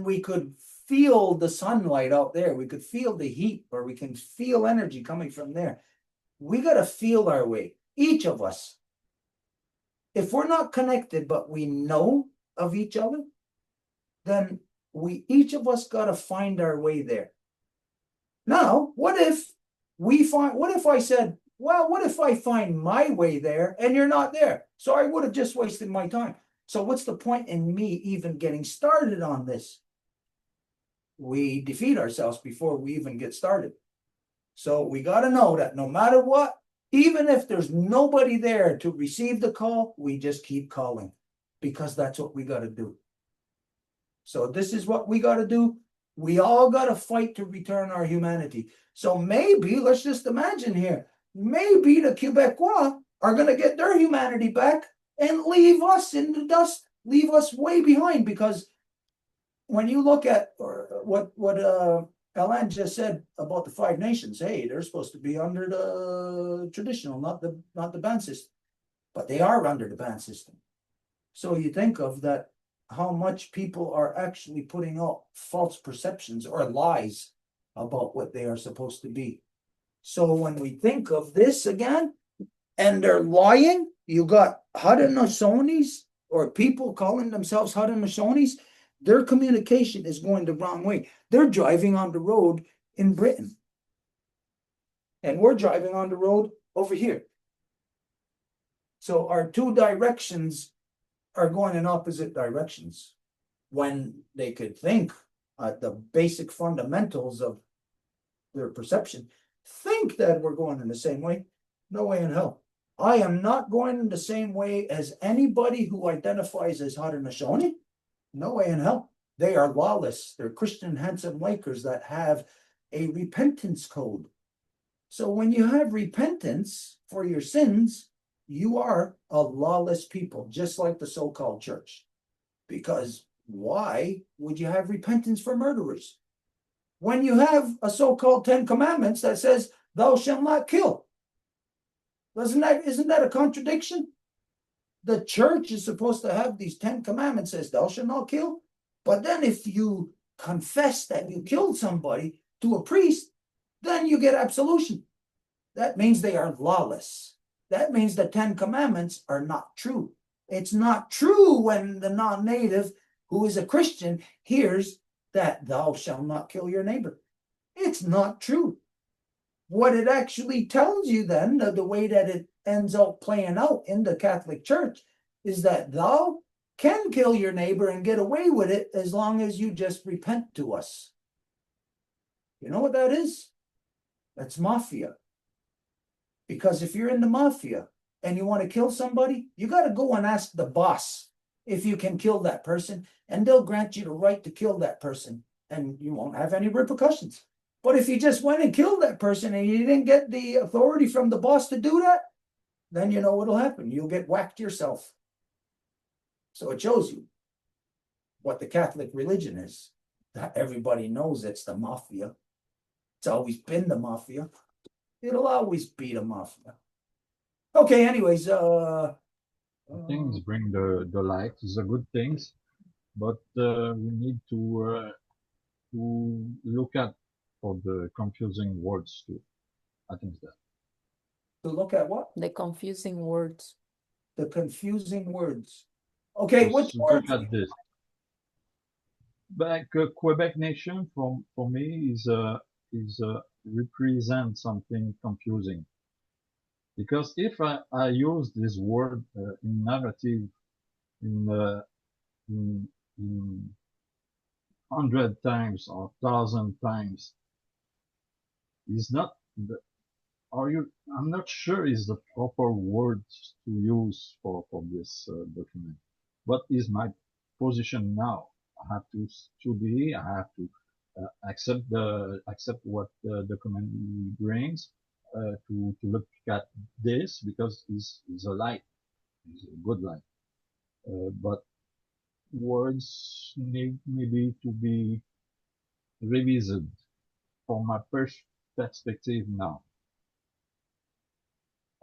S1: we could feel the sunlight out there, we could feel the heat, or we can feel energy coming from there. We got to feel our way, each of us. If we're not connected, but we know of each other, then each of us got to find our way there. Now, what if I said, well, what if I find my way there and you're not there? So I would have just wasted my time. So what's the point in me even getting started on this? We defeat ourselves before we even get started. So we got to know that no matter what, even if there's nobody there to receive the call, we just keep calling, because that's what we got to do. So this is what we got to do. We all got to fight to return our humanity. So maybe, let's just imagine here, maybe the Quebecois are going to get their humanity back and leave us in the dust, leave us way behind. Because when you look at what Alain just said about the Five Nations, hey, they're supposed to be under the traditional, not the band system, but they are under the band system. So you think of that, how much people are actually putting out false perceptions or lies about what they are supposed to be. So when we think of this again, and they're lying, you got Haudenosaunees or people calling themselves Haudenosaunees, their communication is going the wrong way. They're driving on the road in Britain. And we're driving on the road over here. So our two directions are going in opposite directions, when they could think the basic fundamentals of their perception, think that we're going in the same way. No way in hell. I am not going in the same way as anybody who identifies as Haudenosaunee. No way in hell. They are lawless. They're Christian Handsome Lakers that have a repentance code. So when you have repentance for your sins, you are a lawless people, just like the so-called church. Because why would you have repentance for murderers? When you have a so-called 10 Commandments that says, thou shalt not kill. Isn't that a contradiction? The church is supposed to have these 10 Commandments says, thou shalt not kill. But then if you confess that you killed somebody to a priest, then you get absolution. That means they are lawless. That means the 10 Commandments are not true. It's not true when the non-native who is a Christian hears that thou shalt not kill your neighbor. It's not true. What it actually tells you then, the way that it ends up playing out in the Catholic Church, is that thou can kill your neighbor and get away with it as long as you just repent to us. You know what that is? That's mafia. Because if you're in the mafia and you want to kill somebody, you got to go and ask the boss if you can kill that person, and they'll grant you the right to kill that person, and you won't have any repercussions. But if you just went and killed that person and you didn't get the authority from the boss to do that, then you know what'll happen. You'll get whacked yourself. So it shows you what the Catholic religion is. Everybody knows it's the mafia. It's always been the mafia. It'll always be the mafia. Okay, anyways,
S4: things bring the light is a good things, but we need to look at for the confusing words too. I think that.
S1: To look at what?
S2: The confusing words.
S1: The confusing words. Okay,
S4: Just
S1: which
S4: look
S1: words?
S4: at this. Quebec Nation for me is represent something confusing, because if I use this word in narrative in 100 times or 1,000 times, is not the, I'm not sure is the proper word to use for this document. What is my position now? I have to study. I have to accept what the document brings to look at this, because it's a light, it's a good light. But words need maybe to be revised from my perspective now.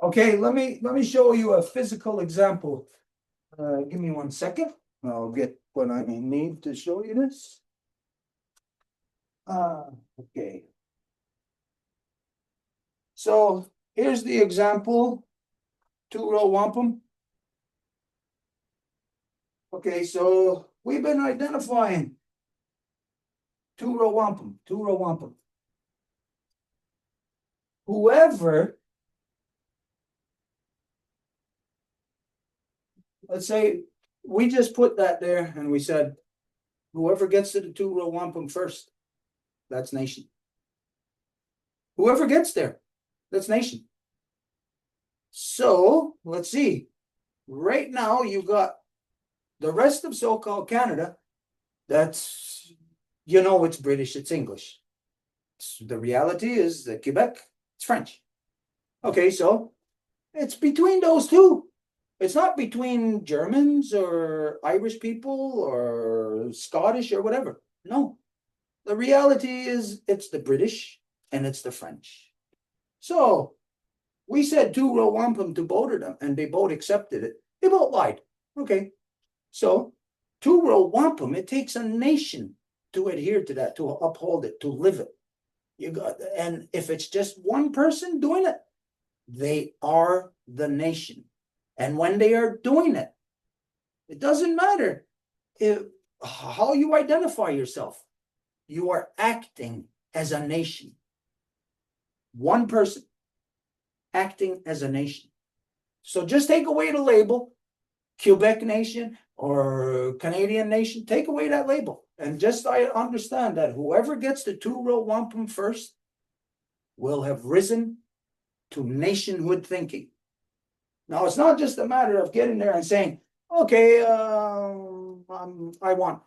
S1: Okay, let me show you a physical example. Give me 1 second. I'll get what I need to show you this. Okay. So here's the example, Two Rwo Wampum. Okay, so we've been identifying Two Rwo Wampum, Two Rwo Wampum. Whoever, let's say we just put that there and we said, whoever gets to the Two Rwo Wampum first, that's nation. Whoever gets there, that's nation. So let's see. Right now, you've got the rest of so-called Canada. That's, you know, it's British, it's English. The reality is that Quebec, it's French. Okay, so it's between those two. It's not between Germans or Irish people or Scottish or whatever. No. The reality is it's the British and it's the French. So we said Two Rwo Wampum to both of them, and they both accepted it. They both lied. Okay. So Two Rwo Wampum, it takes a nation to adhere to that, to uphold it, to live it. You got, and if it's just one person doing it, they are the nation. And when they are doing it, it doesn't matter how you identify yourself. You are acting as a nation. One person acting as a nation. So just take away the label, Quebec Nation or Canadian Nation, take away that label. And just I understand that whoever gets the Two Rwo Wampum first will have risen to nationhood thinking. Now, it's not just a matter of getting there and saying, okay, I want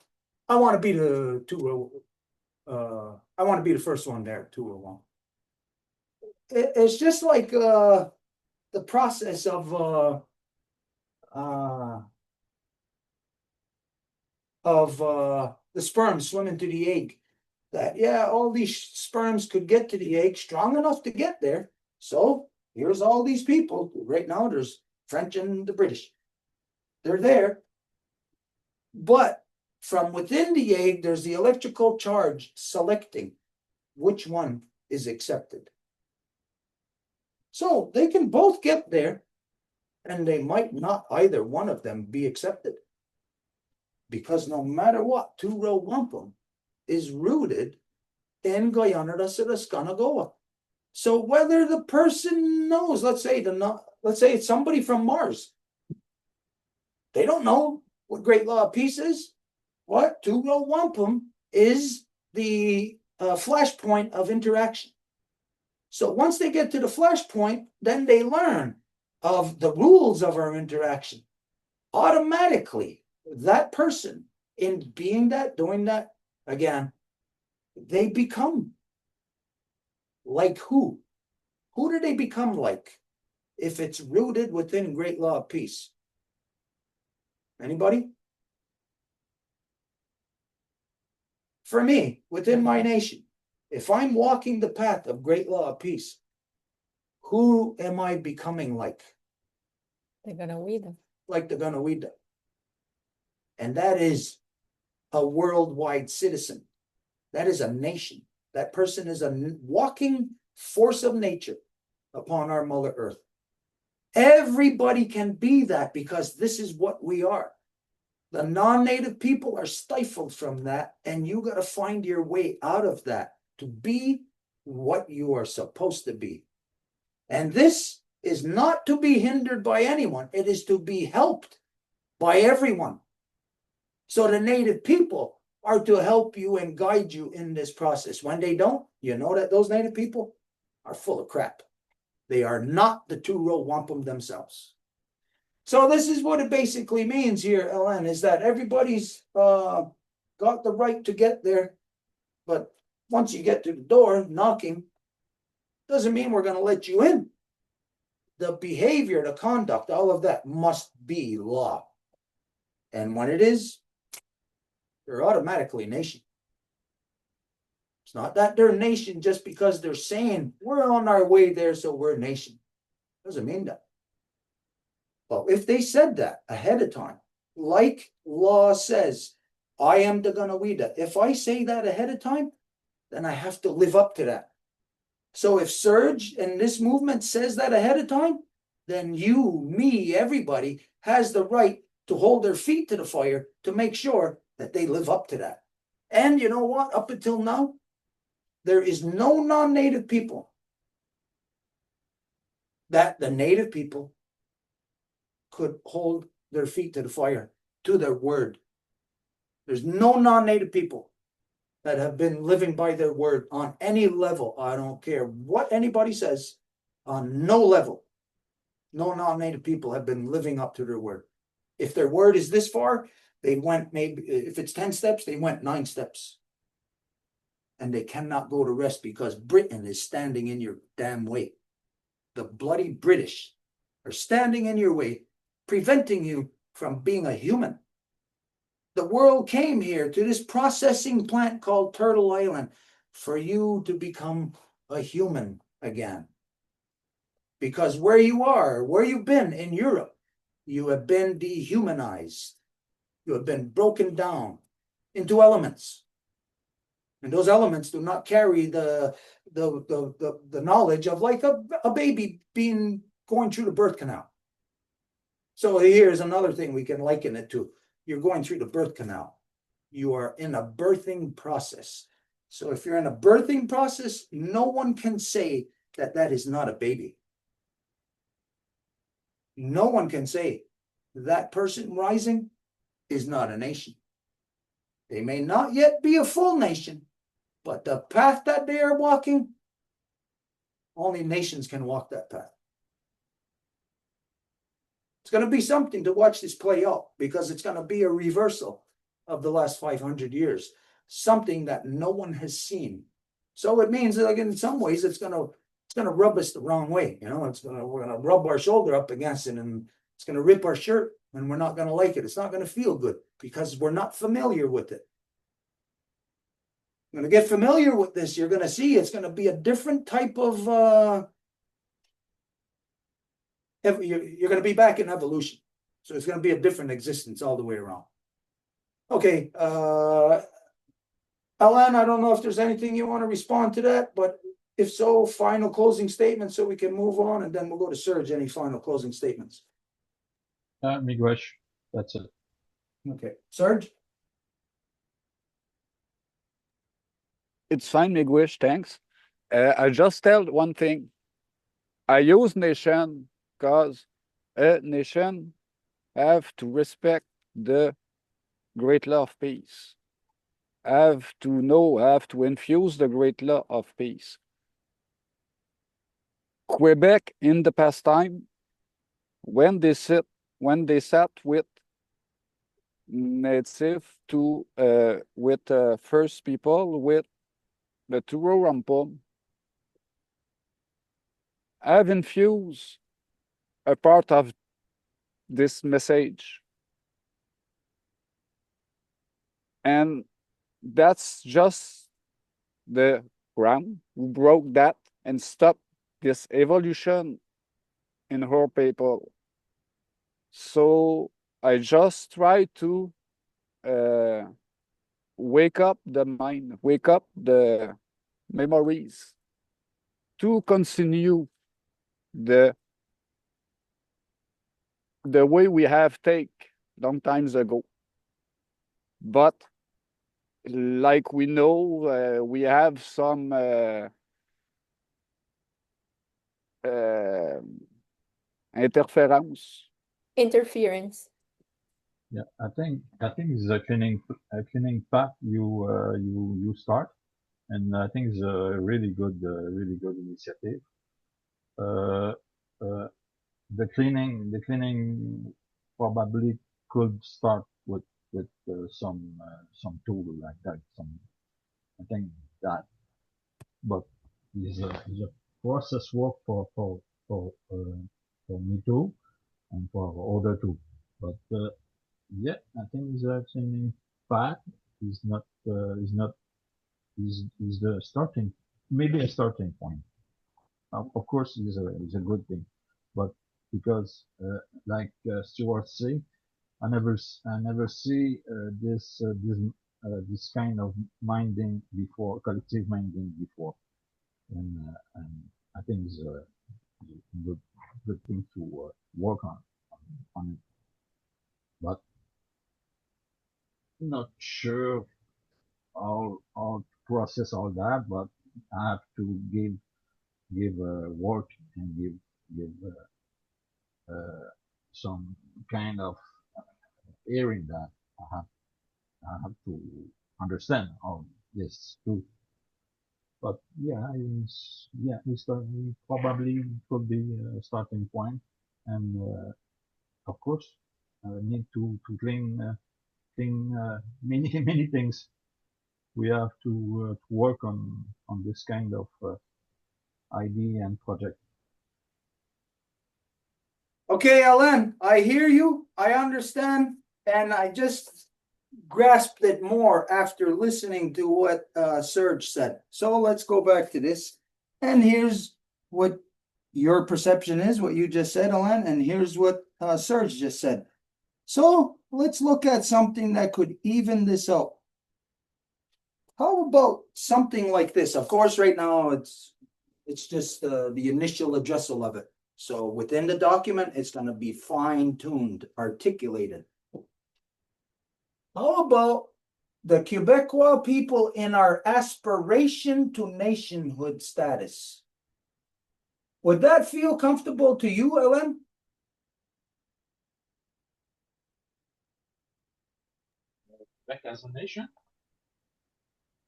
S1: to be the Two Rwo, I want to be the first one there, Two Rwo Wampum. It's just like the process of the sperm swimming to the egg. That, yeah, all these sperms could get to the egg strong enough to get there. So here's all these people. Right now, there's French and the British. They're there. But from within the egg, there's the electrical charge selecting which one is accepted. So they can both get there, and they might not either one of them be accepted. Because no matter what, Two Rwo Wampum is rooted in Guyana da Sirascanagoa. So whether the person knows, let's say it's somebody from Mars, they don't know what Great Law of Peace is. What? Two Rwo Wampum is the flashpoint of interaction. So once they get to the flashpoint, then they learn of the rules of our interaction. Automatically, that person, in being that, doing that, again, they become like who? Who do they become like if it's rooted within Great Law of Peace? Anybody? For me, within my nation, if I'm walking the path of Great Law of Peace, who am I becoming like?
S2: They're gonna weed them.
S1: Like the Ganoida. And that is a worldwide citizen. That is a nation. That person is a walking force of nature, upon our Mother Earth. Everybody can be that because this is what we are. The non-native people are stifled from that, and you got to find your way out of that to be what you are supposed to be. And this is not to be hindered by anyone. It is to be helped by everyone. So the native people are to help you and guide you in this process. When they don't, you know that those native people are full of crap. They are not the Two Rwo Wampum themselves. So this is what it basically means here, Alain, is that everybody's got the right to get there. But once you get to the door knocking, doesn't mean we're going to let you in. The behavior, the conduct, all of that must be law. And when it is, they're automatically nation. It's not that they're nation just because they're saying we're on our way there, so we're a nation. Doesn't mean that. But if they said that ahead of time, like law says, I am the Ganawida. If I say that ahead of time, then I have to live up to that. So if Serge and this movement says that ahead of time, then you, me, everybody has the right to hold their feet to the fire to make sure that they live up to that. And you know what? Up until now, there is no non-native people that the native people could hold their feet to the fire, to their word. There's no non-native people that have been living by their word on any level. I don't care what anybody says, on no level. No non-native people have been living up to their word. If their word is this far, they went maybe, if it's 10 steps, they went 9 steps. And they cannot go to rest because Britain is standing in your damn way. The bloody British are standing in your way, preventing you from being a human. The world came here to this processing plant called Turtle Island for you to become a human again. Because where you are, where you've been in Europe, you have been dehumanized. You have been broken down into elements. And those elements do not carry the knowledge of like a baby going through the birth canal. So here's another thing we can liken it to. You're going through the birth canal. You are in a birthing process. So if you're in a birthing process, no one can say that that is not a baby. No one can say that person rising is not a nation. They may not yet be a full nation, but the path that they are walking, only nations can walk that path. It's going to be something to watch this play out because it's going to be a reversal of the last 500 years, something that no one has seen. So it means that, like, in some ways, it's going to rub us the wrong way. You know, we're going to rub our shoulder up against it, and it's going to rip our shirt, and we're not going to like it. It's not going to feel good because we're not familiar with it. You're going to get familiar with this. You're going to see it's going to be a different type of. You're going to be back in evolution, so it's going to be a different existence all the way around. Okay, Alain, I don't know if there's anything you want to respond to that, but if so, final closing statement so we can move on, and then we'll go to Serge. Any final closing statements?
S4: Miigwech, that's it.
S1: Okay, Serge.
S7: It's fine, Miigwech, thanks. I just tell one thing. I use nation because a nation have to respect the great law of peace. Have to infuse the great law of peace. Quebec in the past time, when they sat with native to with first people with the Two Rwo Wampum, have infused a part of this message. And that's just the ground who broke that and stopped this evolution in her people. So I just try to wake up the mind, wake up the memories to continue the way we have take long times ago. But like we know, we have some interference.
S2: Interference.
S4: Yeah, I think it's a cleaning path you start, and I think it's a really good initiative. The cleaning probably could start with some tool like that. I think that, but it's a process work for me too, and for other too. But yeah, I think the cleaning path is not is the starting, maybe a starting point. Of course, is a good thing, but because like Stuart say, I never see this kind of minding before, collective minding before, and I think it's a good thing to work on it, but not sure how to process all that, but I have to give work and give some kind of hearing that I have to understand all this too. But yeah, we probably could be a starting point, and of course, need to clean many things. We have to work on this kind of idea and project.
S1: Okay, Alain, I hear you, I understand, and I just grasped it more after listening to what Serge said. So let's go back to this. And here's what your perception is, what you just said, Alain, and here's what Serge just said. So let's look at something that could even this out. How about something like this? Of course, right now it's just the initial addressal of it. So within the document, it's going to be fine-tuned, articulated. How about the Quebecois people in our aspiration to nationhood status? Would that feel comfortable to you, Alain?
S4: Quebec as a nation?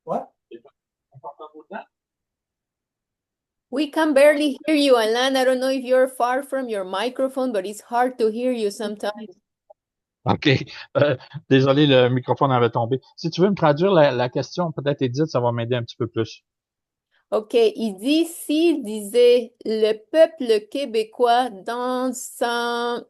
S1: What?
S4: Comfortable with that?
S2: We can barely hear you, Alain. I don't know if you're far from your microphone, but it's hard to hear you sometimes.
S4: OK. Désolé, le microphone avait tombé. Si tu veux me traduire la question, peut-être Edith, ça va m'aider un petit peu plus.
S2: OK, il dit, s'il disait le peuple québécois dans son...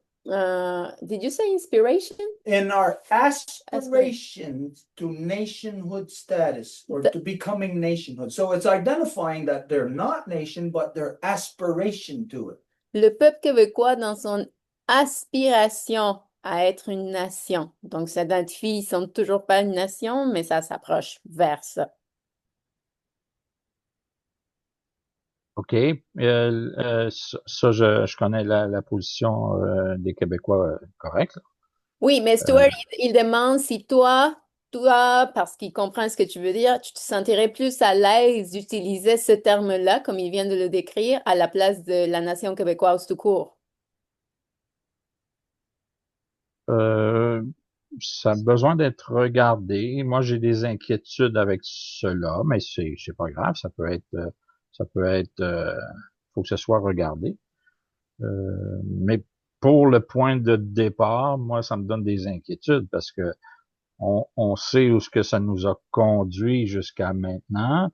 S2: did you say inspiration?
S1: In our aspiration to nationhood status, or to becoming nationhood. So it's identifying that they're not nation, but their aspiration to it.
S2: Le peuple québécois dans son aspiration à être une nation. Donc, ça identifie, ils sont toujours pas une nation, mais ça s'approche vers ça.
S4: OK. Ça, je connais la position des Québécois correcte.
S2: Oui, mais Stuart, il demande si toi, parce qu'il comprend ce que tu veux dire, tu te sentirais plus à l'aise d'utiliser ce terme-là, comme il vient de le décrire, à la place de la nation québécoise tout court.
S4: Ça a besoin d'être regardé. Moi, j'ai des inquiétudes avec cela, mais c'est pas grave. Ça peut être, faut que ce soit regardé. Mais pour le point de départ, moi, ça me donne des inquiétudes parce que on sait où ce que ça nous a conduit jusqu'à maintenant.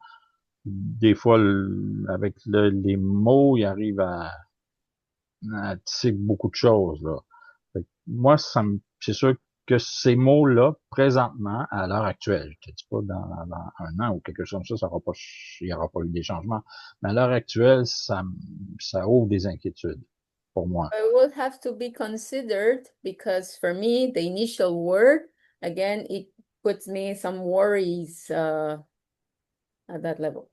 S4: Des fois, avec les mots, il arrive à tisser beaucoup de choses, là. Fait que moi, c'est sûr que ces mots-là, présentement, à l'heure actuelle, je te dis pas dans un an ou quelque chose comme ça, il y aura pas eu des changements. Mais à l'heure actuelle, ça ouvre des inquiétudes pour moi.
S2: It will have to be considered because for me, the initial word, again, it puts me some worries at that level.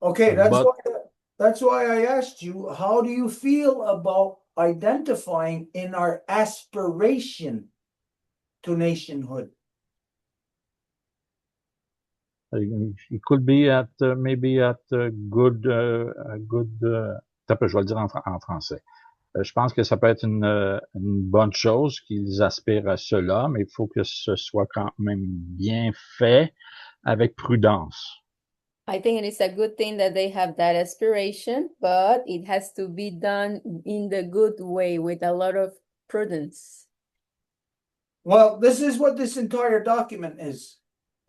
S1: Okay, that's
S4: But-
S1: why That's why I asked you, how do you feel about identifying in our aspiration to nationhood?
S4: It could be at maybe at a good je vais le dire en français. Je pense que ça peut être une bonne chose qu'ils aspirent à cela, mais il faut que ce soit quand même bien fait avec prudence.
S2: I think it is a good thing that they have that aspiration, but it has to be done in the good way with a lot of prudence.
S1: Well, this is what this entire document is.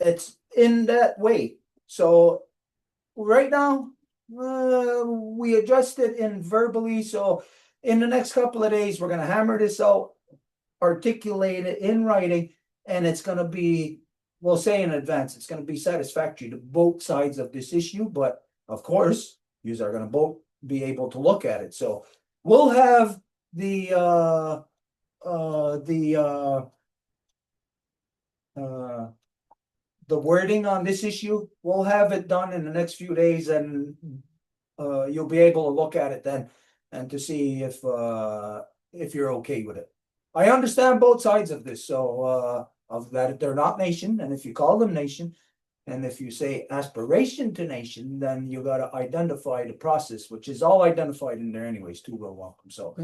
S1: It's in that way. So right now, we adjust it in verbally. So in the next couple of days, we're going to hammer this out, articulate it in writing, and it's going to be, we'll say in advance, it's going to be satisfactory to both sides of this issue. But of course, you are going to both be able to look at it. So we'll have the wording on this issue. We'll have it done in the next few days, and you'll be able to look at it then and to see if you're okay with it. I understand both sides of this, so of that they're not nation, and if you call them nation, and if you say aspiration to nation, then you got to identify the process, which is all identified in there anyways. Two Rwo Wampum. So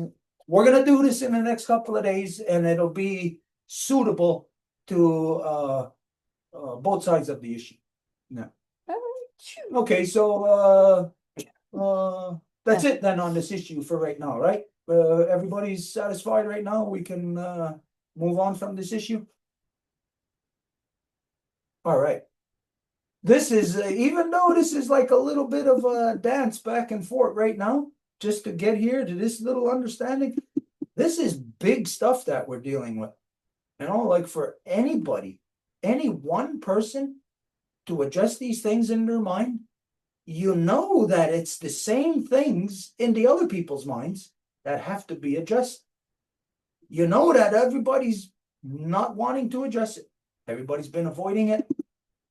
S1: we're gonna do this in the next couple of days, and it'll be suitable to both sides of the issue. Yeah. Okay, so that's it then on this issue for right now, right? Everybody's satisfied right now. We can move on from this issue. All right. This is even though this is like a little bit of a dance back and forth right now, just to get here to this little understanding. This is big stuff that we're dealing with. You know, like for anybody, any one person to adjust these things in their mind, you know that it's the same things in the other people's minds that have to be adjusted. You know that everybody's not wanting to adjust it. Everybody's been avoiding it.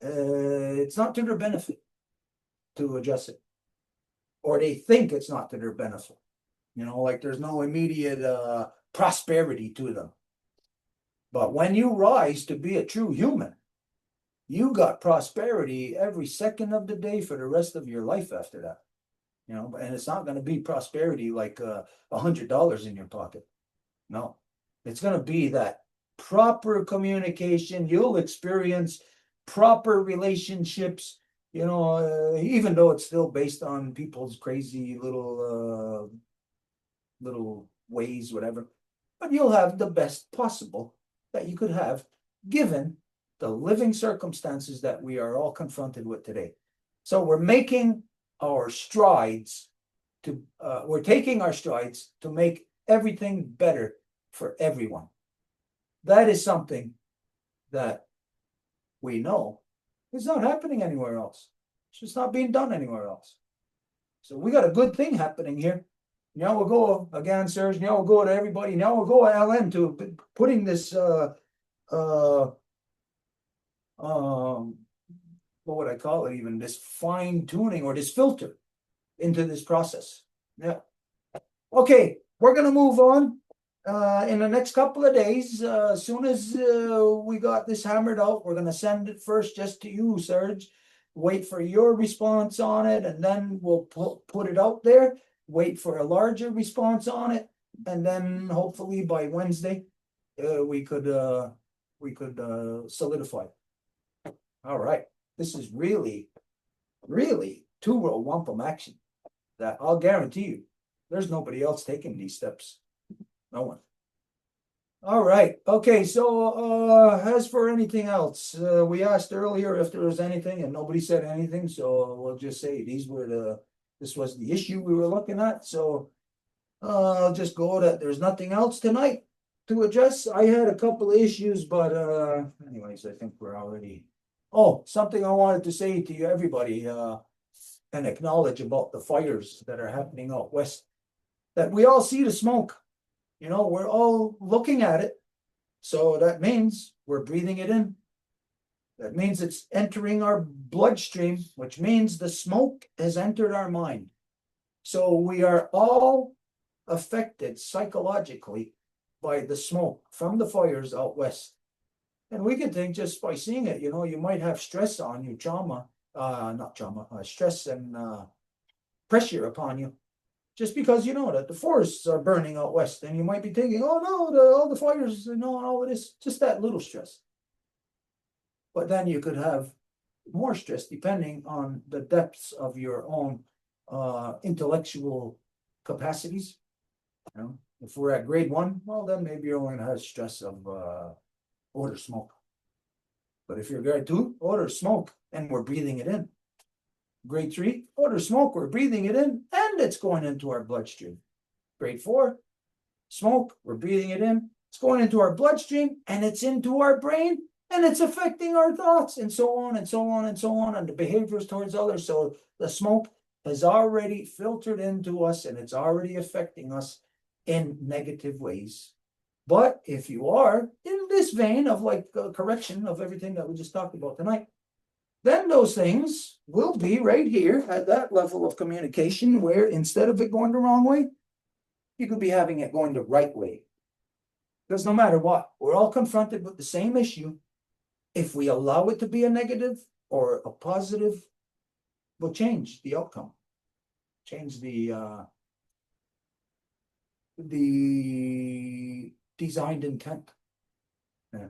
S1: It's not to their benefit to adjust it. Or they think it's not to their benefit. You know, like there's no immediate prosperity to them. But when you rise to be a true human, you got prosperity every second of the day for the rest of your life after that. You know, and it's not going to be prosperity like $100 in your pocket. No, it's going to be that proper communication. You'll experience proper relationships, you know, even though it's still based on people's crazy little ways, whatever. But you'll have the best possible that you could have given the living circumstances that we are all confronted with today. So we're making our strides to, we're taking our strides to make everything better for everyone. That is something that we know is not happening anywhere else. It's just not being done anywhere else. So we got a good thing happening here. Now we'll go again, Serge. Now we'll go to everybody. Now we'll go to Alain to putting this what would I call it even, this fine tuning or this filter into this process. Yeah. Okay, we're gonna move on in the next couple of days. As soon as we got this hammered out, we're gonna send it first just to you, Serge. Wait for your response on it, and then we'll put it out there. Wait for a larger response on it, and then hopefully by Wednesday we could solidify it. All right, this is really Two Rwo Wampum action that I'll guarantee you there's nobody else taking these steps. No one. All right. Okay. So as for anything else, we asked earlier if there was anything, and nobody said anything. So we'll just say this was the issue we were looking at. So I'll just go that there's nothing else tonight to address. I had a couple of issues, but anyways, I think we're already. Oh, something I wanted to say to you, everybody, and acknowledge about the fires that are happening out west. That we all see the smoke. You know, we're all looking at it. So that means we're breathing it in. That means it's entering our bloodstream, which means the smoke has entered our mind. So we are all affected psychologically by the smoke from the fires out west. And we can think just by seeing it, you know, you might have stress on you, stress and pressure upon you, just because you know that the forests are burning out west, and you might be thinking, oh no, all the fires, you know, and all of this, just that little stress. But then you could have more stress depending on the depths of your own intellectual capacities. You know, if we're at grade 1, well, then maybe you're only gonna have stress of odor smoke. But if you're grade 2, odor smoke, and we're breathing it in. Grade 3, odor smoke, we're breathing it in, and it's going into our bloodstream. Grade 4, smoke, we're breathing it in, it's going into our bloodstream, and it's into our brain, and it's affecting our thoughts, and so on, and so on, and so on, and the behaviors towards others. So the smoke has already filtered into us, and it's already affecting us in negative ways. But if you are in this vein of like correction of everything that we just talked about tonight, then those things will be right here at that level of communication where instead of it going the wrong way, you could be having it going the right way. Because no matter what, we're all confronted with the same issue. If we allow it to be a negative or a positive, we'll change the outcome, change the designed intent. Yeah.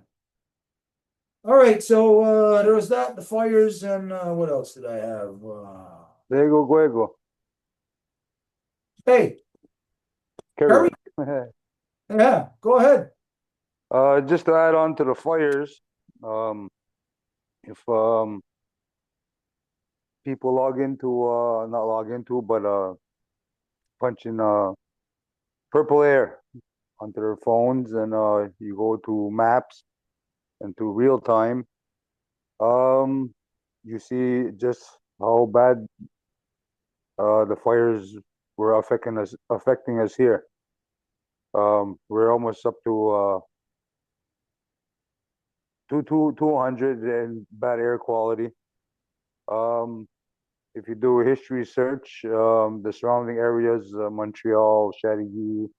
S1: All right, so there was that, the fires, and what else did I have?
S7: Lego Guego.
S1: Hey,
S7: Carry.
S1: yeah, go ahead.
S7: Just to add on to the fires, if people log into not log into, but punch in purple air onto their phones, and you go to maps and to real time, you see just how bad the fires were affecting us here. We're almost up to 200 and bad air quality. If you do a history search, the surrounding areas, Montreal, Chateauguay,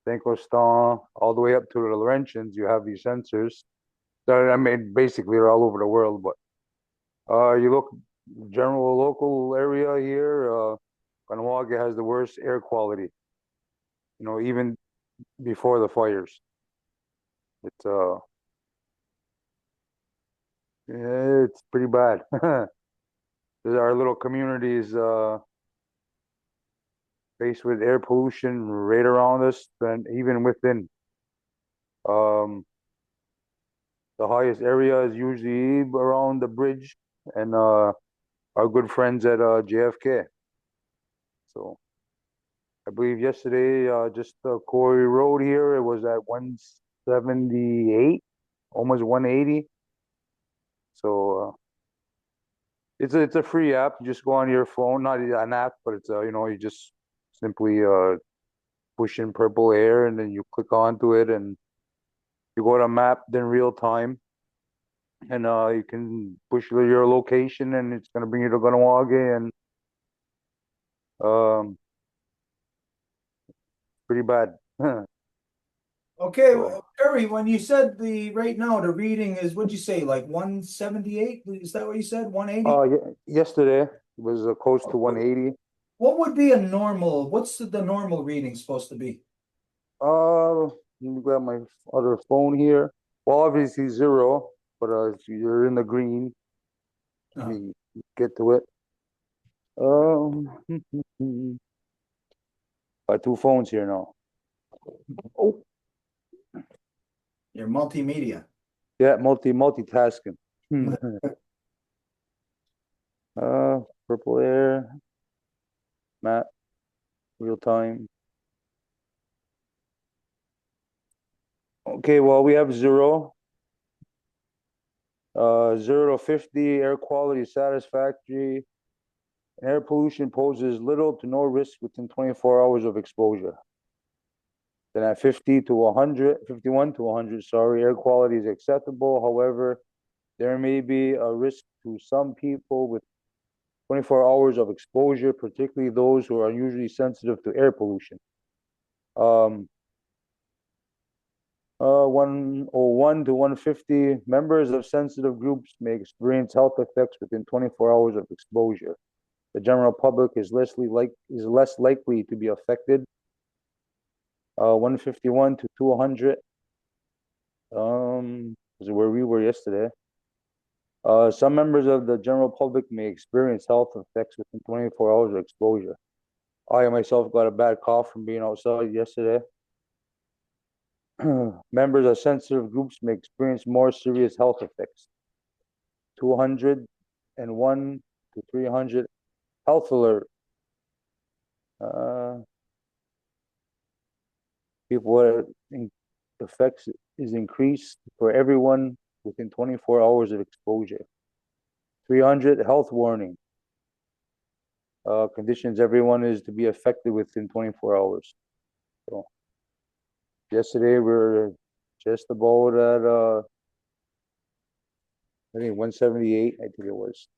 S7: Saint-Constant, all the way up to the Laurentians, you have these sensors. I mean, basically, they're all over the world. But you look general local area here, Kahnawake has the worst air quality. You know, even before the fires. It's it's pretty bad. Our little communities faced with air pollution right around us, and even within. The highest area is usually around the bridge and our good friends at JFK. So I believe yesterday, just Corey Road here, it was at 178, almost 180. So it's a free app. You just go on your phone, not an app, but it's you know, you just simply push in purple air, and then you click onto it, and you go to map in real time, and you can push your location, and it's gonna bring you to Kahnawake, and pretty bad.
S1: Okay,
S7: So,
S1: well, Terry, when you said right now the reading is, what'd you say, like 178? Is that what you said? 180?
S7: yesterday it was close to 180.
S1: What would be a normal, what's the normal reading supposed to be?
S7: Let me grab my other phone here. Well, obviously 0, but you're in the green. Let me get to it. Got 2 phones here now. Oh,
S1: Your multimedia.
S7: yeah, multitasking. Purple air, map, real time. Okay, well, we have 0. 0 to 50, air quality satisfactory. Air pollution poses little to no risk within 24 hours of exposure. Then at 50 to 100, 51 to 100, sorry, air quality is acceptable. However, there may be a risk to some people with
S8: 24 hours of exposure, particularly those who are unusually sensitive to air pollution. 101 to 150 members of sensitive groups may experience health effects within 24 hours of exposure. The general public is less likely to be affected. 151 to 200. This is where we were yesterday. Some members of the general public may experience health effects within 24 hours of exposure. I myself got a bad cough from being outside yesterday. Members of sensitive groups may experience more serious health effects. 201 to 300 health alert. People effects is increased for everyone within 24 hours of exposure. 300 health warning. Conditions everyone is to be affected within 24 hours. So yesterday we were just about at I think 178, I think it was.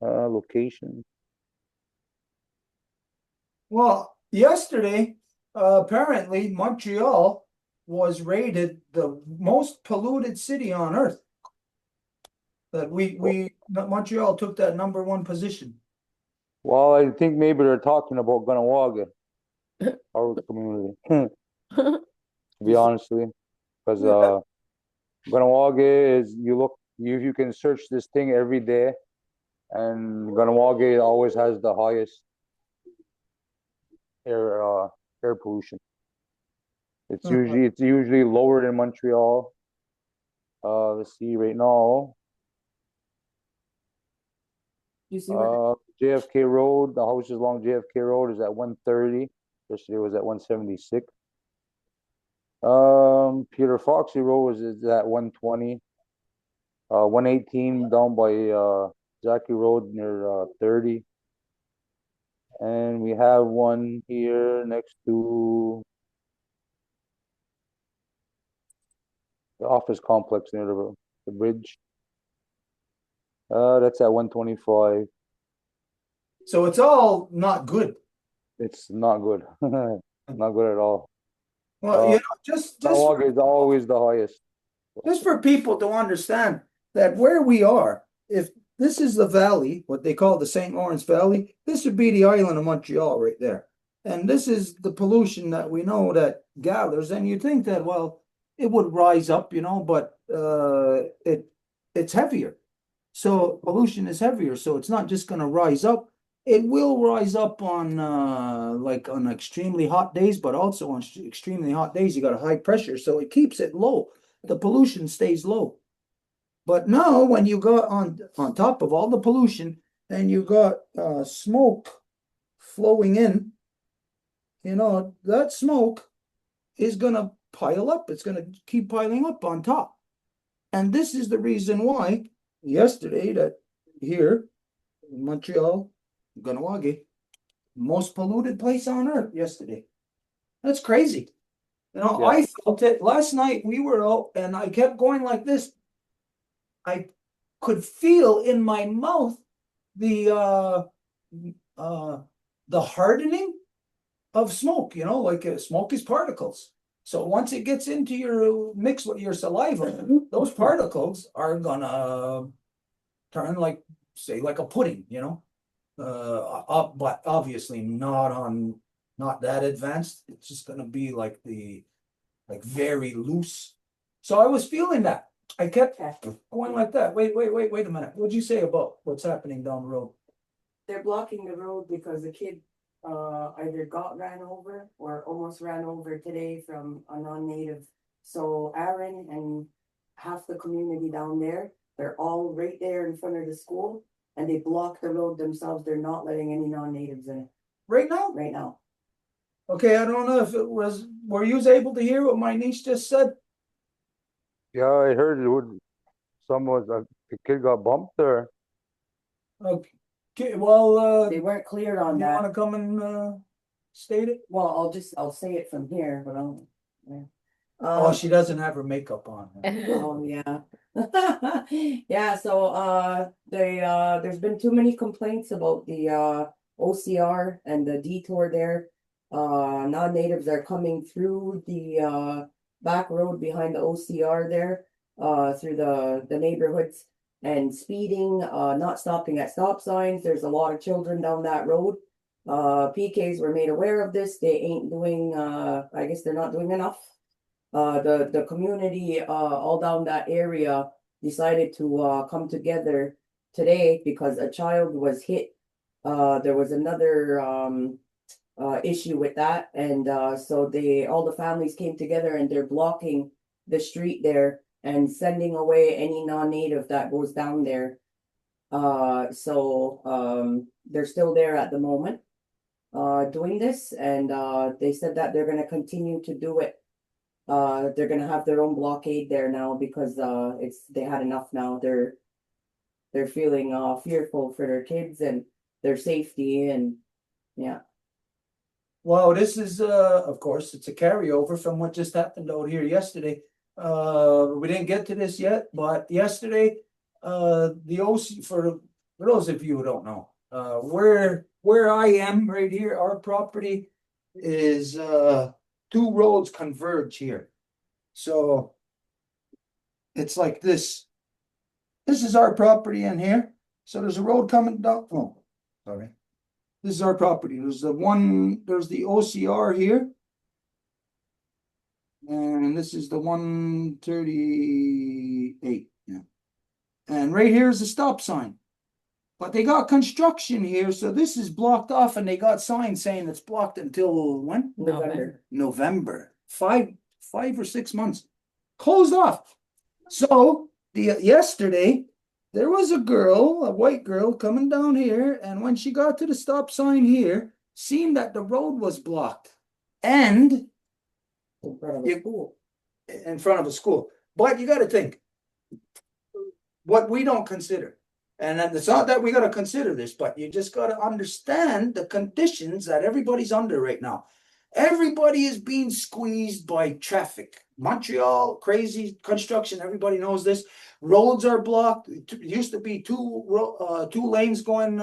S8: Location.
S1: Well, yesterday, apparently Montreal was rated the most polluted city on earth. That Montreal took that #1 position.
S8: Well, I think maybe they're talking about Ganawaga, our community. To be honest with you, because Ganawaga is you can search this thing every day, and Ganawaga always has the highest air pollution. It's usually lower than Montreal. Let's see right now.
S3: You see
S8: JFK Road, the houses along JFK Road is at 130. Yesterday was at 176. Peter Foxy Road is at 120. 118 down by Zachary Road near 30. And we have one here next to the office complex near the bridge. That's at 125.
S1: So it's all not good.
S8: It's not good. Not good at all.
S1: Well, just
S8: is always the highest.
S1: Just for people to understand that where we are, if this is the valley, what they call the St. Lawrence Valley, this would be the island of Montreal right there. And this is the pollution that we know that gathers. And you think that, well, it would rise up, but it's heavier. So pollution is heavier. So it's not just going to rise up. It will rise up on on extremely hot days, but also on extremely hot days, you got a high pressure. So it keeps it low. The pollution stays low. But now when you got on top of all the pollution and you got smoke flowing in, that smoke is going to pile up. It's going to keep piling up on top. And this is the reason why yesterday that here in Montreal, Ganawaga, most polluted place on earth yesterday. That's crazy. I felt it last night. We were out and I kept going like this. I could feel in my mouth the hardening of smoke, smoke is particles. So once it gets into your mix with your saliva, those particles are gonna turn like a pudding, but obviously not that advanced. It's just gonna be like very loose. So I was feeling that. I kept going like that. Wait a minute. What'd you say about what's happening down the road?
S9: They're blocking the road because the kid either got ran over or almost ran over today from a non-native. So Aaron and half the community down there, they're all right there in front of the school and they block the road themselves. They're not letting any non-natives in.
S1: Right now?
S9: Right now.
S1: Okay, I don't know if were you able to hear what my niece just said?
S8: Yeah, I heard the kid got bumped there.
S1: Okay, well,
S9: they weren't cleared on that.
S1: You want to come and state it?
S9: Well, I'll say it from here, but I'll.
S1: Oh, she doesn't have her makeup on.
S9: Oh yeah. Yeah, so there's been too many complaints about the OCR and the detour there. Non-natives are coming through the back road behind the OCR there, through the neighborhoods and speeding, not stopping at stop signs. There's a lot of children down that road. PKs were made aware of this. They ain't doing, I guess they're not doing enough. The community all down that area decided to come together today because a child was hit. There was another issue with that, and so all the families came together and they're blocking the street there and sending away any non-native that goes down there. So they're still there at the moment doing this, and they said that they're going to continue to do it. They're gonna have their own blockade there now because they had enough now. They're feeling fearful for their kids and their safety, and yeah.
S1: Well, this is of course it's a carryover from what just happened out here yesterday. We didn't get to this yet, but yesterday the OC, for those of you who don't know, where I am right here, our property is two roads converge here. So it's like this. This is our property in here. So there's a road coming down. Oh, sorry. This is our property. There's the OCR here. And this is the 138. Yeah. And right here is the stop sign. But they got construction here, so this is blocked off, and they got signs saying it's blocked until when? November. 5 or 6 months. Closed off. So yesterday there was a girl, a white girl, coming down here, and when she got to the stop sign here, seen that the road was blocked. And
S9: In front of a school.
S1: In front of a school. But you gotta think what we don't consider. And it's not that we got to consider this, but you just got to understand the conditions that everybody's under right now. Everybody is being squeezed by traffic. Montreal, crazy construction. Everybody knows this. Roads are blocked. It used to be two lanes going,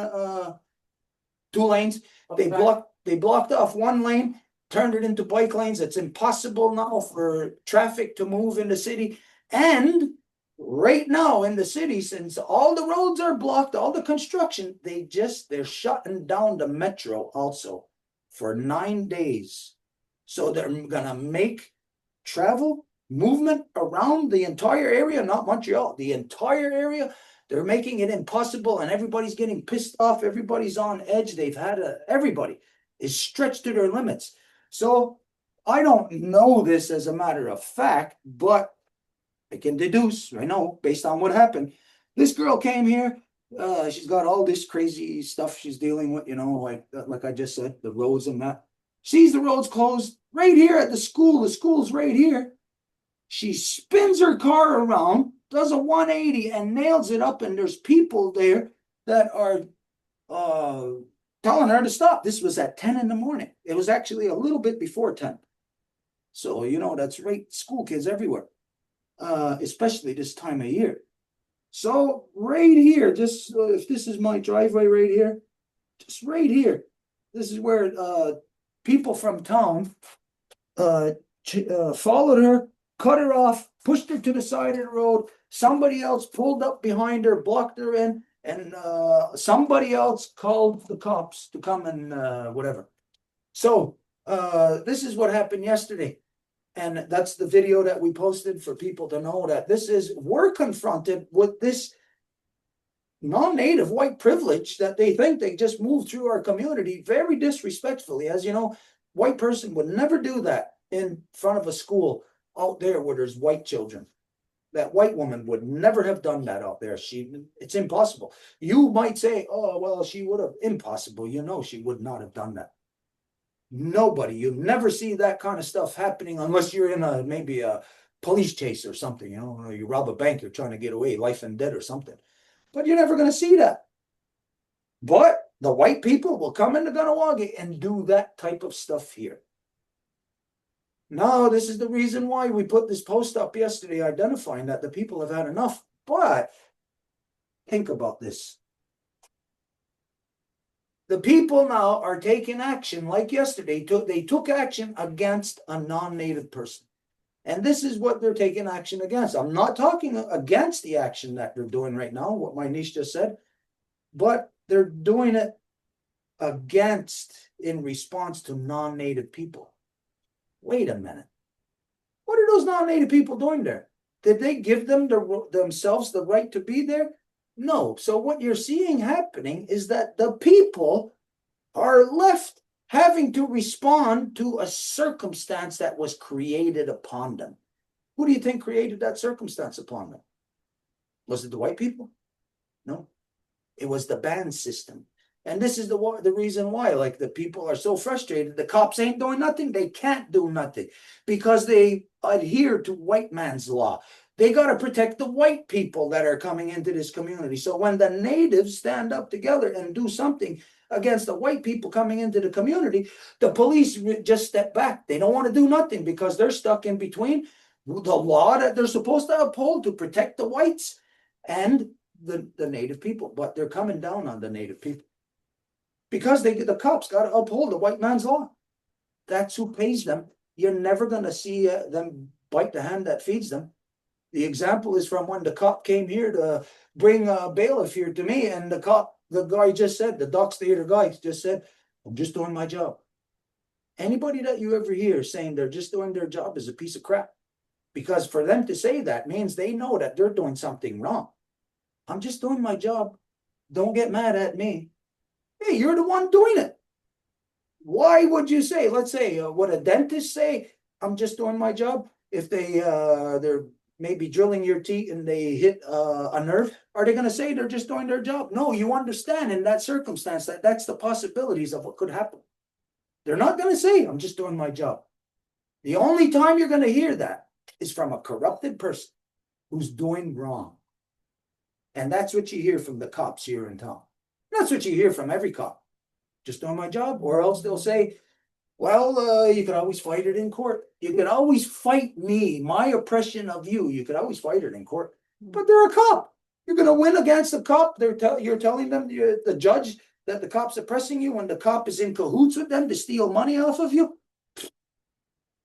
S1: 2 lanes. They blocked off 1 lane, turned it into bike lanes. It's impossible now for traffic to move in the city. And right now in the city, since all the roads are blocked, all the construction, they're shutting down the metro also for 9 days. So they're gonna make travel, movement around the entire area, not Montreal, the entire area. They're making it impossible, and everybody's getting pissed off. Everybody's on edge. Everybody is stretched to their limits. So I don't know this as a matter of fact, but I can deduce, I know, based on what happened. This girl came here. She's got all this crazy stuff she's dealing with, like I just said, the roads and that. Sees the roads closed right here at the school. The school's right here. She spins her car around, does a 180 and nails it up, and there's people there that are telling her to stop. This was at 10 in the morning. It was actually a little bit before 10. So, that's right, school kids everywhere. Especially this time of year. So right here, just if this is my driveway right here, just right here, this is where people from town followed her, cut her off, pushed her to the side of the road. Somebody else pulled up behind her, blocked her in, and somebody else called the cops to come and whatever. So this is what happened yesterday. And that's the video that we posted for people to know that we're confronted with this non-native white privilege that they think they just moved through our community very disrespectfully. As you know, white person would never do that in front of a school out there where there's white children. That white woman would never have done that out there. It's impossible. You might say, oh, well, she would have. Impossible. She would not have done that. Nobody, you never see that kind of stuff happening unless you're in maybe a police chase or something, you rob a bank, you're trying to get away, life and debt or something. But you're never going to see that. But the white people will come into Ganawagi and do that type of stuff here. Now, this is the reason why we put this post up yesterday identifying that the people have had enough. But think about this. The people now are taking action, like yesterday, they took action against a non-native person. And this is what they're taking action against. I'm not talking against the action that they're doing right now, what my niece just said, but they're doing it against in response to non-native people. Wait a minute. What are those non-native people doing there? Did they give them themselves the right to be there? No. So what you're seeing happening is that the people are left having to respond to a circumstance that was created upon them. Who do you think created that circumstance upon them? Was it the white people? No. It was the ban system. And this is the reason why, like, the people are so frustrated. The cops ain't doing nothing. They can't do nothing because they adhere to white man's law. They got to protect the white people that are coming into this community. So when the natives stand up together and do something against the white people coming into the community, the police just step back. They don't want to do nothing because they're stuck in between the law that they're supposed to uphold to protect the whites and the native people. But they're coming down on the native people because the cops got to uphold the white man's law. That's who pays them. You're never going to see them bite the hand that feeds them. The example is from when the cop came here to bring a bailiff here to me, and the guy just said, the docs theater guy just said, I'm just doing my job. Anybody that you ever hear saying they're just doing their job is a piece of crap, because for them to say that means they know that they're doing something wrong. I'm just doing my job. Don't get mad at me. Hey, you're the one doing it. Why would you say, let's say, would a dentist say, I'm just doing my job? If they're maybe drilling your teeth and they hit a nerve, are they going to say they're just doing their job? No, you understand in that circumstance that that's the possibilities of what could happen. They're not going to say, I'm just doing my job. The only time you're going to hear that is from a corrupted person who's doing wrong. And that's what you hear from the cops here in town. That's what you hear from every cop. Just doing my job. Or else they'll say, well, you can always fight it in court. You can always fight me, my oppression of you. You could always fight it in court. But they're a cop. You're going to win against the cop. You're telling them, the judge, that the cop's oppressing you when the cop is in cahoots with them to steal money off of you.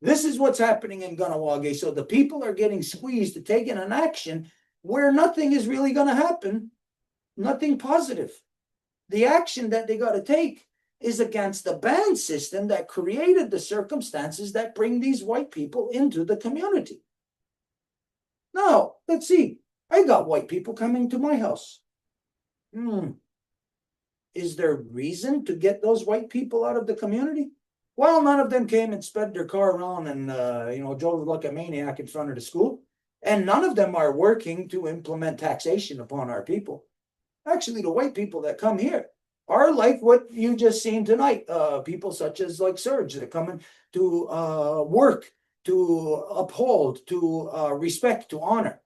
S1: This is what's happening in Kahnawake. So the people are getting squeezed to taking an action where nothing is really going to happen, nothing positive. The action that they got to take is against the ban system that created the circumstances that bring these white people into the community. Now, let's see. I got white people coming to my house. Is there reason to get those white people out of the community? Well, none of them came and sped their car around and drove like a maniac in front of the school. And none of them are working to implement taxation upon our people. Actually, the white people that come here are like what you just seen tonight. People such as like Serge that are coming to work, to uphold, to respect, to honor.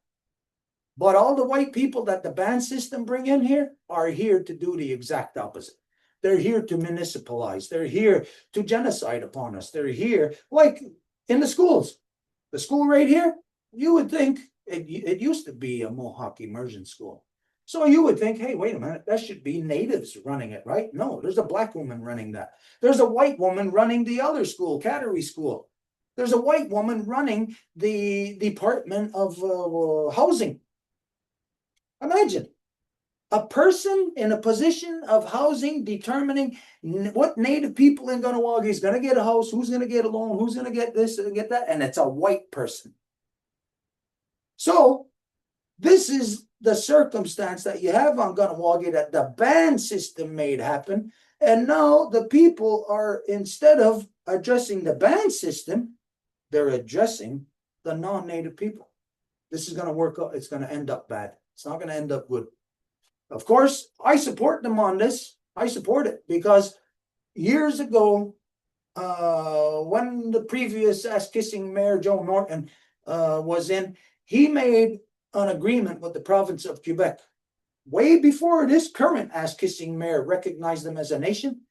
S1: But all the white people that the ban system bring in here are here to do the exact opposite. They're here to municipalize. They're here to genocide upon us. They're here, like in the schools. The school right here, you would think it used to be a Mohawk immersion school. So you would think, hey, wait a minute, that should be natives running it, right? No, there's a black woman running that. There's a white woman running the other school, Cattery School. There's a white woman running the Department of Housing. Imagine a person in a position of housing determining what native people in Kahnawake is going to get a house, who's going to get a loan, who's going to get this and get that, and it's a white person. So this is the circumstance that you have on Kahnawake that the ban system made happen. And now the people are, instead of addressing the ban system, they're addressing the non-native people. This is going to work out. It's going to end up bad. It's not going to end up good. Of course, I support them on this. I support it because years ago, when the previous ass-kissing mayor, Joe Norton, was in, he made an agreement with the province of Quebec. Way before this current ass-kissing mayor recognized them as a nation,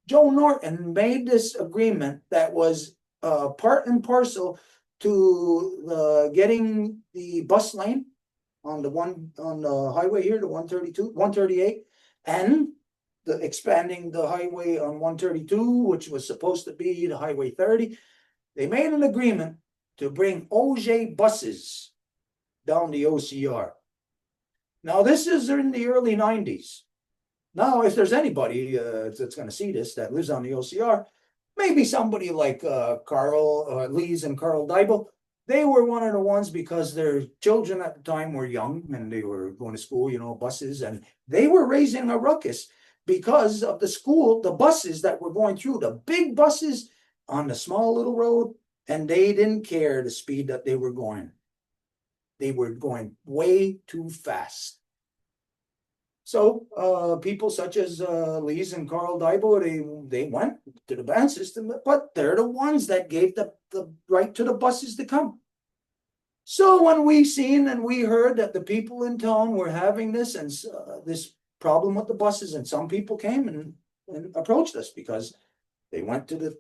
S1: Joe Norton made this agreement that was part and parcel to getting the bus lane on the highway here, the 132, 138, and the expanding the highway on 132, which was supposed to be the highway 30. They made an agreement to bring OJ buses down the OCR. Now, this is in the early 90s. Now, if there's anybody that's going to see this that lives on the OCR, maybe somebody like Carl Lees and Carl Dybel, they were one of the ones because their children at the time were young and they were going to school, you know, buses, and they were raising a ruckus because of the school, the buses that were going through, the big buses on the small little road, and they didn't care the speed that they were going. They were going way too fast. So people such as Lees and Carl Dybel, they went to the ban system, but they're the ones that gave the right to the buses to come. So when we seen and we heard that the people in town were having this and this problem with the buses, and some people came and approached us because they went to the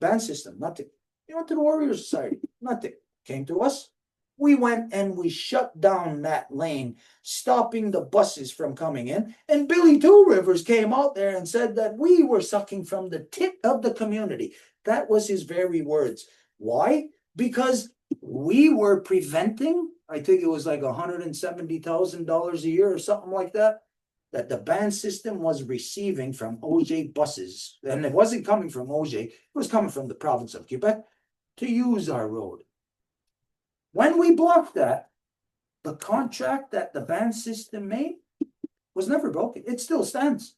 S1: ban system, nothing. They went to the Warrior Society, nothing. Came to us. We went and we shut down that lane, stopping the buses from coming in. And Billy Two Rivers came out there and said that we were sucking from the tit of the community. That was his very words. Why? Because we were preventing, I think it was like $170,000 a year or something like that the ban system was receiving from OJ buses. And it wasn't coming from OJ, it was coming from the province of Quebec to use our road. When we blocked that, the contract that the ban system made was never broken. It still stands.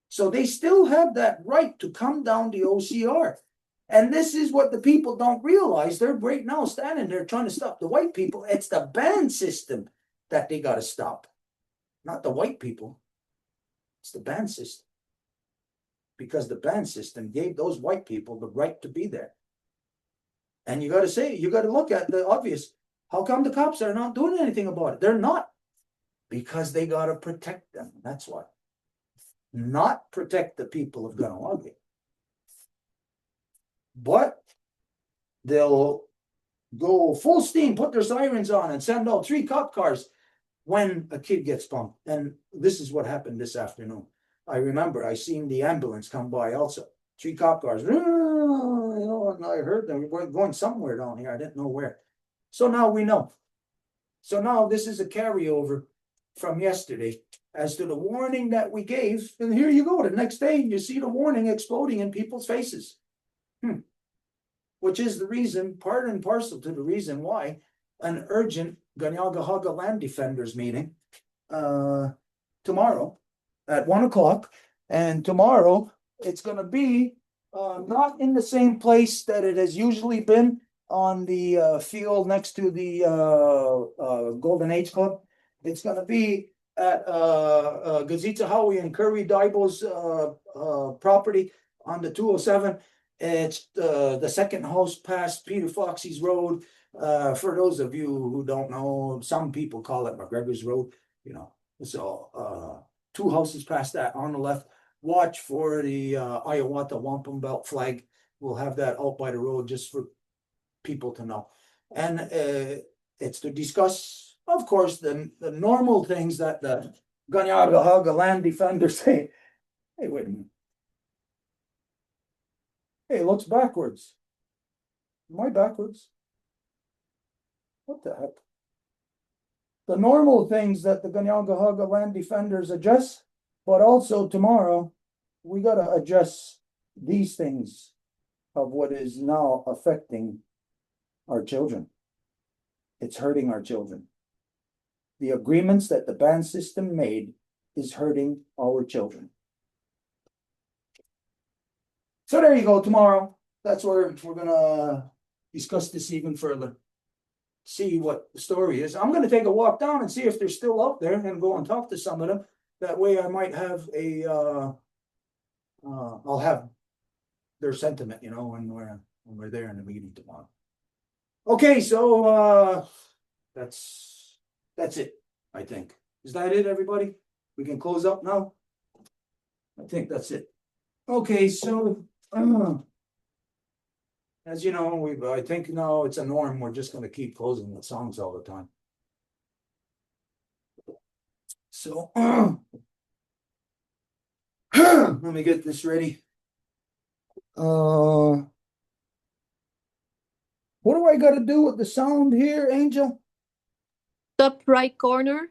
S1: So they still have that right to come down the OCR. And this is what the people don't realize. They're right now standing there trying to stop the white people. It's the ban system that they got to stop, not the white people. It's the ban system. Because the ban system gave those white people the right to be there. And you got to say, you got to look at the obvious. How come the cops are not doing anything about it? They're not. Because they got to protect them. That's why. Not protect the people of Ganawagi. But they'll go full steam, put their sirens on, and send out 3 cop cars when a kid gets bumped. And this is what happened this afternoon. I remember I seen the ambulance come by also. 3 cop cars. You know, and I heard them were going somewhere down here. I didn't know where. So now we know. So now this is a carryover from yesterday as to the warning that we gave. And here you go. The next day, you see the warning exploding in people's faces. Which is the reason, part and parcel to the reason why an urgent Ganyaga land defenders meeting tomorrow at 1 o'clock. And tomorrow it's going to be not in the same place that it has usually been on the field next to the Golden Age Club. It's going to be at Gazita Howie and Curry Dybel's property on the 207. It's the second house past Peter Foxy's Road. For those of you who don't know, some people call it McGregor's Road, you know. So 2 houses past that on the left. Watch for the Hiawatha Wampum Belt flag. We'll have that out by the road just for people to know. And it's to discuss, of course, the normal things that the Ganyaga land defenders say. Hey, wait a minute. Hey, it looks backwards. Am I backwards? What the heck? The normal things that the Ganyaga land defenders address, but also tomorrow, we got to address these things of what is now affecting our children. It's hurting our children. The agreements that the ban system made is hurting our children. So there you go, tomorrow. That's where we're going to discuss this even further. See what the story is. I'm going to take a walk down and see if they're still out there and go and talk to some of them. That way I might have a, I'll have their sentiment, you know, when we're there in the meeting tomorrow. Okay, so that's it, I think. Is that it, everybody? We can close up now? I think that's it. Okay, so as you know, I think now it's a norm. We're just going to keep closing the songs all the time. So let me get this ready. What do I got to do with the sound here, Angel?
S6: Top right corner,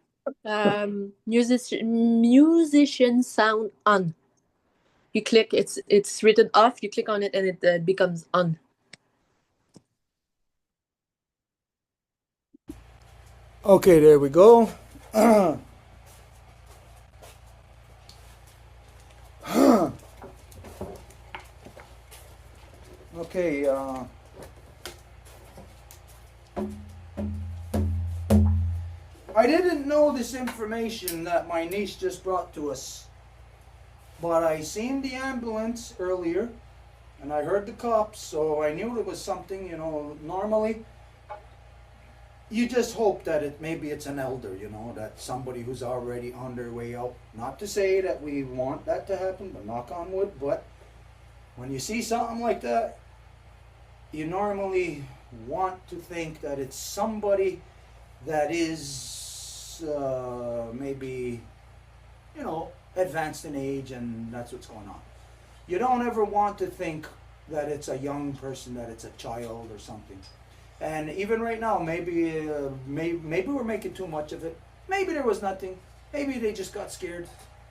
S6: musician sound on. You click, it's written off, you click on it and it becomes on.
S1: Okay, there we go. Okay, I didn't know this information that my niece just brought to us, but I seen the ambulance earlier and I heard the cops, so I knew it was something, you know. Normally you just hope that maybe it's an elder, you know, that somebody who's already on their way out. Not to say that we want that to happen, but knock on wood. But when you see something like that, you normally want to think that it's somebody that is maybe, you know, advanced in age, and that's what's going on. You don't ever want to think that it's a young person, that it's a child or something. And even right now, maybe we're making too much of it. Maybe there was nothing. Maybe they just got scared.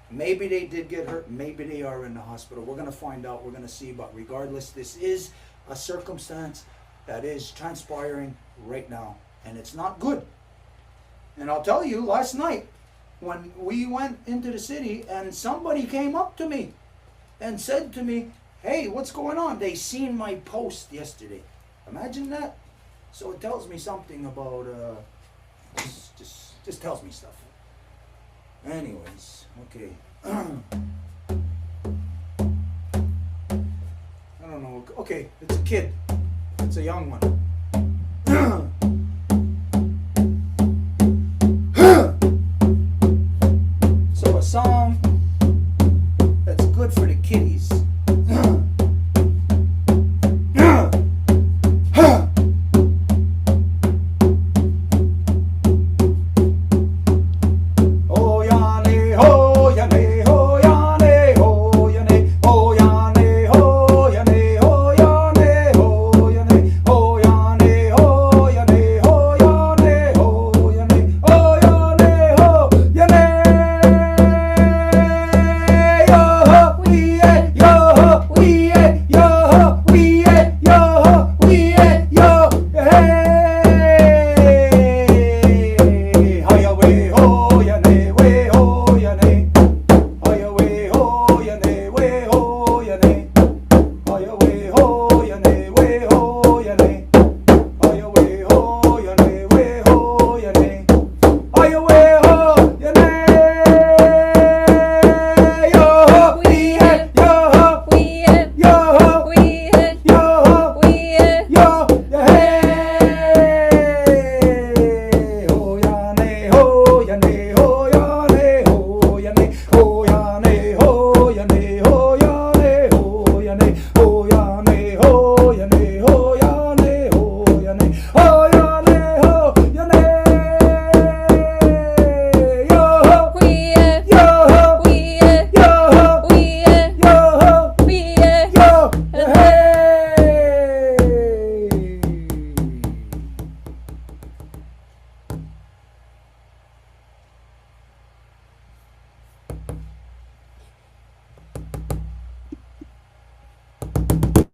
S1: Maybe they did get hurt. Maybe they are in the hospital. We're going to find out. We're going to see. But regardless, this is a circumstance that is transpiring right now. And it's not good. And I'll tell you, last night, when we went into the city and somebody came up to me and said to me, hey, what's going on? They seen my post yesterday. Imagine that. So it tells me something about, just tells me stuff. Anyways, okay. I don't know. Okay, it's a kid. It's a young one.